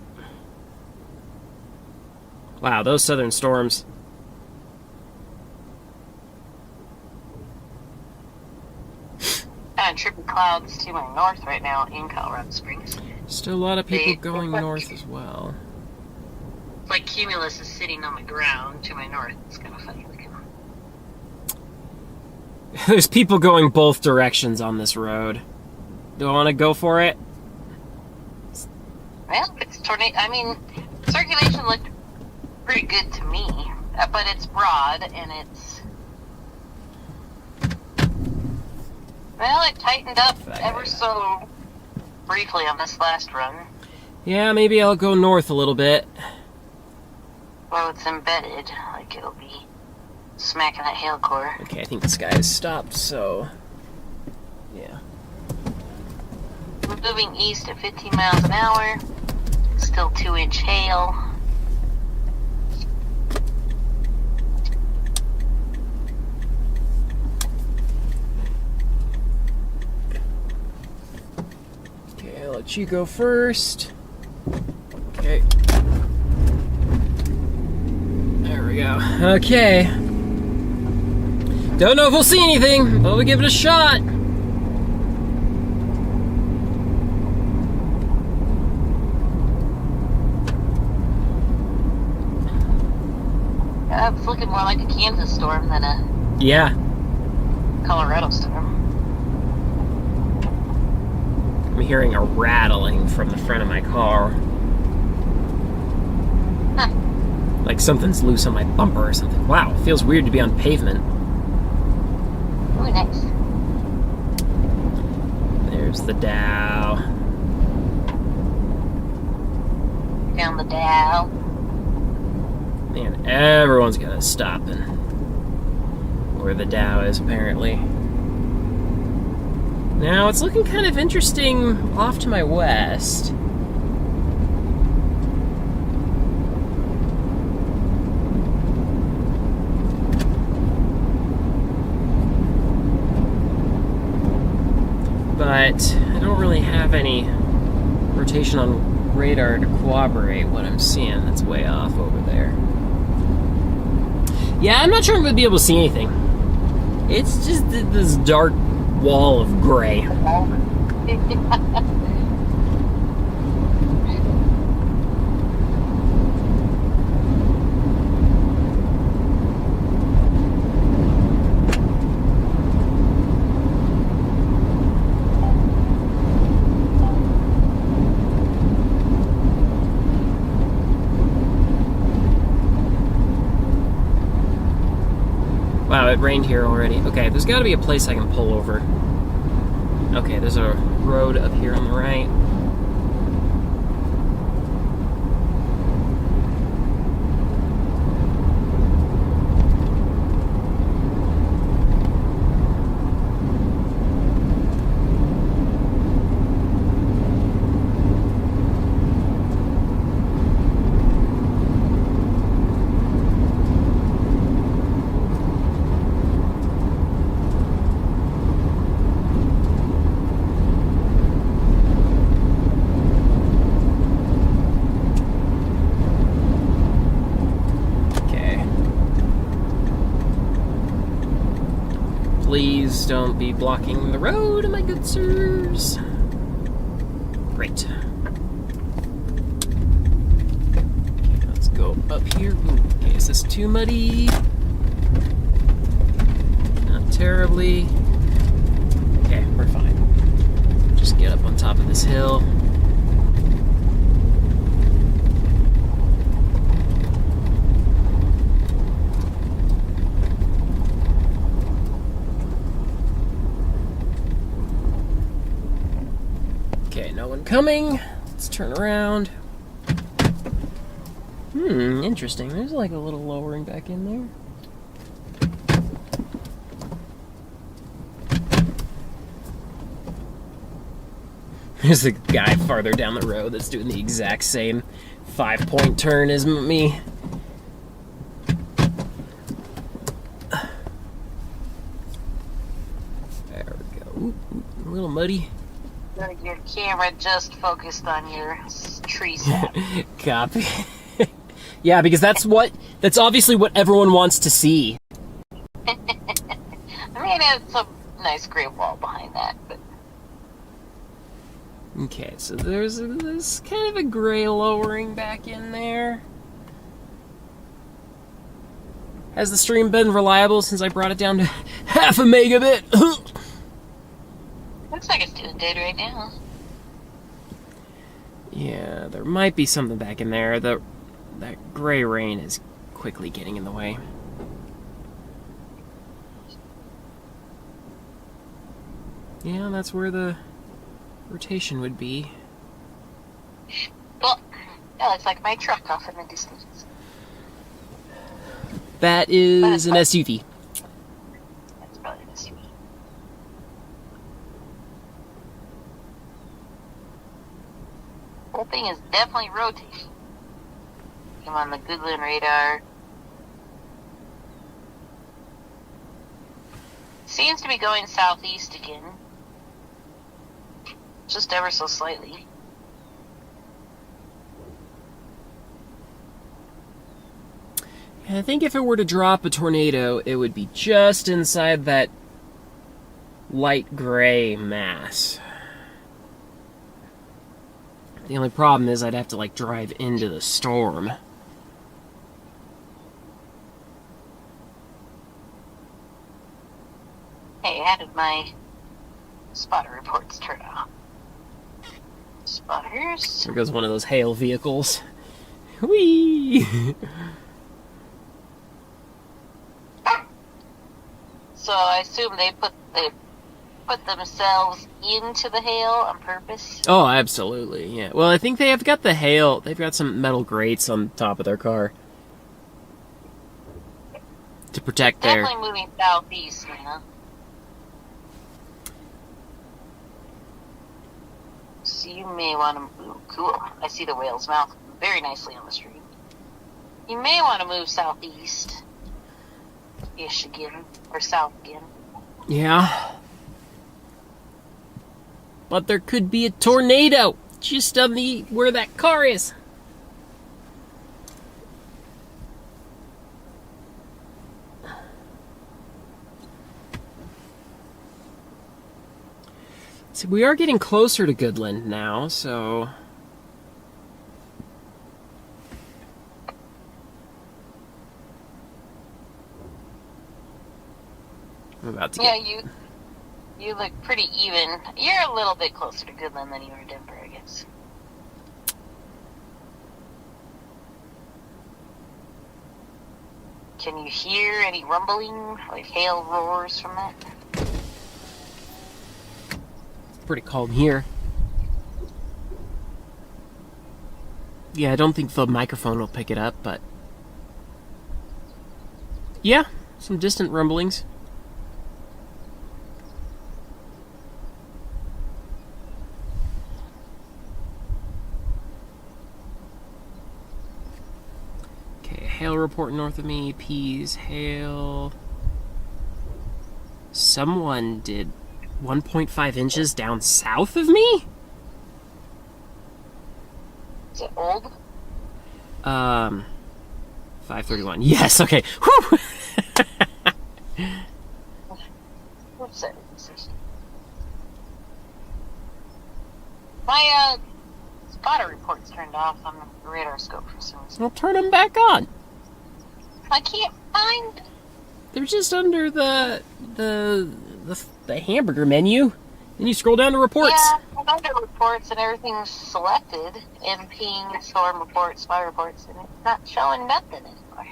Wow, those southern storms. Trippy clouds to my north right now in Colorado Springs. Still a lot of people going north as well. It's like cumulus is sitting on the ground to my north. It's kind of funny looking. There's people going both directions on this road. Do I want to go for it? Well, it's tornado. I mean, circulation looked pretty good to me, but it's broad and it's. Well, it tightened up ever so briefly on this last run. Yeah, maybe I'll go north a little bit. Well, it's embedded, like it'll be smacking that hail core. Okay, I think the sky has stopped, so... yeah. We're moving east at 15 miles an hour. Still 2-inch hail. Okay, I'll let you go first. Okay. There we go. Okay. Don't know if we'll see anything, but we'll give it a shot. It's looking more like a Kansas storm than a Colorado storm. I'm hearing a rattling from the front of my car. Huh. Like something's loose on my bumper or something. Wow, it feels weird to be on pavement. Ooh, nice. There's the Dow. Down the Dow. Man, everyone's gonna stop and where the Dow is, apparently. Now, it's looking kind of interesting off to my west. But I don't really have any rotation on radar to corroborate what I'm seeing that's way off over there. Yeah, I'm not sure I'm going to be able to see anything. It's just this dark wall of gray. Wow, it rained here already. Okay, there's got to be a place I can pull over. Okay, there's a road up here on the right. Please don't be blocking the road, my good sirs. Great. Okay, let's go up here. Ooh, okay, is this too muddy? Not terribly. Okay, we're fine. Just get up on top of this hill. Okay, no one coming. Let's turn around. Interesting. There's like a little lowering back in there. There's a guy farther down the road that's doing the exact same 5-point turn as me. There we go. Ooh, a little muddy. Your camera just focused on your tree sap. Copy. Yeah, because that's obviously what everyone wants to see. I mean, it's a nice gray wall behind that, but... Okay, so there's kind of a gray lowering back in there. Has the stream been reliable since I brought it down to half a megabit? Looks like it's doing good right now. Yeah, there might be something back in there. That gray rain is quickly getting in the way. Yeah, that's where the rotation would be. Well, that looks like my truck off in the distance. That is an SUV. That's probably an SUV. Whole thing is definitely rotating. I'm on the Goodland radar. Seems to be going southeast again. Just ever so slightly. I think if it were to drop a tornado, it would be just inside that light gray mass. The only problem is I'd have to, like, drive into the storm. Hey, how did my spotter reports turn out? Spotters? There goes one of those hail vehicles. Whee! So I assume they put themselves into the hail on purpose. Oh, absolutely, yeah. Well, I think they have got the hail. They've got some metal grates on top of their car to protect their... Definitely moving southeast now. So you may want to move. Cool. I see the whale's mouth very nicely on the stream. You may want to move southeast. Ish again. Or south again. Yeah. But there could be a tornado just on the where that car is. So we are getting closer to Goodland now, so... I'm about to get... Yeah, you look pretty even. You're a little bit closer to Goodland than you are Denver, I guess. Can you hear any rumbling, like hail roars from that? Pretty calm here. Yeah, I don't think the microphone will pick it up, but... Yeah, some distant rumblings. Okay, hail report north of me, P's, hail. Someone did 1.5 inches down south of me? Is it old? 531. Yes, okay. Whew! What's that? My spotter report's turned off on the radar scope for some reason. Well, turn them back on. I can't find... They're just under the hamburger menu. Then you scroll down to reports. Yeah, I'm under reports and everything's selected. And ping, storm reports, spy reports, and it's not showing nothing anymore.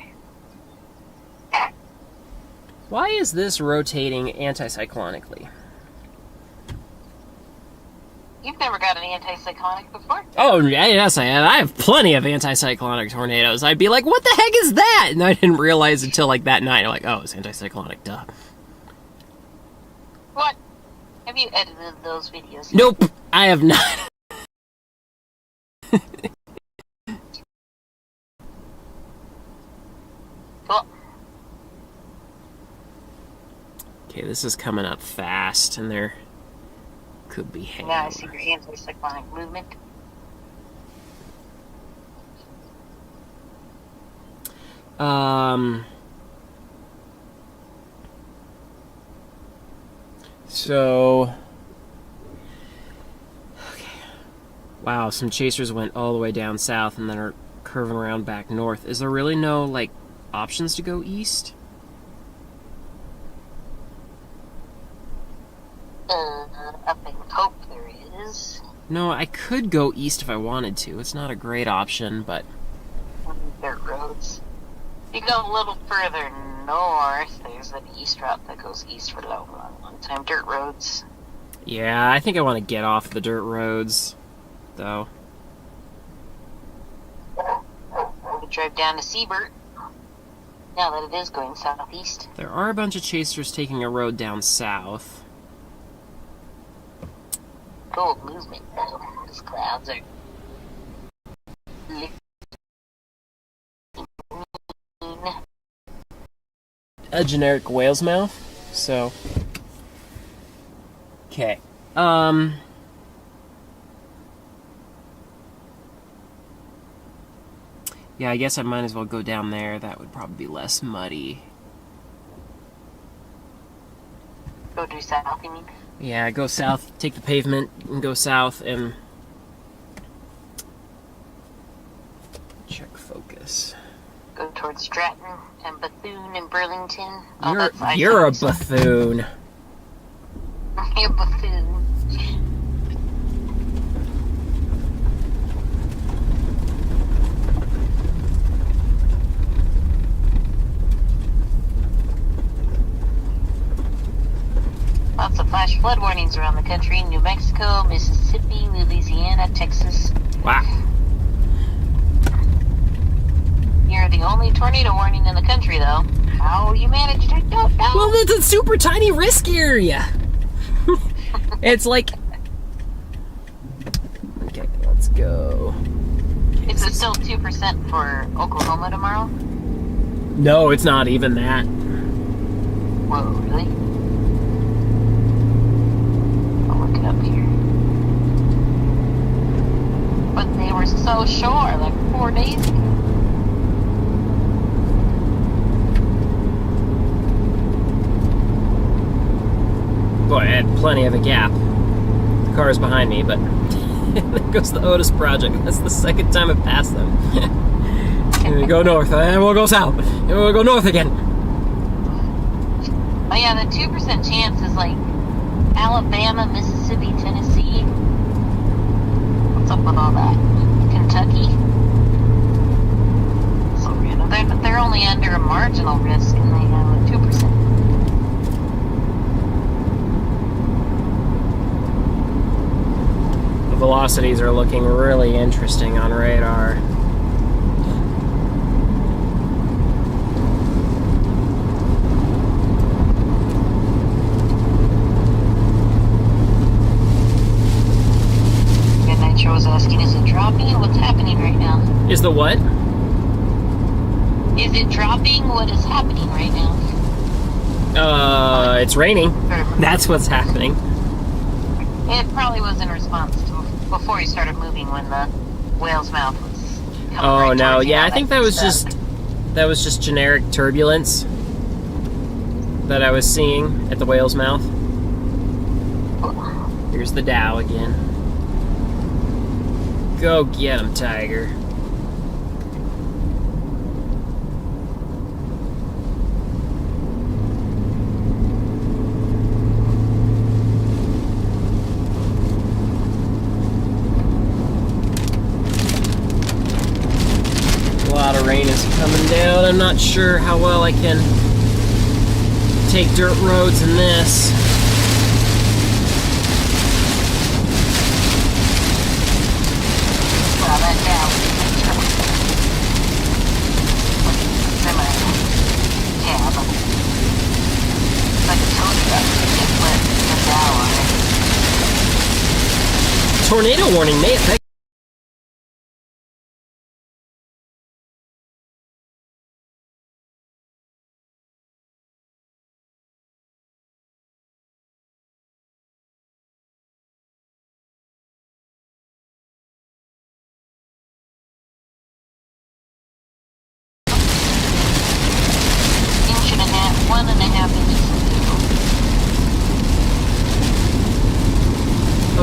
Why is this rotating anticyclonically? You've never got an anticyclonic before? Oh, yes, I have. I have plenty of anticyclonic tornadoes. I'd be like, what the heck is that? And I didn't realize until, like, that night. I'm like, oh, it's anticyclonic, duh. What? Have you edited those videos? Nope, I have not. Cool. Okay, this is coming up fast, and there could be hail. Now I see your anticyclonic movement. So, wow, some chasers went all the way down south and then are curving around back north. Is there really no, like, options to go east? I hope there is. No, I could go east if I wanted to. It's not a great option, but... Dirt roads. You go a little further north, there's an east route that goes east for a long time. Dirt roads. Yeah, I think I want to get off the dirt roads, though. We drive down to Siebert, now that it is going southeast. There are a bunch of chasers taking a road down south. Cool movement, though. These clouds are... A generic whale's mouth, so... Okay. Yeah, I guess I might as well go down there. That would probably be less muddy. Go due south, you mean? Yeah, go south, take the pavement, and go south, and... check focus. Go towards Stratton and Bethune and Burlington. You're a buffoon. You're Bethune. Lots of flash flood warnings around the country. New Mexico, Mississippi, Louisiana, Texas. Wow. You're the only tornado warning in the country, though. How you managed it, don't know. Well, it's a super tiny risk area. It's like... Okay, let's go. Okay, Is it still 2% for Oklahoma tomorrow? No, it's not even that. Whoa, really? I'll look it up here. But they were so sure, like 4 days ago. Boy, I had plenty of a gap. The car's behind me, but there goes the Otis Project. That's the second time I've passed them. And we go north, and we'll go south, and we'll go north again. Oh yeah, the 2% chance is like Alabama, Mississippi, Tennessee. What's up with all that? Kentucky. So random. They're only under a marginal risk, and they have a 2%. The velocities are looking really interesting on radar. And Nitro was asking, is it dropping? What's happening right now? Is the what? Is it dropping? What is happening right now? It's raining. That's what's happening. It probably was in response to before you started moving when the whale's mouth was coming Oh right no, towards you. yeah, I think that was just generic turbulence that I was seeing at the whale's mouth. Here's the Dow again. Go get him, Tiger. A lot of rain is coming down. I'm not sure how well I can take dirt roads in this. Wow, that Dow is cab. Like a tow truck. It put the Dow on it. Tornado warning may affect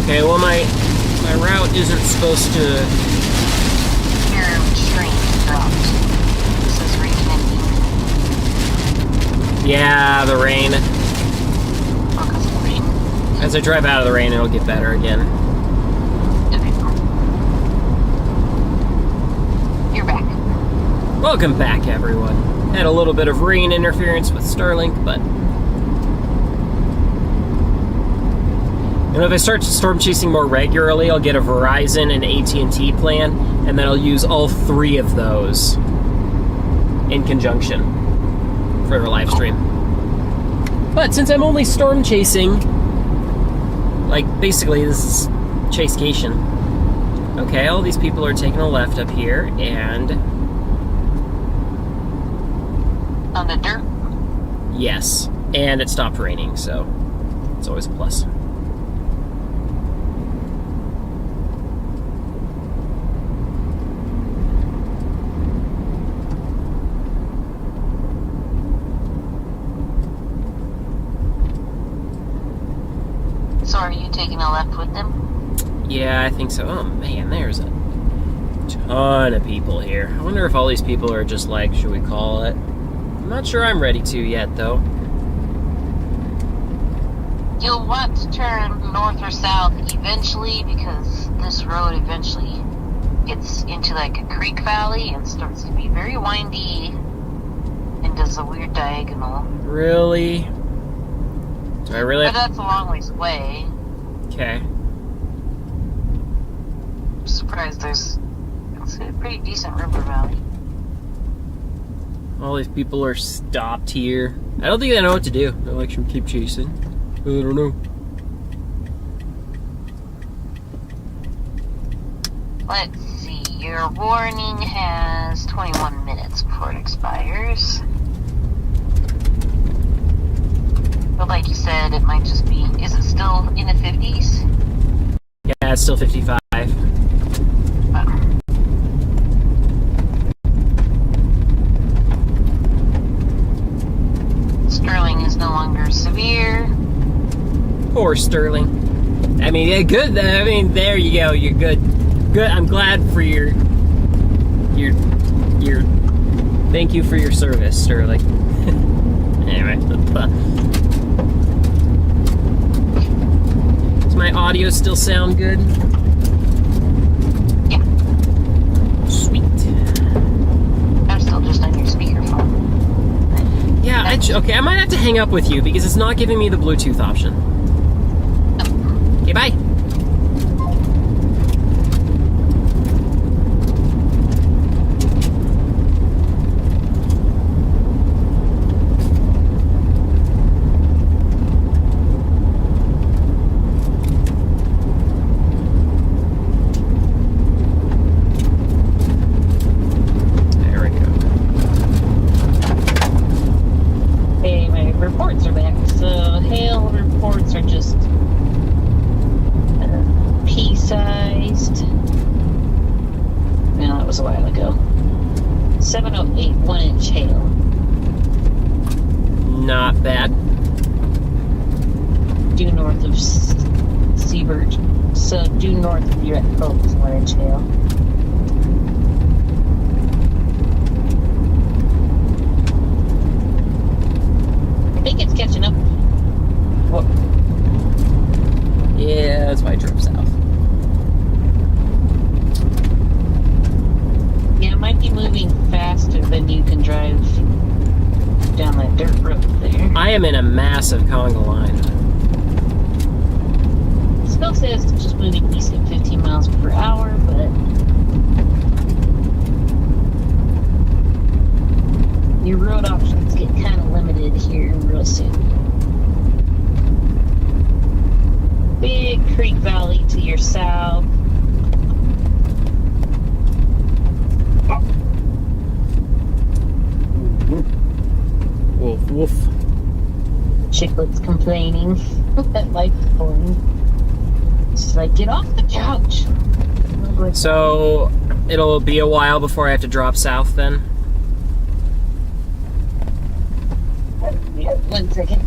Okay, well my route isn't supposed to... Your train dropped. This is region and Yeah, the rain. because of the rain. As I drive out of the rain, it'll get better again. Okay. You're back. Welcome back, everyone. Had a little bit of rain interference with Starlink, but... You know, if I start storm chasing more regularly, I'll get a Verizon and AT&T plan, and then I'll use all three of those in conjunction for the live stream. But since I'm only storm chasing, like, basically this is chasecation. Okay, all these people are taking a left up here, and... On the dirt? Yes, and it stopped raining, so it's always a plus. So are you taking a left with them? Yeah, I think so. Oh man, there's a ton of people here. I wonder if all these people are just like, should we call it? I'm not sure I'm ready to yet, though. You'll want to turn north or south eventually because this road eventually gets into like a creek valley and starts to be very windy and does a weird diagonal. Really? Do I really? But that's a long ways away. Okay. I'm surprised it's a pretty decent river valley. All these people are stopped here. I don't think they know what to do. They're like, should we keep chasing? I don't know. Let's see, your warning has 21 minutes before it expires. But like you said, it might just be, is it still in the 50s? Yeah, it's still 55. Sterling is no longer severe. Poor Sterling. I mean, yeah, good. I mean, there you go. You're good. Good. I'm glad for your. Thank you for your service, Sterling. Anyway, does my audio still sound good? Yeah. Sweet. I'm still just on your speakerphone. Yeah. Okay. I might have to hang up with you because it's not giving me the Bluetooth option. Okay. Bye. Reports are back. So hail reports are just pea-sized. No, that was a while ago. 708, 1-inch hail. Not bad. Due north of Seabird. So due north of your Cove is 1-inch hail. I think it's catching up. What? Yeah, that's why I drove south. Yeah, it might be moving faster than you can drive down that dirt road there. I am in a massive conga line. It still says it's just moving east at 15 miles per hour, but your road options get kind of limited here real soon. Big creek valley to your south. Woof, woof. Chicklet's complaining that life's boring. She's like, get off the couch. So, it'll be a while before I have to drop south then? Yeah, 1 second.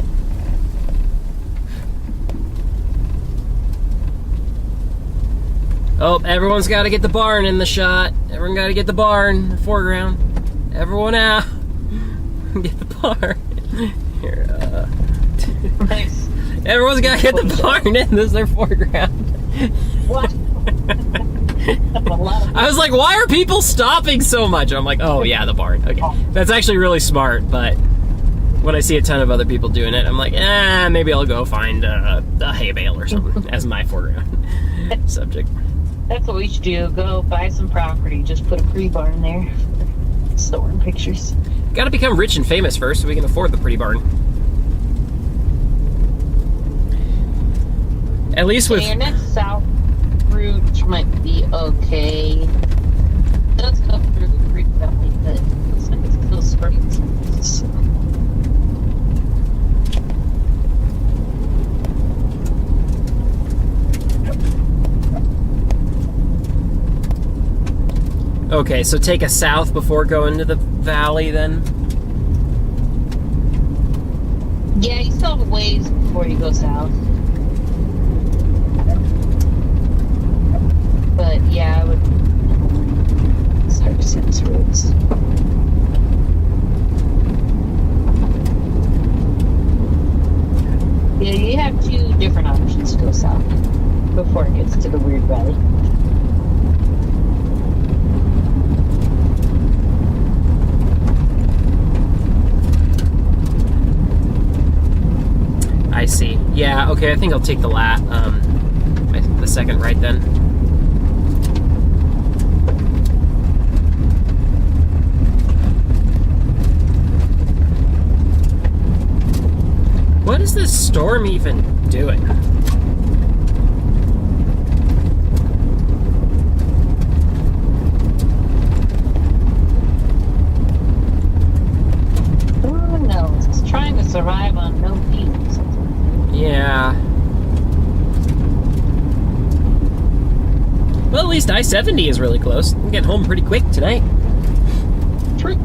Oh, everyone's got to get the barn in the shot. Everyone got to get the barn, the foreground. Everyone out. Get the barn. Here, Nice. Everyone's got to get the barn in. This is their foreground. What? I was like, why are people stopping so much? I'm like, oh yeah, the barn. Okay. That's actually really smart, but when I see a ton of other people doing it, I'm like, maybe I'll go find a hay bale or something as my foreground subject. That's what we should do. Go buy some property. Just put a pre-barn there. Storing pictures. Gotta become rich and famous first so we can afford the pretty barn. At least with... Your next south route might be okay. It does go through the creek valley, but it looks like it's still springs. Okay, so take a south before going to the valley then? Yeah, you still have a ways before you go south. But yeah, I would start to sense roads. Yeah, you have two different options to go south before it gets to the weird valley. I see. Yeah, okay, I think I'll take the the second right then. What is this storm even doing? Who knows? It's trying to survive on no fuels. Yeah. Well, at least I-70 is really close. I'm getting home pretty quick tonight. True.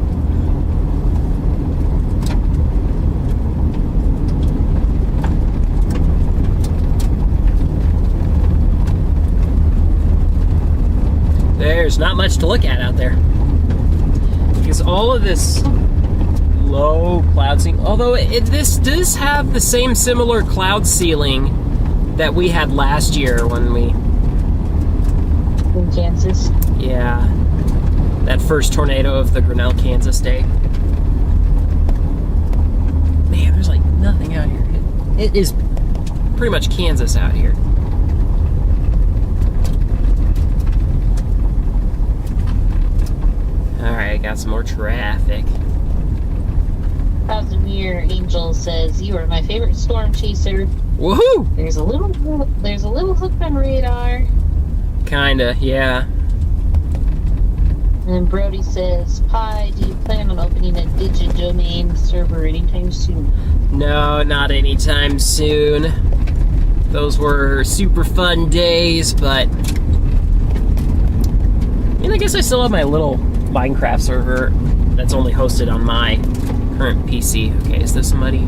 There's not much to look at out there. Because all of this low cloud ceiling, although this does have the same similar cloud ceiling that we had last year when we... In Kansas. Yeah. That first tornado of the Grinnell, Kansas day. Man, there's like nothing out here. It is pretty much Kansas out here. Alright, got some more traffic. Casimir Angel says, "You are my favorite storm chaser. Woohoo! There's a little hook on radar." Kinda, yeah. And then Brody says, "Pi, do you plan on opening a DigiDomain server anytime soon?" No, not anytime soon. Those were super fun days, but... I guess I still have my little Minecraft server that's only hosted on my current PC. Okay, is this muddy?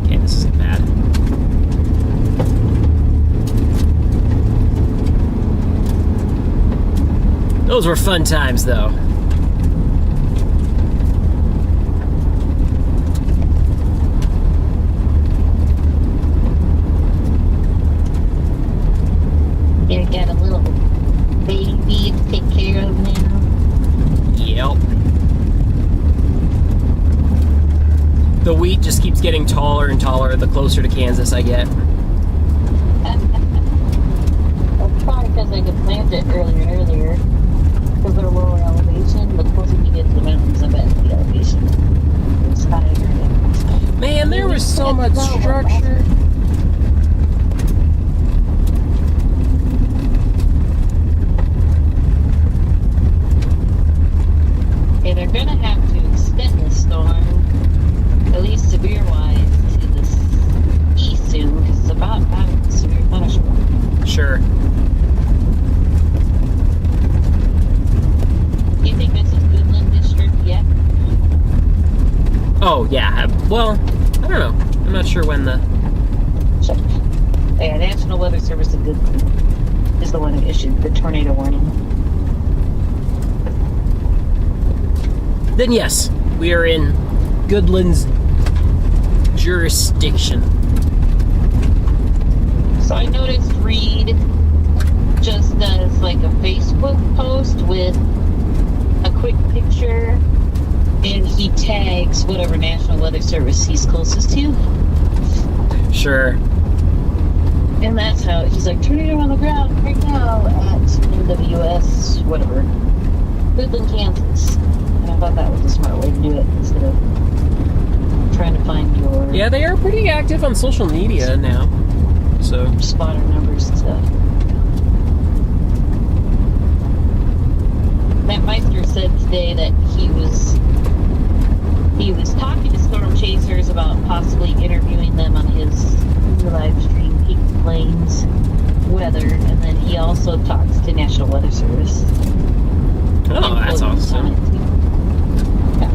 Okay, this isn't bad. Those were fun times, though. You got a little baby to take care of now. Yep. The wheat just keeps getting taller and taller the closer to Kansas I get. That's probably because I could plant it earlier and earlier. Because they're lower elevation, but the closer you get to the mountains, I bet the elevation is higher. Man, there was so much structure. Okay, they're gonna have to extend the storm, at least severe-wise, to the east soon, because it's about having severe punishment. Sure. Do you think this is Goodland District yet? Oh, yeah. Well, I don't know. I'm not sure when the... Yeah, National Weather Service is the one who issued the tornado warning. Then yes, we are in Goodland's jurisdiction. So I noticed Reed just does like a Facebook post with a quick picture, and he tags whatever National Weather Service he's closest to. Sure. And that's how he's like, tornado on the ground right now at NWS, whatever, Woodland, Kansas. And I thought that was a smart way to do it instead of trying to find your Yeah, they are pretty active on social media now. So spotter numbers and stuff. Matt Meister said today that he was talking to storm chasers about possibly interviewing them on his live stream Peak Plains weather, and then he also talks to National Weather Service. oh, that's awesome. Yeah.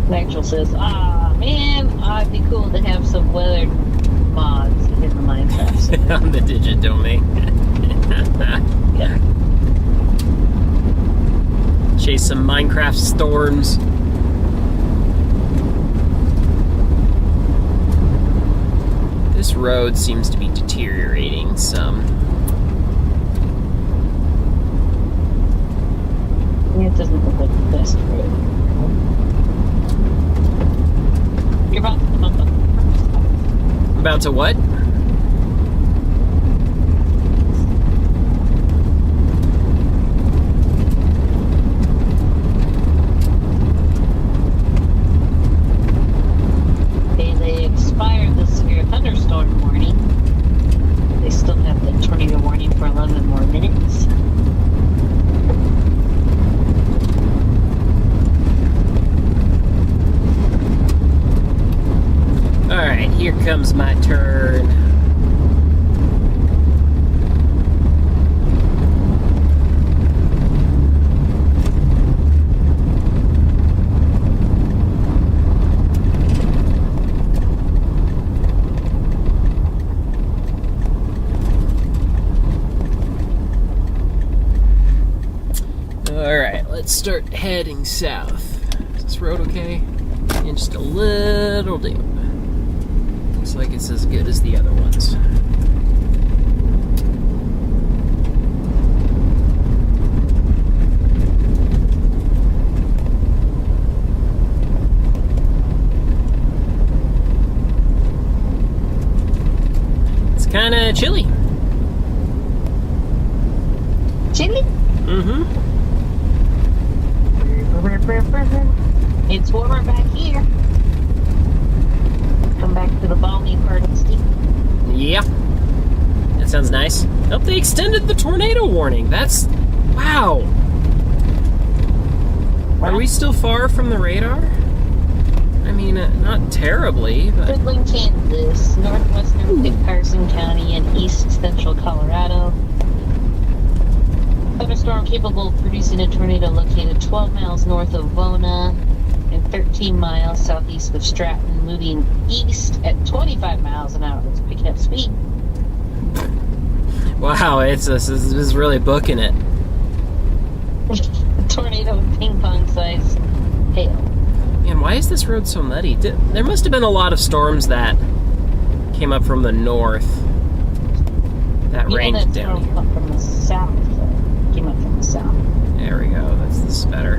Nigel says, man, it'd be cool to have some weather mods in the Minecraft. On the digit domain. Yeah. Chase some Minecraft storms. This road seems to be deteriorating some. It doesn't look like the best road. You're about to bump up. About to what? They expired the severe thunderstorm warning. They still have the tornado warning for 11 more minutes. Alright, here comes my turn. Alright, let's start heading south. Is this road okay? And just a little dip. Looks like it's as good as the other ones. It's kind of chilly. Chilly? Mm-hmm. It's warmer back here. Come back to the balmy part of the state. Yeah. That sounds nice. Oh, they extended the tornado warning. That's... wow. Are we still far from the radar? I mean, not terribly, but... Woodland, Kansas, northwestern Kit Carson County, and east central Colorado. Thunderstorm capable of producing a tornado located 12 miles north of Vona and 13 miles southeast of Stratton, moving east at 25 miles an hour. It's picking up speed. Wow, this is really booking it. Tornado with ping pong size hail. Man, why is this road so muddy? There must have been a lot of storms that came up from the north that rained down here. From the south. Came up from the south. There we go. This is better.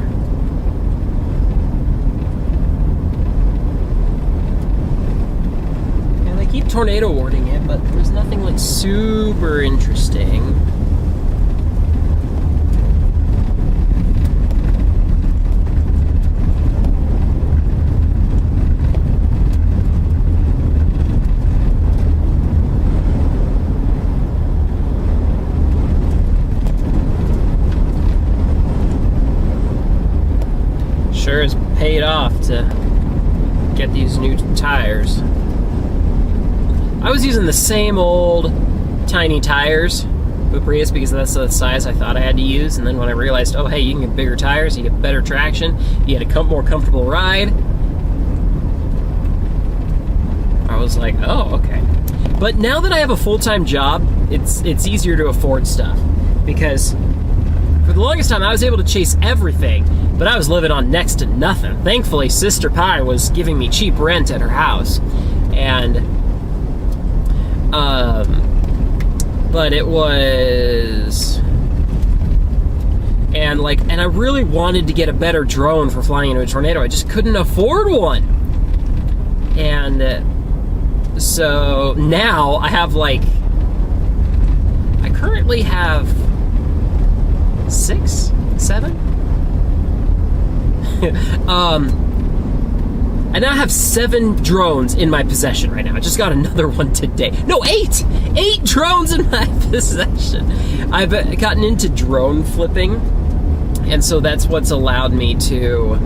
And they keep tornado warning it, but there's nothing like super interesting. Sure has paid off to get these new tires. I was using the same old tiny tires with Prius because that's the size I thought I had to use, and then when I realized, oh hey, you can get bigger tires, you get better traction, you get a more comfortable ride, I was like, oh, okay. But now that I have a full-time job, it's easier to afford stuff, because for the longest time I was able to chase everything, but I was living on next to nothing. Thankfully, Sister Pie was giving me cheap rent at her house, and but it was, and I really wanted to get a better drone for flying into a tornado. I just couldn't afford one, and so now I have I currently have 6, 7. I now have 7 drones in my possession right now. I just got another one today. No, 8! 8 drones in my possession. I've gotten into drone flipping, and so that's what's allowed me to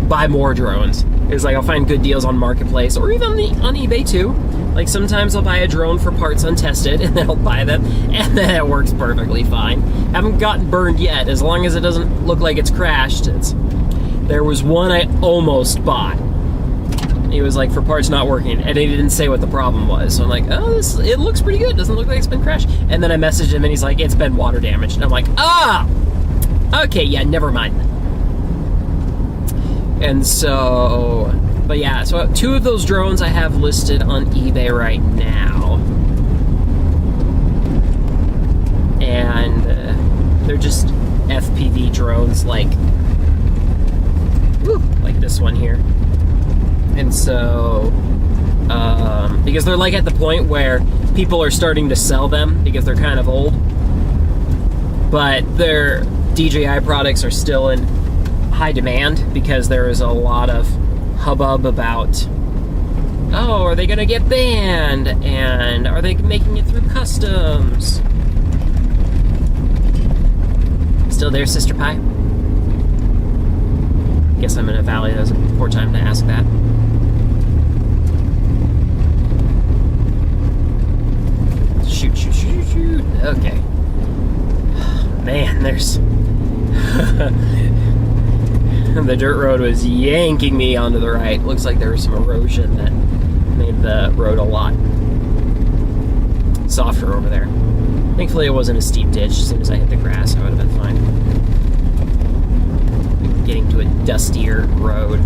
buy more drones. It's I'll find good deals on Marketplace, or even on eBay too. Sometimes I'll buy a drone for parts untested, and then I'll buy them, and then it works perfectly fine. Haven't gotten burned yet, as long as it doesn't look like it's crashed. There was one I almost bought. It was for parts not working, and he didn't say what the problem was. So I'm like, oh, it looks pretty good. Doesn't look like it's been crashed. And then I messaged him, and he's like, it's been water damaged. And I'm like, okay, yeah, never mind. And so, but yeah, so 2 of those drones I have listed on eBay right now. And they're just FPV drones like this one here. And so, because they're at the point where people are starting to sell them because they're kind of old, but their DJI products are still in high demand because there is a lot of hubbub about, oh, are they gonna get banned, and are they making it through customs? Still there, Sister Pie? Guess I'm in a valley. That was a poor time to ask that. Shoot, shoot, shoot, shoot. Okay. Man, there's the dirt road was yanking me onto the right. Looks like there was some erosion that made the road a lot softer over there. Thankfully, it wasn't a steep ditch. As soon as I hit the grass, I would have been fine. Getting to a dustier road.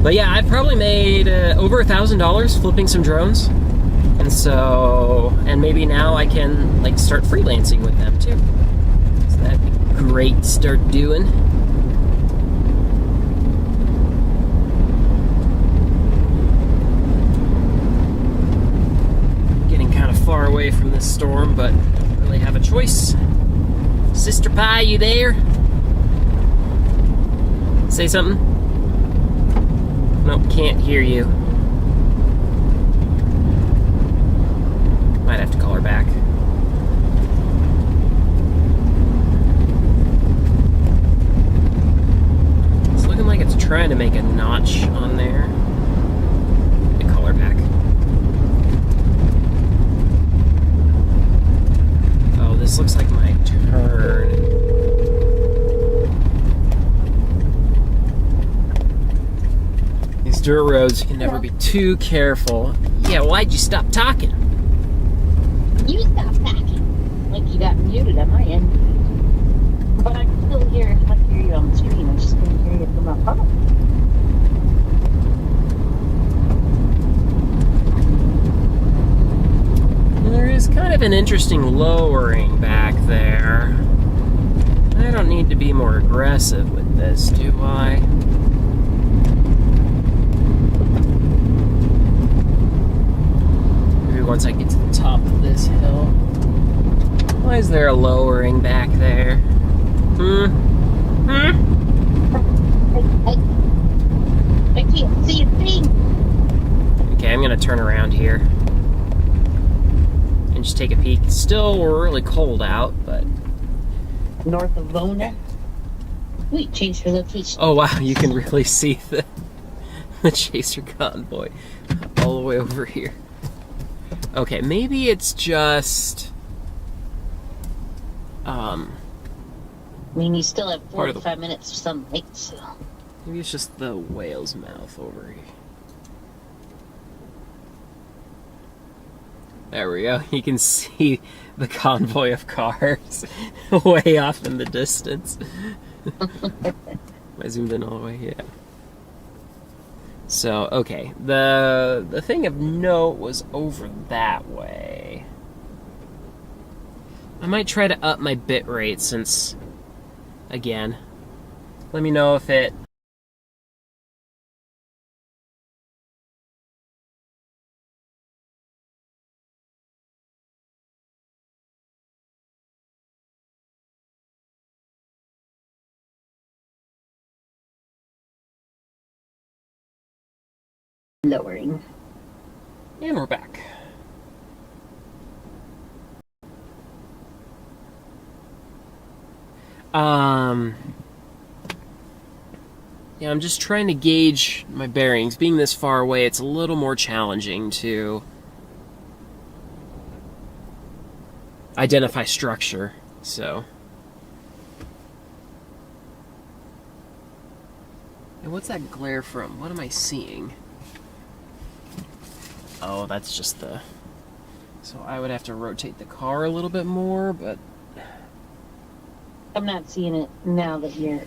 But yeah, I've probably made over $1,000 flipping some drones. And so, and maybe now I can start freelancing with them too. So that'd be great to start doing. Getting kind of far away from this storm, but don't really have a choice. Sister Pie, you there? Say something? Nope, can't hear you. Might have to call her back. It's looking like it's trying to make a notch on there. Let me call her back. Oh, this looks like my turn. These dirt roads, you can never be too careful. Yeah, why'd you stop talking? You stop talking. You got muted at my end. But I can still hear you on the screen. I just couldn't hear you from my phone. There is kind of an interesting lowering back there. I don't need to be more aggressive with this, do I? Maybe once I get to the top of this hill. Why is there a lowering back there? I can't see a thing. Okay, I'm gonna turn around here and just take a peek. It's still really cold out, but North of Vona. We changed her location. Oh wow, you can really see the chaser convoy all the way over here. Okay, maybe it's just I mean, you still have part of the- 45 minutes of sunlight, so. maybe it's just the whale's mouth over here. There we go. You can see the convoy of cars way off in the distance. I zoomed in all the way, yeah. So, okay. The thing of note was over that way. I might try to up my bit rate since, again, let me know if it... Lowering. And we're back. Yeah, I'm just trying to gauge my bearings. Being this far away, it's a little more challenging to identify structure, so. And what's that glare from? What am I seeing? Oh, that's just the... So I would have to rotate the car a little bit more, but... I'm not seeing it now that you're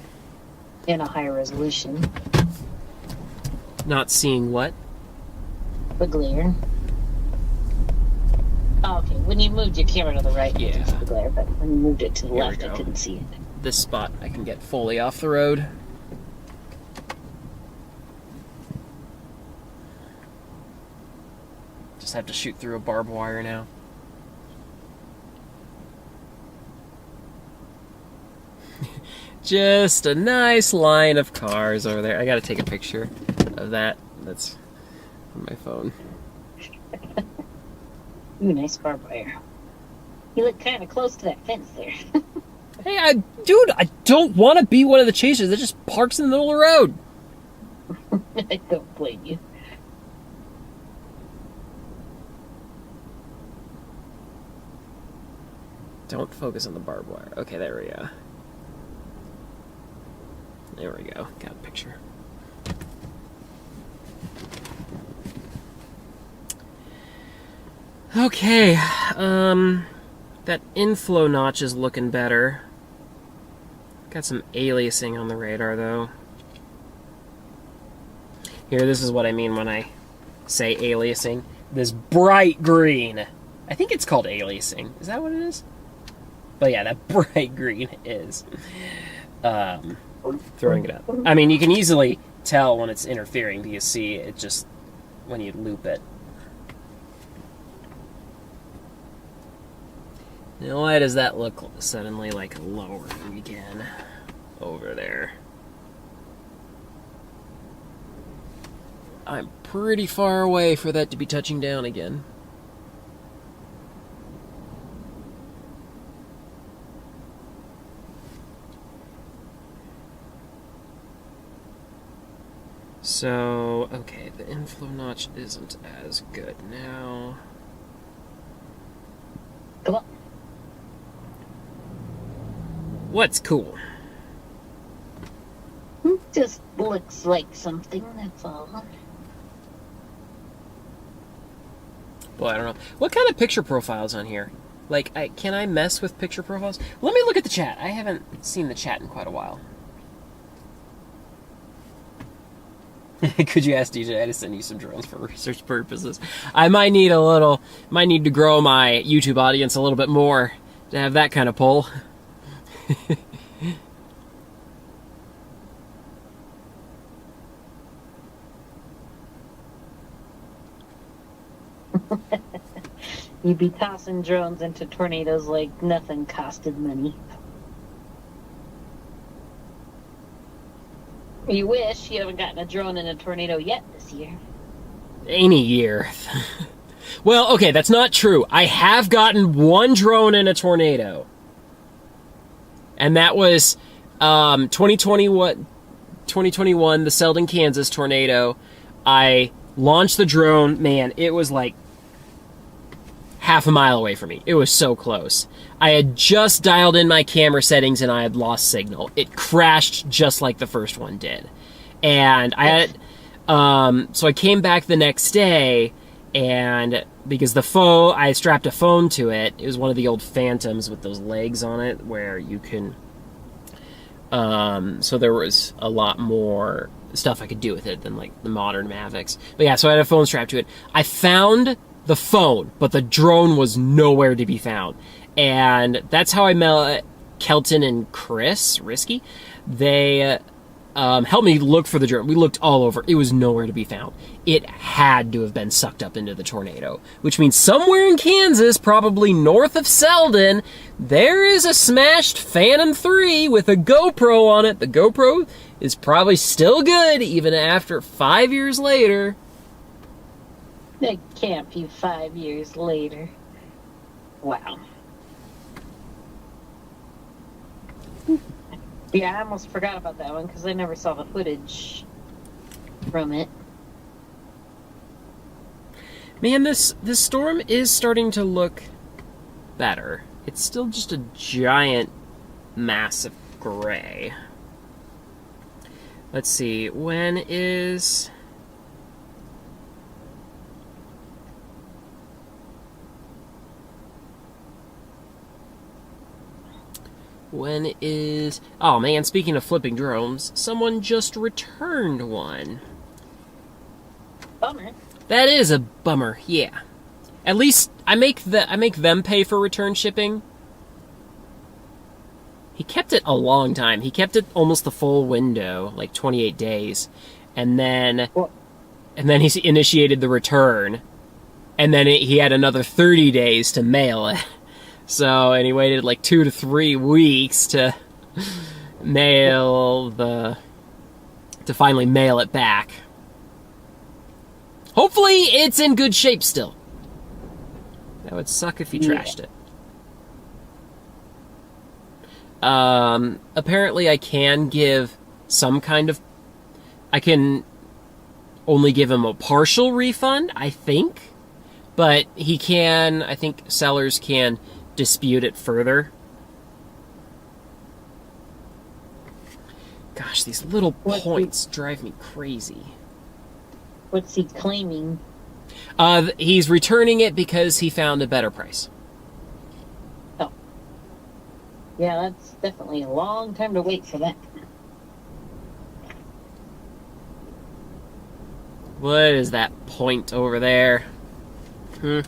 in a higher resolution. Not seeing what? The glare. Oh, okay, when you moved your camera to the right, you could see the glare, but when you moved it to the Here we left, I go. couldn't see it. This spot I can get fully off the road. Just have to shoot through a barbed wire now. Just a nice line of cars over there. I gotta take a picture of that. That's on my phone. Ooh, nice barbed wire. You look kind of close to that fence there. Hey, dude, I don't want to be one of the chasers that just parks in the middle of the road. I don't blame you. Don't focus on the barbed wire. Okay, there we go. There we go. Got a picture. Okay, that inflow notch is looking better. Got some aliasing on the radar, though. Here, this is what I mean when I say aliasing. This bright green. I think it's called aliasing. Is that what it is? But yeah, that bright green is throwing it up. I mean, you can easily tell when it's interfering because see, it just, when you loop it. Now, why does that look suddenly like lowering again over there? I'm pretty far away for that to be touching down again. So, okay, the inflow notch isn't as good now. Come on. What's cool? Just looks like something, that's all. Boy, I don't know. What kind of picture profiles on here? Like, can I mess with picture profiles? Let me look at the chat. I haven't seen the chat in quite a while. Could you ask DJ to send you some drones for research purposes? I might need to grow my YouTube audience a little bit more to have that kind of pull. You'd be tossing drones into tornadoes like nothing costed money. You wish you haven't gotten a drone in a tornado yet this year. Any year. Well, okay, that's not true. I have gotten one drone in a tornado. And that was 2021, the Selden, Kansas tornado. I launched the drone. Man, it was like half a mile away from me. It was so close. I had just dialed in my camera settings and I had lost signal. It crashed just like the first one did. And I had, so I came back the next day, and because I strapped a phone to it. It was one of the old Phantoms with those legs on it where you can, so there was a lot more stuff I could do with it than like the modern Mavics. But yeah, so I had a phone strapped to it. I found the phone, but the drone was nowhere to be found. And that's how I met Kelton and Chris Risky. They helped me look for the drone. We looked all over. It was nowhere to be found. It had to have been sucked up into the tornado, which means somewhere in Kansas, probably north of Selden, there is a smashed Phantom 3 with a GoPro on it. The GoPro is probably still good even after 5 years later. That can't be 5 years later. Wow. Yeah, I almost forgot about that one because I never saw the footage from it. Man, this storm is starting to look better. It's still just a giant mass of gray. Let's see, when is oh man, speaking of flipping drones, someone just returned one. Bummer. That is a bummer, yeah. At least I make them pay for return shipping. He kept it a long time. He kept it almost the full window, like 28 days. And then he initiated the return. And then he had another 30 days to mail it. So, and he waited like 2 to 3 weeks to finally mail it back. Hopefully it's in good shape still. That would suck if he trashed it. Apparently I can give some kind of... I can only give him a partial refund, I think. But he can... I think sellers can dispute it further. Gosh, these little points drive me crazy. What's he claiming? He's returning it because he found a better price. Oh. Yeah, that's definitely a long time to wait for that. What is that point over there? Cool.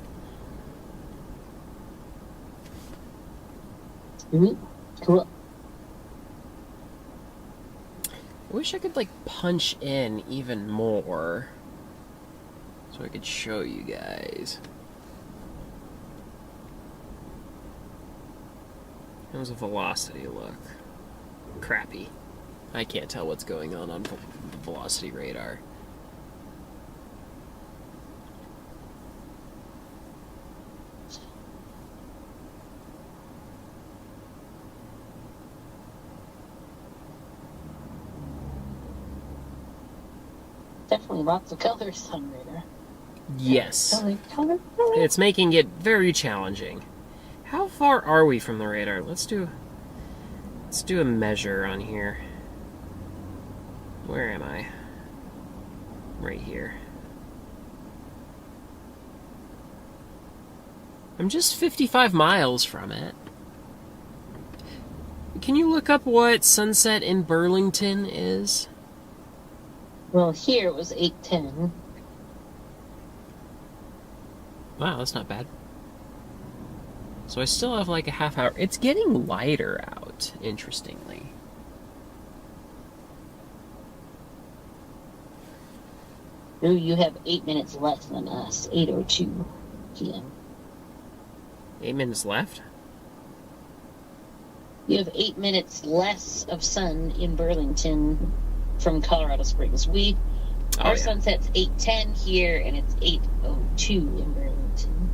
I wish I could, like, punch in even more so I could show you guys. How's the velocity look? Crappy. I can't tell what's going on the velocity radar. Definitely lots of colors on radar. Yes. Color. It's making it very challenging. How far are we from the radar? Let's do a measure on here. Where am I? Right here. I'm just 55 miles from it. Can you look up what sunset in Burlington is? Well, here it was 8:10. Wow, that's not bad. So I still have like a half hour. It's getting lighter out, interestingly. Ooh, you have 8 minutes less than us. 8:02 p.m. 8 minutes left? You have 8 minutes less of sun in Burlington from Colorado Springs. Our sunset's 8:10 here, and it's 8:02 in Burlington.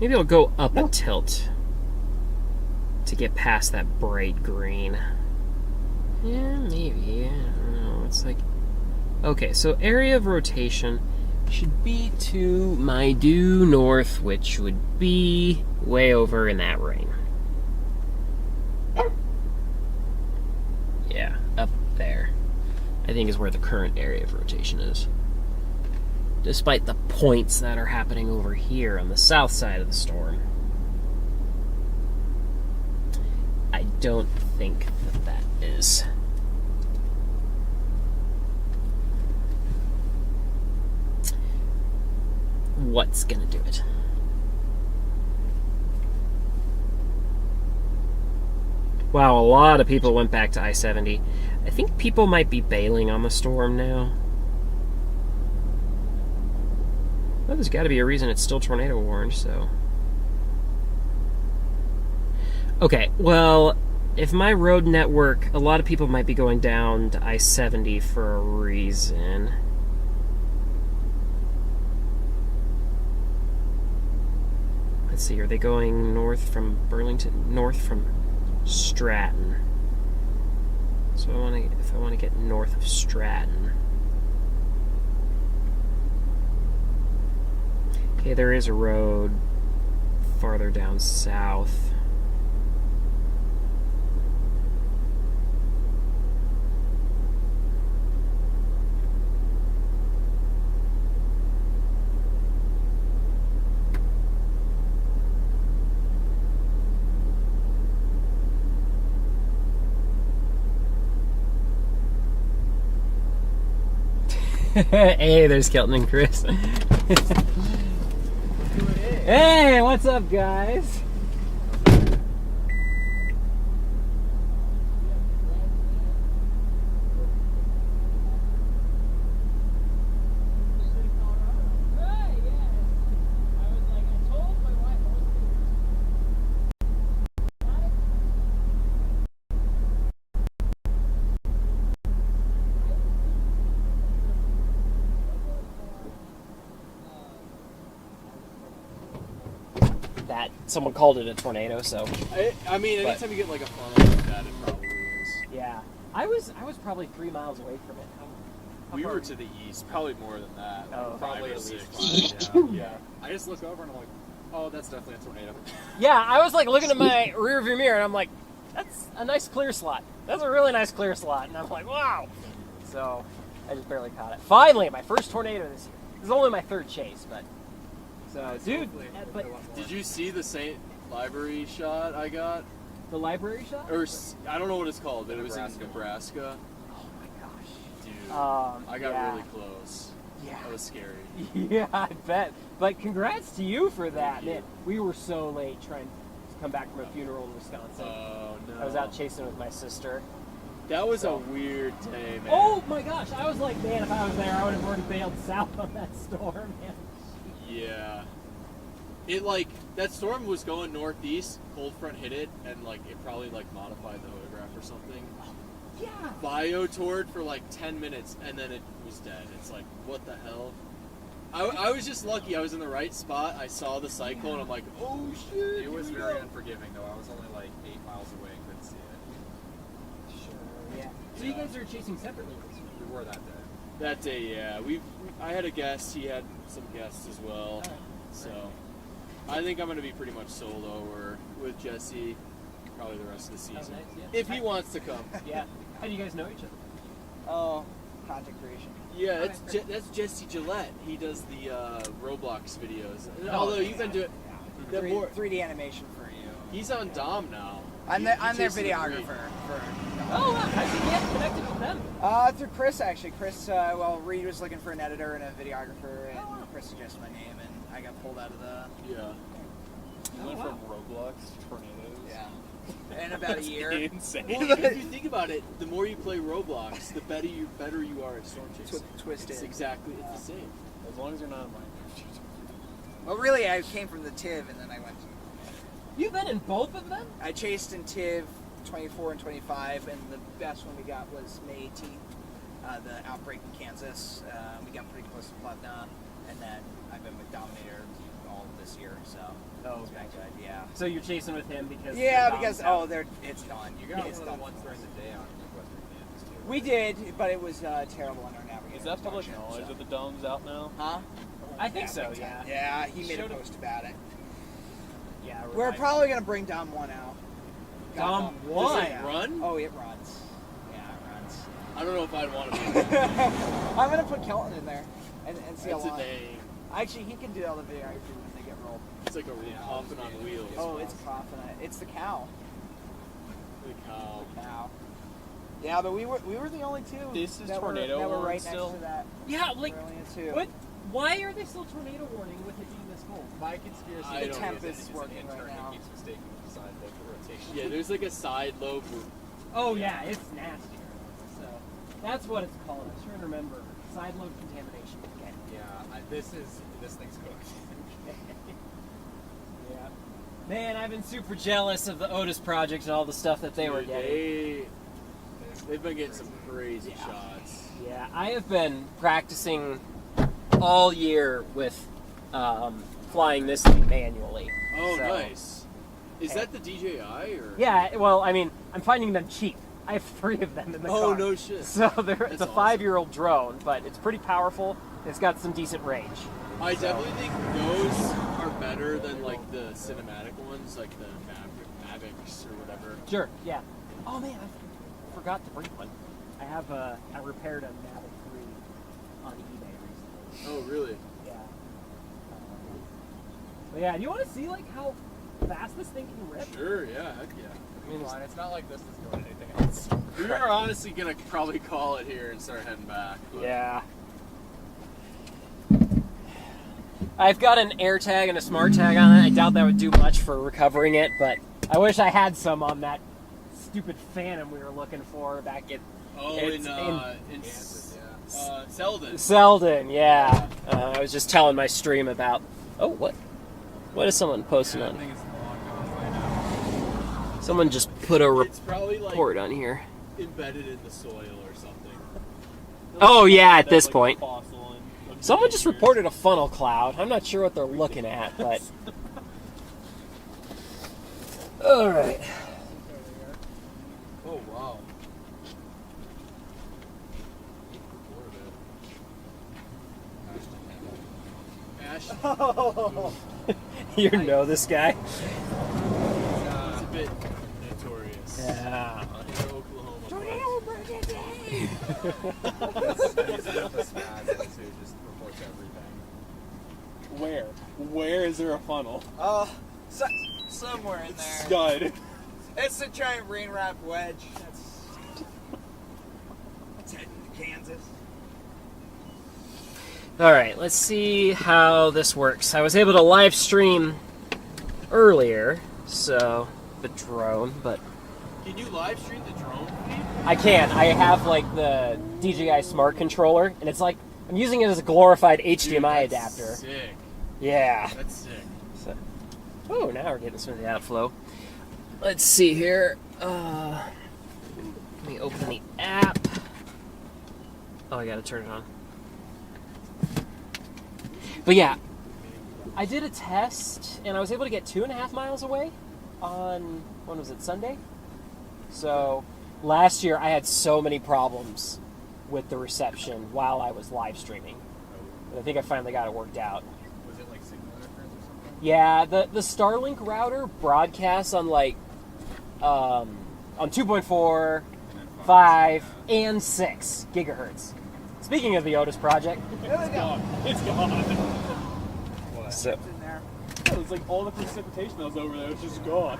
Maybe I'll go up a tilt to get past that bright green. Yeah, maybe. I don't know. It's like... Okay, so area of rotation should be to my due north, which would be way over in that ring. Yeah, up there. I think is where the current area of rotation is. Despite the points that are happening over here on the south side of the storm. I don't think that that is. What's gonna do it? Wow, a lot of people went back to I-70. I think people might be bailing on the storm now. Well, there's got to be a reason it's still tornado warned, so... Okay, well, if my road network... A lot of people might be going down to I-70 for a reason. Let's see, are they going north from Burlington? North from Stratton. So if I want to get north of Stratton. Okay, there is a road farther down south. Hey, there's Kelton and Chris. Hey, what's up, guys? Someone called it a tornado, so... I mean, anytime you get like a funnel like that, it probably is. Yeah. I was probably 3 miles away from it. We were to the east, probably more than that. Oh, probably at 5 or least 5. Yeah. I just look over and I'm like, oh, that's definitely a tornado. Yeah, I was like looking at my rear view mirror and I'm like, that's a nice clear slot. That's a really nice clear slot. And I'm like, wow. So, I just barely caught it. Finally, my first tornado this year. This is only my third chase, but... So, dude, but... Did you see the St. Library shot I got? The library shot? Or, I don't know what it's called, but it was in Nebraska. Oh my gosh. Dude, I got yeah. really close. Yeah. That was scary. Yeah, I bet. But congrats to you for that. Man, we were so late trying to come back from a funeral in Wisconsin. Oh, no. I was out chasing with my sister. That was a weird day, man. Oh my gosh, I was like, man, if I was there, I would have already bailed south on that storm, man. Yeah. It like, that storm was going northeast, cold front hit it, and like, it probably like modified the photograph or something. Yeah. Bio-toured for like 10 minutes, and then it was dead. It's like, what the hell? I was just lucky I was in the right spot. I saw the cyclone, I'm like, oh shit. It was very unforgiving though. I was only like 8 miles away and couldn't see it. Sure, yeah. So you guys are chasing separately this week? We were that day. That day, yeah. I had a guest, he had some guests as well. Right. So I think I'm going to be pretty much solo or with Jesse probably the rest of the season. Oh, nice, yeah. If he wants to come. Yeah. How do you guys know each other? Oh, content creation. Yeah, Okay. that's Jesse Gillette. He does the Roblox videos. Oh, Although okay. you've been doing... Yeah. the more- 3D animation for you. He's on Dom now. I'm He their chases the videographer. green. Oh, wow. How'd you get connected with them? Through Chris, actually. Chris, well, Reed was looking for an editor and a videographer, and Chris suggested my name, and I got pulled out of the... Yeah. You went from Roblox to tornadoes. Yeah. In about a year. Insane. Well, if you think about it, the more you play Roblox, the better you are at storm chasing. Twisted. It's exactly, it's the same. As long as you're not in Minecraft. Well, really, I came from the TIV, and then I went... You've been in both of them? I chased in TIV 24 and 25, and the best one we got was May 18th, the outbreak in Kansas. We got pretty close to Plevna, and then I've been with Dominator all this year, so Oh, it's been gotcha. good. Yeah. So you're chasing with him because Yeah, the because dom's out? it's done. You got It's one of done. the ones during the day on Western Kansas too. We did, but it was terrible on our navigator. Is that public instruction, knowledge so. that the dome's out now? Huh? I think so. big Yeah. time. Yeah, he made a Showed up- post about it. Yeah. We're probably gonna bring Dom 1 out. Dom Does 1? it run? Oh, it runs. Yeah, it runs. I don't know if I'd want to be there. I'm gonna put Kelton in there and see That's how a long. dang. Actually, he can do all the videography when they get rolled. It's like a coffin on wheels. Oh, it's confident. It's the cow. The cow. Cow. Yeah, but we were the only two. This is that tornado were warning right still? next to that. Yeah. Like, We're only two. what? Why are they still tornado warning with it being this cold? My conspiracy I theory don't is temp that is it's an working intern right that now. keeps mistaking the side lobe for rotation. Yeah, there's like a side lobe. Oh yeah, it's nastier. So that's what it's called. I was trying to remember. Side load contamination. Okay. Yeah, this thing's cooked. Yeah. Man, I've been super jealous of the Otis project and all the stuff that they were Dude, getting. They've been getting some crazy shots. Yeah, I have been practicing all year with flying this thing manually. Oh, So- nice. Is that the DJI or? Yeah, well, I mean, I'm finding them cheap. I have 3 of them in the car. Oh, no shit. So it's That's a awesome. 5-year-old drone, but it's pretty powerful. It's got some decent range. I definitely think those are better than like the cinematic ones, like the Mavics or whatever. Sure, yeah. Oh man, I forgot to bring one. I have I repaired a Mavic 3 on eBay recently. Oh, really? Yeah. But yeah, do you want to see like how fast this thing can rip? Sure, yeah, heck yeah. I mean, Fine, it's not like this is doing anything else. We are honestly gonna probably call it here and start heading back. but- yeah. I've got an air tag and a smart tag on it. I doubt that would do much for recovering it, but I wish I had some on that stupid Phantom we were looking for back at Oh, It's in Kansas, Selden. Selden. Yeah. I was just telling my stream about. Oh, what? What is someone posting I on? think it's long gone by now. Someone just put a It's probably like report on here. embedded in the soil or something. Oh yeah, at That's this like point. a fossil and- Someone just reported a funnel cloud. I'm not sure what they're looking at, but. All right. Oh wow. Ash, You know this guy? it's a bit notorious. Yeah. In Oklahoma. He's enough a spaz who just reports everything. Where? Where is there a funnel? Somewhere in there. Scud. It's a giant rain wrap wedge. That's heading to Kansas. All right, let's see how this works. I was able to live stream earlier, so the drone, but Can you live stream the drone feed? I can. I have like the DJI Smart Controller, and it's like I'm using it as a glorified HDMI Dude, that's adapter. Sick. Yeah. That's sick. So, oh, now we're getting some of the outflow. Let's see here. Let me open the app. Oh, I gotta turn it on. But yeah, I did a test, and I was able to get 2.5 miles away on, when was it, Sunday? So, last year I had so many problems with the reception while I was live streaming. But I think I finally got it worked out. Was it like signal interference or something? Yeah, the Starlink router broadcasts on like on 2.4, And then 5, yeah. and 6 gigahertz. Speaking of the Otis project, It's gone. so It's in there. It was like all the precipitation that was over there was just gone.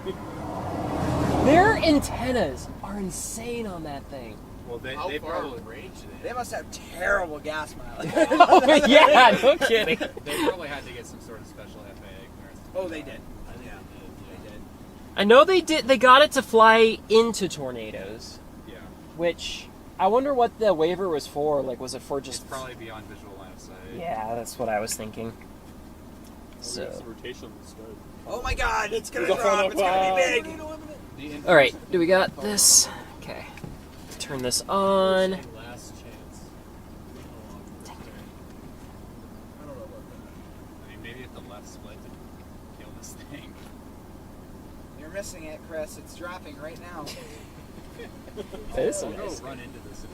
their antennas are insane on that thing. Well, they How far probably range do They must have terrible gas mileage. Oh, yeah, no kidding. they probably had to get some sort of special FAA clearance. Oh, they did. I think Yeah. they did. I know they did. They got it to fly into tornadoes, Yeah. which I wonder what the waiver was for. Like, was it for It's just? probably beyond visual line of sight. Yeah, that's what I was thinking. So. The So, rotation on the scope. Oh my god, it's gonna There's a drop. funnel It's gonna be cloud. big. all right, do we got this? Okay, turn this on. Last chance. I don't know about that. I mean, maybe if the left split, missing it, Chris. It's dropping right now. That is I'll nice. go run into this if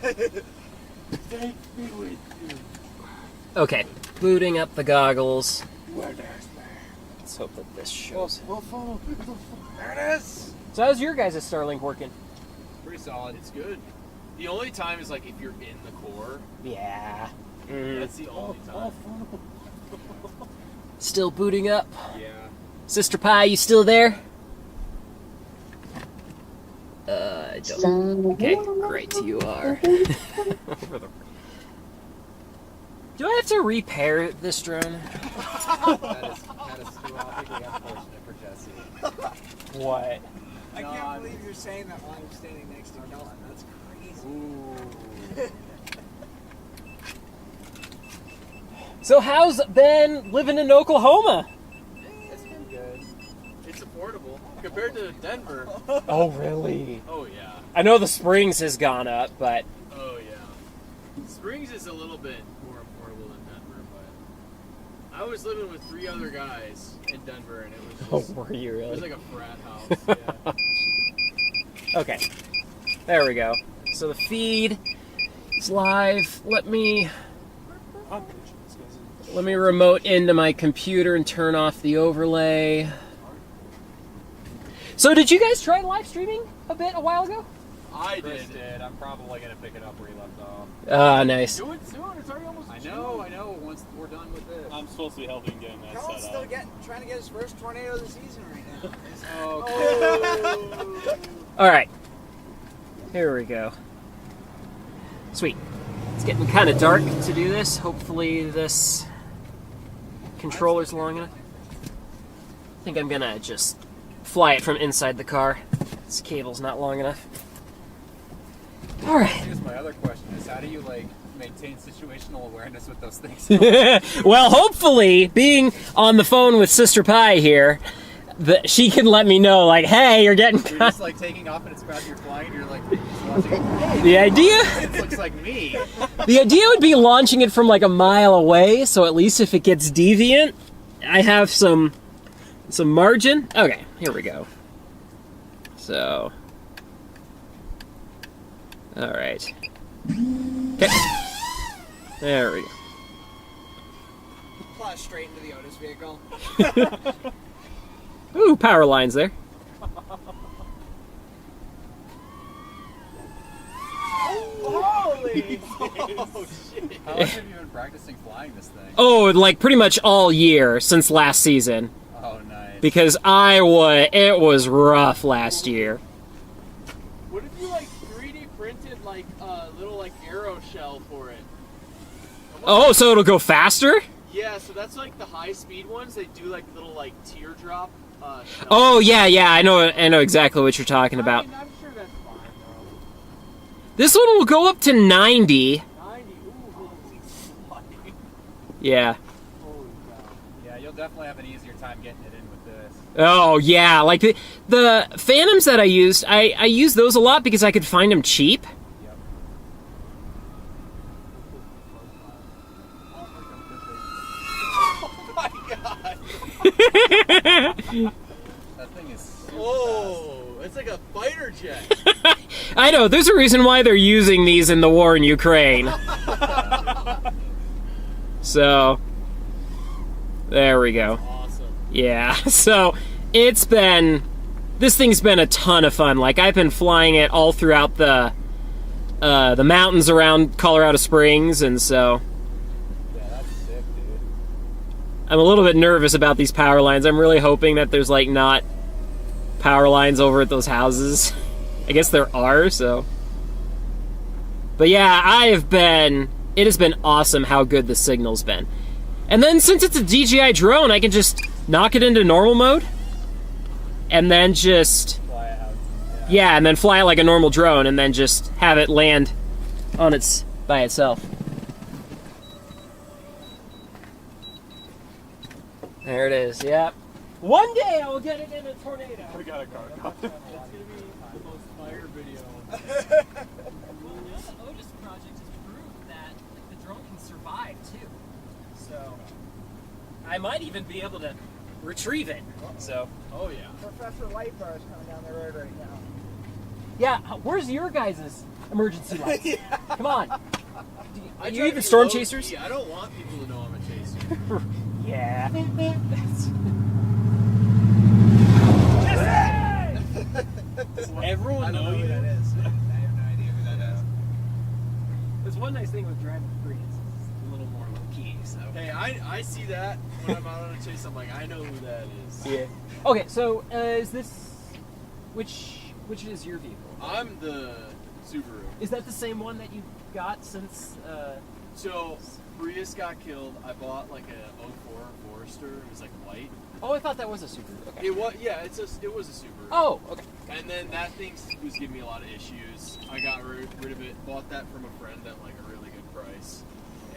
it drops. Take me with you. Okay, booting up the goggles. Where there's Let's hope that this shows. funnel. There it is. So how's your guys' Starlink working? Pretty solid. It's good. The only time is like if you're in the core. Yeah. That's the only time. Still booting up. Yeah. Sister Pie, you still there? I don't. Okay, great, you are. Do I have to repair this drone? That is too unfortunate for Jesse. What? I No, can't I'm- believe you're saying that while I'm standing next to Kelsey. That's crazy. Ooh. So how's Ben living in Oklahoma? It's been good. It's affordable compared to Denver. Oh, really? Oh yeah. I know the Springs has gone up, but Oh yeah. Springs is a little bit more affordable than Denver, but I was living with 3 other guys in Denver, and it was just, were you it was really? like a frat house. Yeah. Okay, there we go. So the feed is live. Let me remote into my computer and turn off the overlay. So did you guys try live streaming a while ago? I Chris did. did. I'm probably gonna pick it up where he left off. Ah, nice. Do it soon. It's already almost I know. Once we're done with this. I'm supposed to be helping getting that Colin's set still up. trying to get his first tornado of the season right now. Oh. All right, here we go. Sweet. It's getting kind of dark to do this. Hopefully this controller's long enough. I think I'm gonna just fly it from inside the car. This cable's not long enough. All I right. guess my other question is, how do you maintain situational awareness with those things? Well, hopefully, being on the phone with Sister Pie here, that she can let me know, like, hey, you're getting. You're just taking off and it's about you're flying. And you're just watching it. Hey, The idea. it looks like me. The idea would be launching it from like a mile away, so at least if it gets deviant, I have some margin. Okay, here we go. So, all right. Okay, there we go. Fly straight into the Otis vehicle. Ooh, power lines there. Holy! Oh shit. How long have you been practicing flying this thing? Oh, like pretty much all year since last season, Oh, nice. because it was rough last year. What if you 3D printed a little arrow shell for it? Oh, so it'll go faster? Yeah, so that's the high speed ones. They do little teardrop shells. Oh yeah, I know exactly what you're talking about. I mean, I'm sure that's fine though. This one will go up to 90. 90. Ooh, holy fuck. Yeah. Holy cow. Yeah, you'll definitely have an easier time getting it in with this. Oh yeah, like the Phantoms that I used, I used those a lot because I could find them cheap. Yep. Oh my god. That thing is super Oh, it's like a fighter jet. I know, there's a reason why they're using these in the war in Ukraine. So, there we go. Awesome. Yeah, so this thing's been a ton of fun. Like, I've been flying it all throughout the mountains around Colorado Springs, and so Yeah, that's sick, dude. I'm a little bit nervous about these power lines. I'm really hoping that there's not power lines over at those houses. I guess there are, so. But yeah, it has been awesome how good the signal's been. And then since it's a DJI drone, I can just knock it into normal mode. And then just, Fly it out. yeah, and then fly it like a normal drone and then just have it land by itself. There it is, yep. One day I will get it in a tornado. We got a car. It's gonna be the most fire video. Well, the Otis project has proved that the drone can survive too. So I might even be able to retrieve it. So Oh yeah. Professor Lightbar is coming down the road right now. yeah, where's your guys' emergency lights? Come on. I Are you try to even be storm low-key. chasers? I don't want people to know I'm a chaser. Yeah. That's- Does everyone know you? is. I have no idea who that is. There's one nice thing with driving the Prius. It's a little more low key. So. Hey, I see that when I'm out on a chase. I'm like, I know who that is. Yeah. Okay, so is this which is your vehicle? I'm the Subaru. Is that the same one that you got since? So Prius got killed. I bought like a 04 Forester. It was like white. Oh, I thought that was a Subaru. Okay. It was it was a Subaru. Oh, okay. And then that thing was giving me a lot of issues. I got rid of it. Bought that from a friend at like a really good price.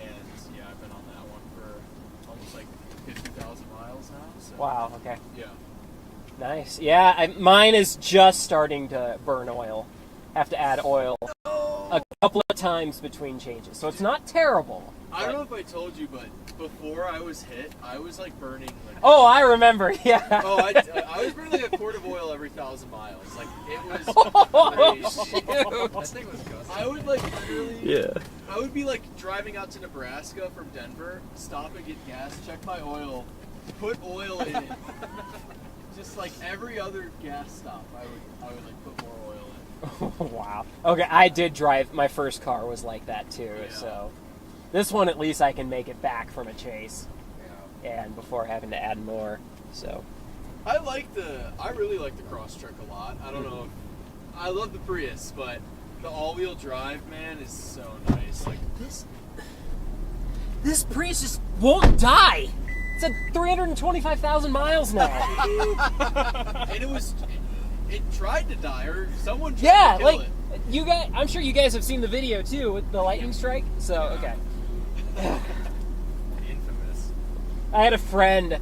And yeah, I've been on that one for almost like 50,000 miles now. So. Wow. Okay. Yeah. Nice. Yeah, mine is just starting to burn oil. Have to add oil a couple of times between changes, so it's not terrible. I don't know if I told you, but before I was hit, I was like burning. Like, Oh, I remember. Yeah. oh, I was burning like a quart of oil every 1,000 miles. Like it was crazy. That thing was ghost. I would like literally. Yeah. I would be like driving out to Nebraska from Denver, stop and get gas, check my oil, put oil in it. Just like every other gas stop, I would like put more oil in. Wow. Okay, I did drive. My first car was like that too. Yeah. So this one, at least, I can make it back from a chase, Yeah. and before having to add more. So. I really like the Crosstrek a lot. I don't know. I love the Prius, but the all-wheel drive, man, is so nice. Like This Prius just won't die. It's at 325,000 miles now. and it tried to die, or someone tried Yeah, to kill like it. you guys. I'm sure you guys have seen the video too with the lightning strike. So okay. Infamous. I had a friend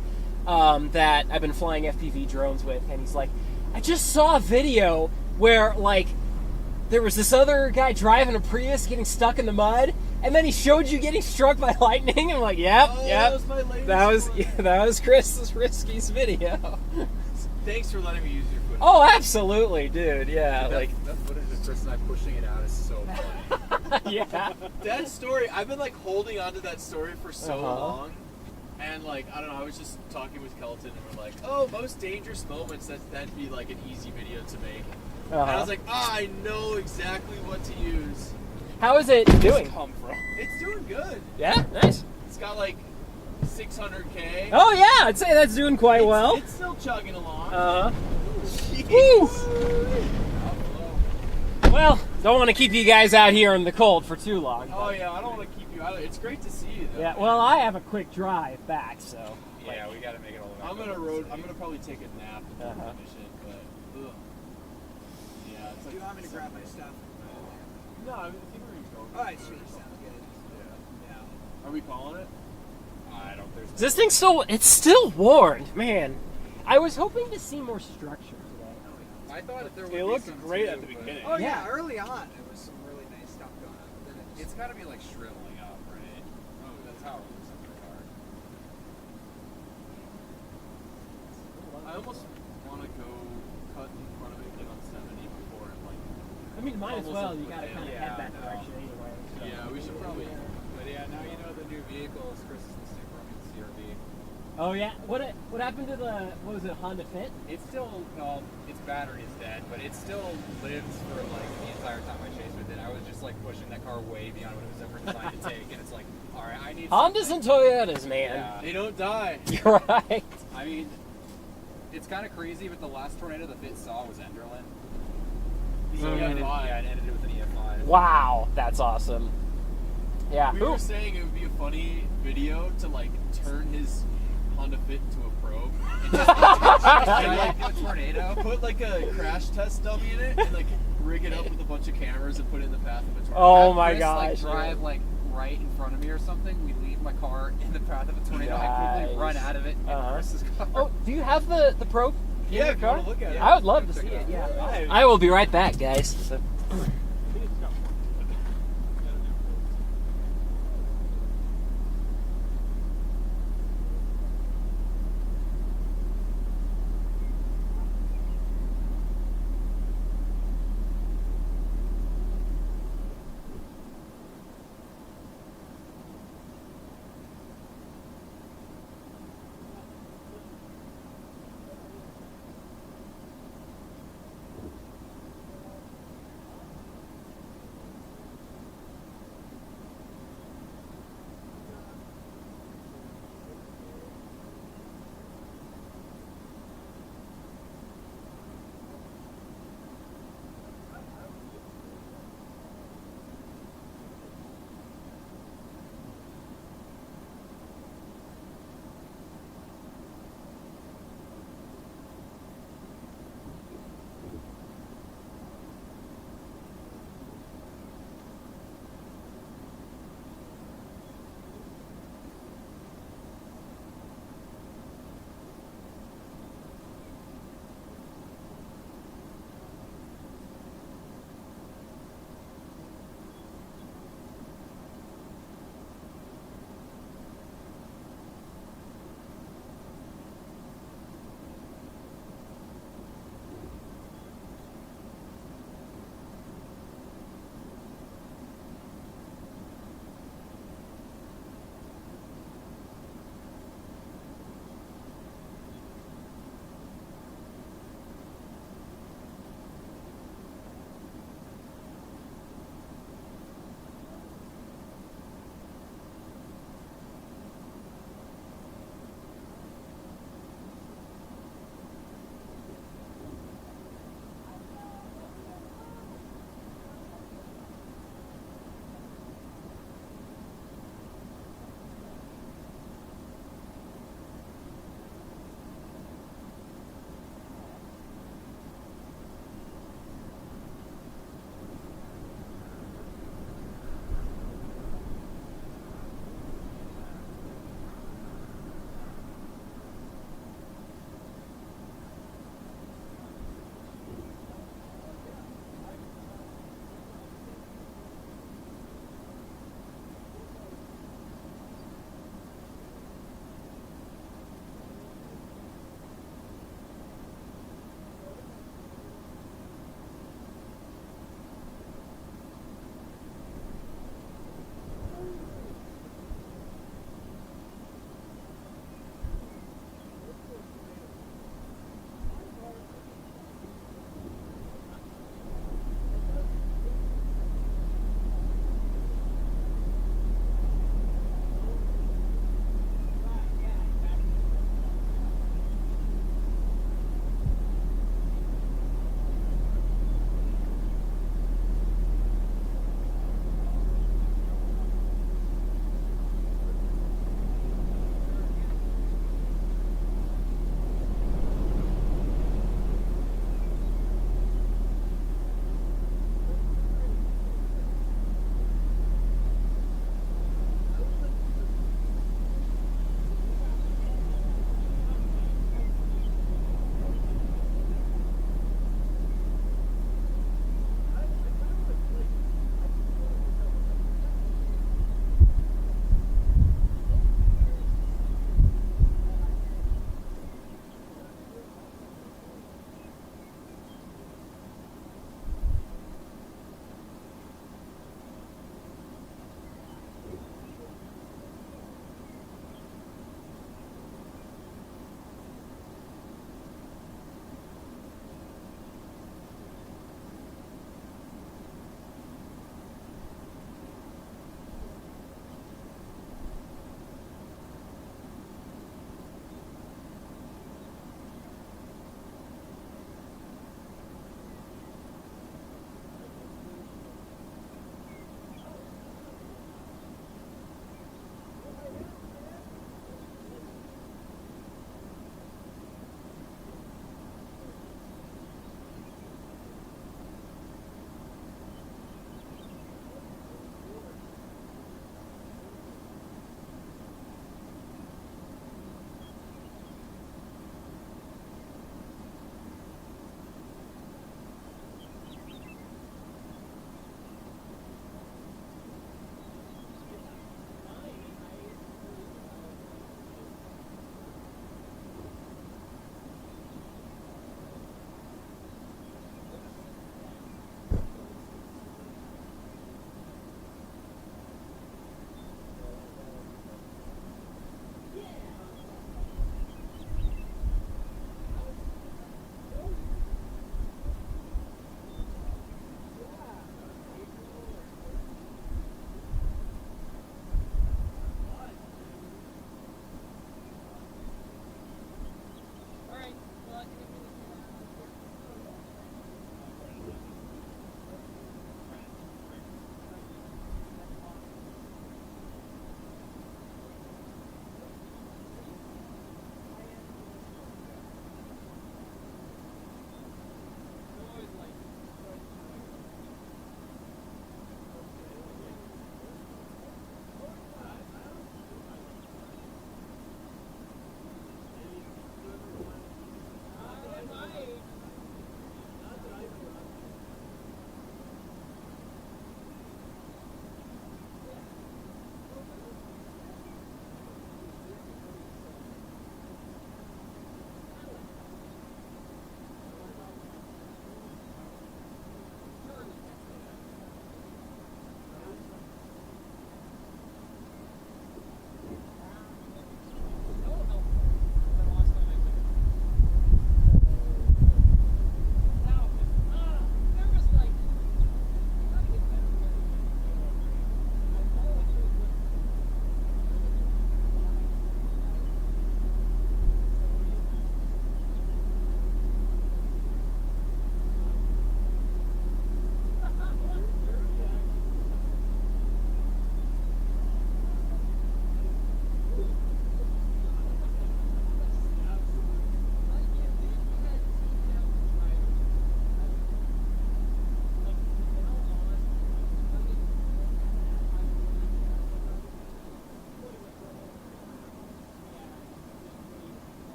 that I've been flying FPV drones with, and he's like, I just saw a video where like there was this other guy driving a Prius getting stuck in the mud, and then he showed you getting struck by lightning. I'm like, yep, Oh, yep. that was my latest That was one. that was Chris Risky's video. Thanks for letting me use your footage. Oh, absolutely, dude. Yeah, That, like that footage of Chris and I pushing it out is so funny. yeah. That story, I've been like holding on to that story for so Uh-huh. long. And like, I don't know, I was just talking with Kelton and we're like, oh, most dangerous moments, that'd be like an easy video to make. And I was like, I know exactly what to use. How is it doing? Come from. It's doing good. Yeah, nice. It's got like 600K. Oh yeah, I'd say that's doing quite well. It's still chugging along. Woo! Well, don't want to keep you guys out here in the cold for too long. Oh yeah, I don't want to keep you out. It's great to see you though. Yeah, well, I have a quick drive back, so. Yeah, we gotta make it all the way I'm back gonna up. I'm gonna probably take a nap before Uh-huh. we finish it, but ugh. Yeah, it's Do like. you want me to grab my stuff? No, I think we're gonna go. Alright, sweet. Sounds good. Are we calling it? I don't. There's This thing's it's still warned, man. I was hoping to see more structure today. I thought there would It be looked some great too, at the but beginning. Oh Yeah. yeah, early on there was some really nice stuff going on, but then it It's got to be like shriveling up, right? Oh, that's how it looks in the car. I almost want to go cut in front of it, get on 70 before it like. I mean, might as Almost well. like You gotta with kind of him. head Yeah, that no. direction anyway. so. Yeah, we should probably. But yeah, now you know the new vehicles. Chris is the super running CRV. Oh yeah. What happened to the what was it, Honda Fit? It's still its battery is dead, but it still lives for like the entire time I chased with it. I was just like pushing that car way beyond what it was ever designed to take, and it's like, all right, I need Hondas and Toyotas, man. Yeah. They don't die. You're right. I mean, it's kind of crazy, but the last tornado the Fit saw was Enderlin. So Mhm. yeah, it ended with an EF5. Wow, that's awesome. Yeah. We were saying it would be a funny video to like turn his Honda Fit into a probe and just Like a tornado. put like a crash test dummy in it and like rig it up with a bunch of cameras and put it in the path of a tornado. Oh Have my Chris, gosh. Like, drive like right in front of me or something. We leave my car in the path of a tornado. I quickly Nice. run out of it and Uh-huh. Chris's car. Oh, do you have the probe? in Yeah, your if you car? wanna look at it. I would love to Check see it it. out. Yeah. I will be right back, guys. So-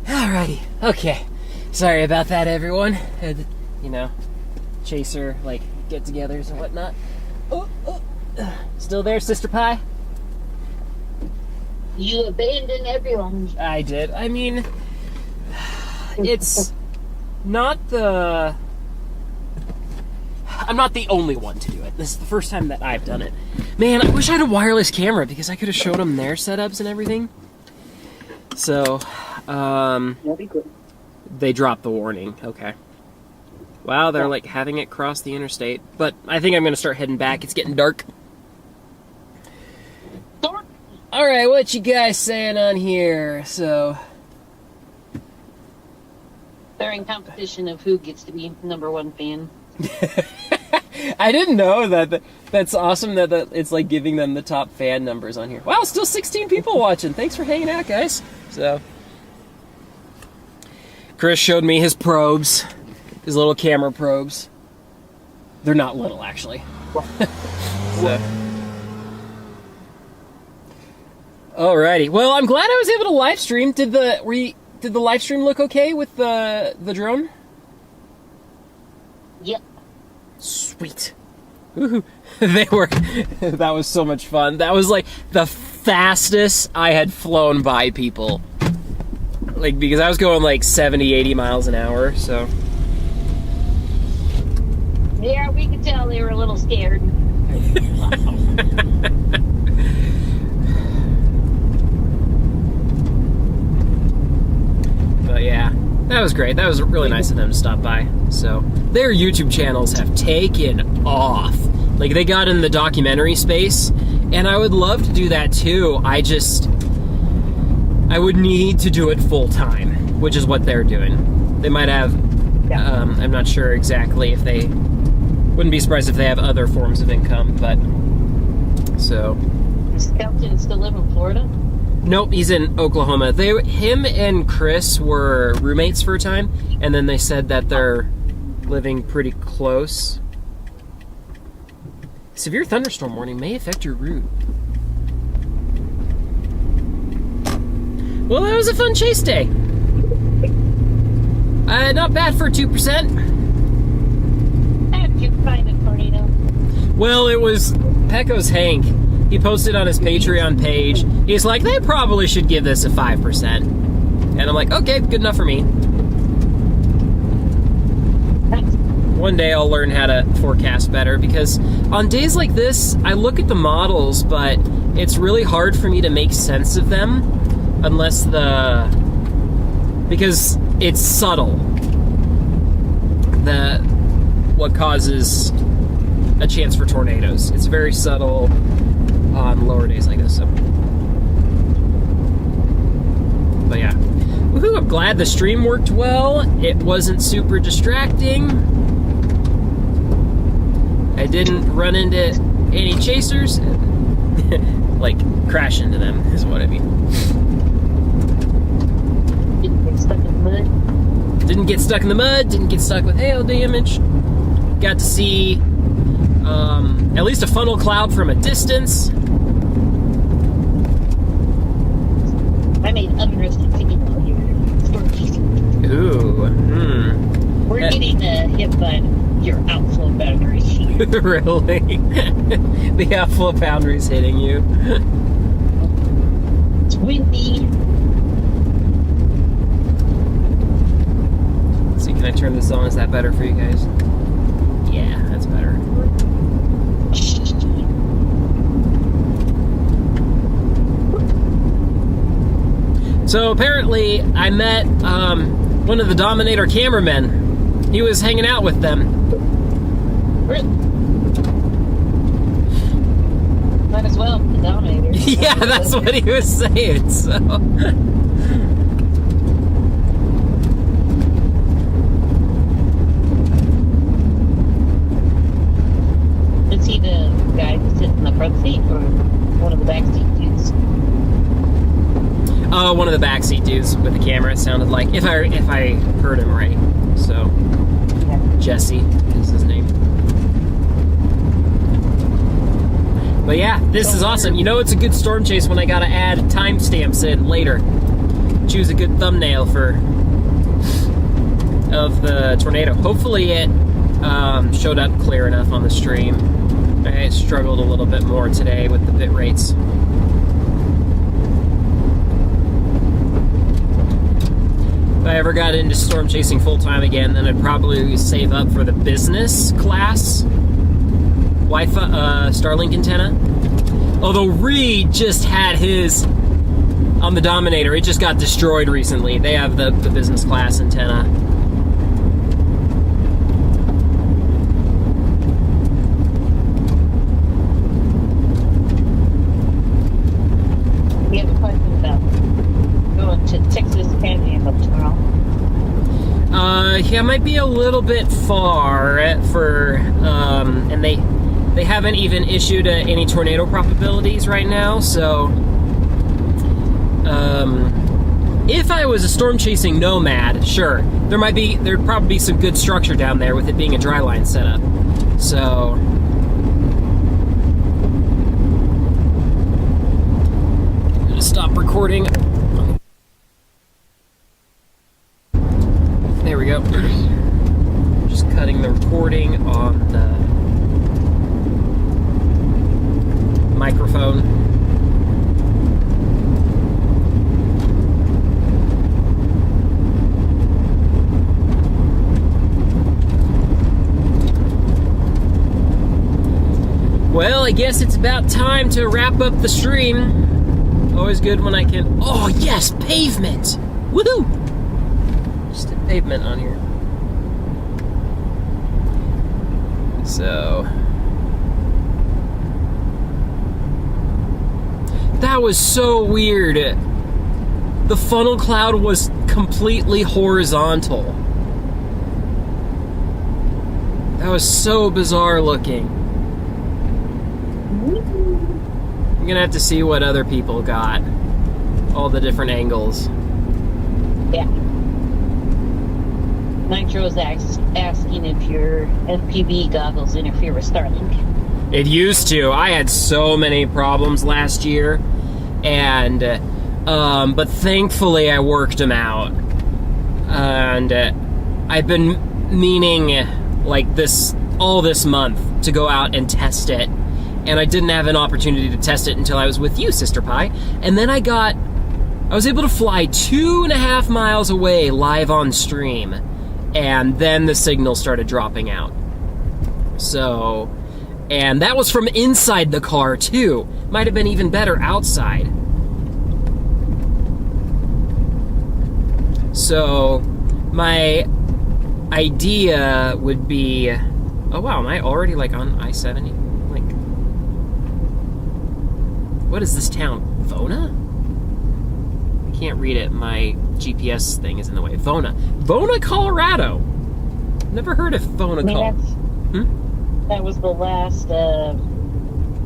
Alrighty, okay. Sorry about that, everyone. Had, chaser, get-togethers and whatnot. Still there, Sister Pie? You abandoned everyone. I did. I mean, it's not the... I'm not the only one to do it. This is the first time that I've done it. Man, I wish I had a wireless camera because I could have showed them their setups and everything. So, That'd be good. they dropped the warning. Okay. Wow, they're having it cross the interstate. But I think I'm going to start heading back. It's getting dark. Alright, what you guys saying on here? So... They're in competition of who gets to be #1 fan. I didn't know that. That's awesome that it's giving them the top fan numbers on here. Wow, still 16 people watching. Thanks for hanging out, guys. So, Chris showed me his probes, his little camera probes. They're not little, actually. So. Alrighty. Well, I'm glad I was able to live stream. Did the live stream look okay with the drone? Yep. Sweet. Woohoo. They were, that was so much fun. That was like the fastest I had flown by people. Like, because I was going like 70, 80 miles an hour, so. Yeah, we could tell they were a little scared. But yeah, that was great. That was really nice of them to stop by. So their YouTube channels have taken off. Like, they got in the documentary space, and I would love to do that too. I would need to do it full time, which is what they're doing. They might have, I'm not sure exactly if they, wouldn't be surprised if they have other forms of income, but, so. Does Skelton still live in Florida? Nope, he's in Oklahoma. Him and Chris were roommates for a time, and then they said that they're living pretty close. Severe thunderstorm warning may affect your route. Well, that was a fun chase day. Not bad for 2%. How did you find a tornado? Well, it was Pecco's Hank. He posted on his Patreon page. He's like, they probably should give this a 5%. And I'm like, okay, good enough for me. One day I'll learn how to forecast better, because on days like this, I look at the models, but it's really hard for me to make sense of them unless because it's subtle. What causes a chance for tornadoes. It's very subtle on lower days like this. So. But yeah. Woohoo, I'm glad the stream worked well. It wasn't super distracting. I didn't run into any chasers. Like, crash into them is what I mean. Didn't get stuck in the mud. Didn't get stuck in the mud, didn't get stuck with hail damage. Got to see at least a funnel cloud from a distance. I made unrested thinking while you were storm chasing. Ooh, We're getting hit by your outflow boundaries here. Really? The outflow boundary's hitting you. It's windy. Let's see, can I turn this on? Is that better for you guys? Yeah, that's better. So apparently I met one of the Dominator cameramen. He was hanging out with them. Might as well, the Dominator. Yeah, that's what he was saying, so. Is he the guy who sits in the front seat, or one of the back seat dudes? One of the backseat dudes with the camera, it sounded like, if I heard him right. So, Jesse is his name. But yeah, this is awesome. You know, it's a good storm chase when I gotta add timestamps in later. Choose a good thumbnail of the tornado. Hopefully it showed up clear enough on the stream. I struggled a little bit more today with the bit rates. If I ever got into storm chasing full time again, then I'd probably save up for the business class Wi-Fi Starlink antenna. Although Reed just had his on the Dominator, it just got destroyed recently. They have the business class antenna. We have a question about going to Texas Canyon up tomorrow. Yeah, it might be a little bit far for, and they haven't even issued any tornado probabilities right now, so, if I was a storm chasing nomad, sure, there'd probably be some good structure down there with it being a dry line setup, so. I'm gonna stop recording. There we go. Just cutting the recording on the microphone. Well, I guess it's about time to wrap up the stream. Always good when I can... Oh, yes! Pavement! Woohoo! Just did pavement on here. So... That was so weird. The funnel cloud was completely horizontal. That was so bizarre looking. I'm gonna have to see what other people got. All the different angles. Yeah. Nitro's asking if your FPV goggles interfere with Starlink. It used to. I had so many problems last year, and but thankfully I worked them out. And I've been meaning, like, all this month to go out and test it. And I didn't have an opportunity to test it until I was with you, Sister Pie. And then I was able to fly 2.5 miles away live on stream. And then the signal started dropping out. So, and that was from inside the car too. Might have been even better outside. So, my idea would be, oh wow, am I already like on I-70? What is this town? Vona? I can't read it. My GPS thing is in the way. Vona, Colorado. Never heard of Vona, Colorado. That was the last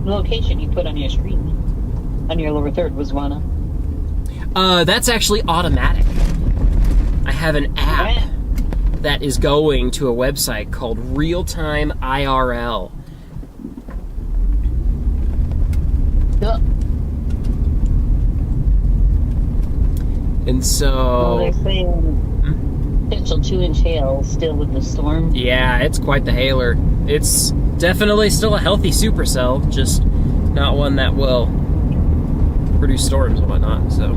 location you put on your screen. On your lower third was Vona. That's actually automatic. I have an app that is going to a website called Real-Time IRL. And so... Well, they're saying potential 2-inch hail still with the storm. Yeah, it's quite the hailer. It's definitely still a healthy supercell, just not one that will produce storms and whatnot, so...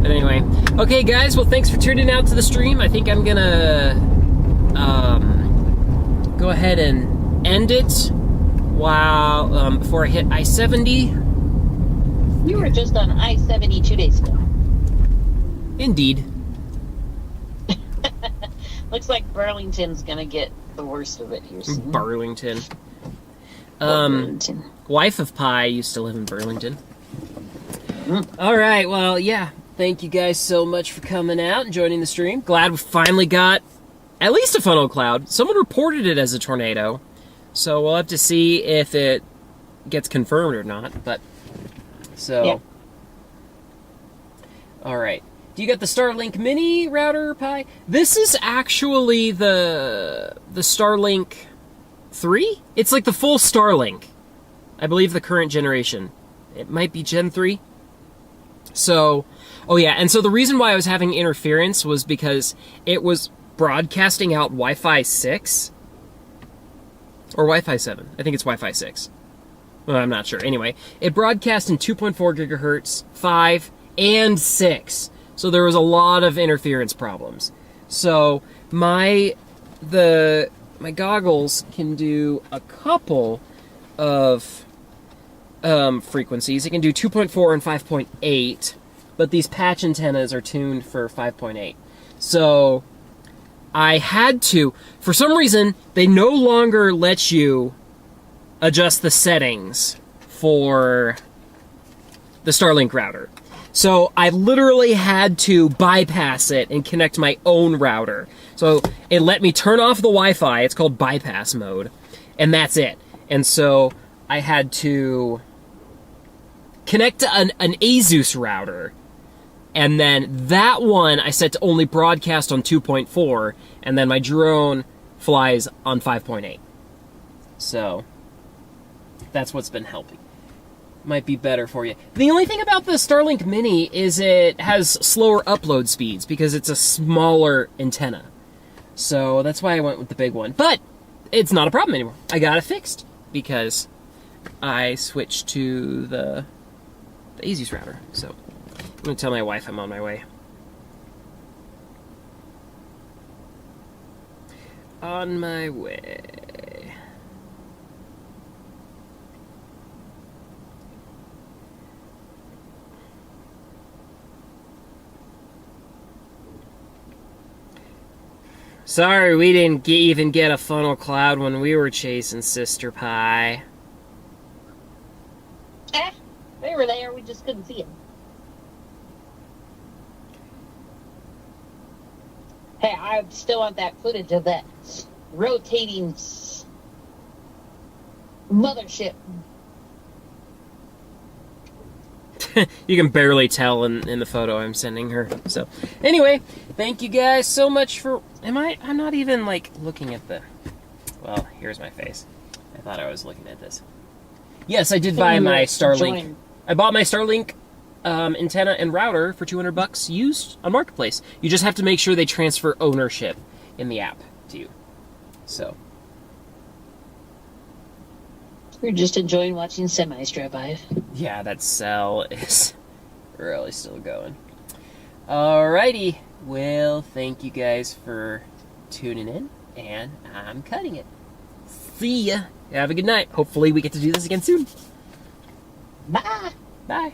But anyway, okay guys, well thanks for tuning out to the stream. I think I'm gonna go ahead and end it while before I hit I-70. We were just on I-70 2 days ago. Indeed. Looks like Burlington's gonna get the worst of it here soon. Burlington. Burlington. Wife of Pi used to live in Burlington. Alright, well, yeah. Thank you guys so much for coming out and joining the stream. Glad we finally got at least a funnel cloud. Someone reported it as a tornado, so we'll have to see if it gets confirmed or not. But so, yeah. All right. Do you got the Starlink Mini router, Pi? This is actually the Starlink 3. It's like the full Starlink. I believe the current generation. It might be Gen 3. So, oh yeah, and so the reason why I was having interference was because it was broadcasting out Wi-Fi 6 or Wi-Fi 7. I think it's Wi-Fi 6. Well, I'm not sure. Anyway, it broadcast in 2.4 gigahertz, 5, and 6. So there was a lot of interference problems. So my goggles can do a couple of frequencies. It can do 2.4 and 5.8, but these patch antennas are tuned for 5.8. So I had to, for some reason, they no longer let you adjust the settings for the Starlink router. So I literally had to bypass it and connect my own router. So it let me turn off the Wi-Fi, it's called bypass mode, and that's it. And so I had to connect to an Asus router, and then that one I set to only broadcast on 2.4, and then my drone flies on 5.8. So that's what's been helping. might be better for you. The only thing about the Starlink Mini is it has slower upload speeds because it's a smaller antenna. So that's why I went with the big one. But it's not a problem anymore. I got it fixed because I switched to the Easiest router. So I'm going to tell my wife I'm on my way. On my way. Sorry we didn't even get a funnel cloud when we were chasing Sister Pie. They were there, we just couldn't see them. Hey, I still want that footage of that rotating mothership. You can barely tell in the photo I'm sending her. So, anyway, thank you guys so much for... I'm not even, like, looking at the... Well, here's my face. I thought I was looking at this. Yes, I did buy my Starlink. I bought my Starlink antenna and router for $200 used on Marketplace. You just have to make sure they transfer ownership in the app to you. So... We're just enjoying watching semis drive by. Yeah, that cell is really still going. Alrighty. Well, thank you guys for tuning in, and I'm cutting it. See ya. Have a good night. Hopefully we get to do this again soon. Bye. Bye.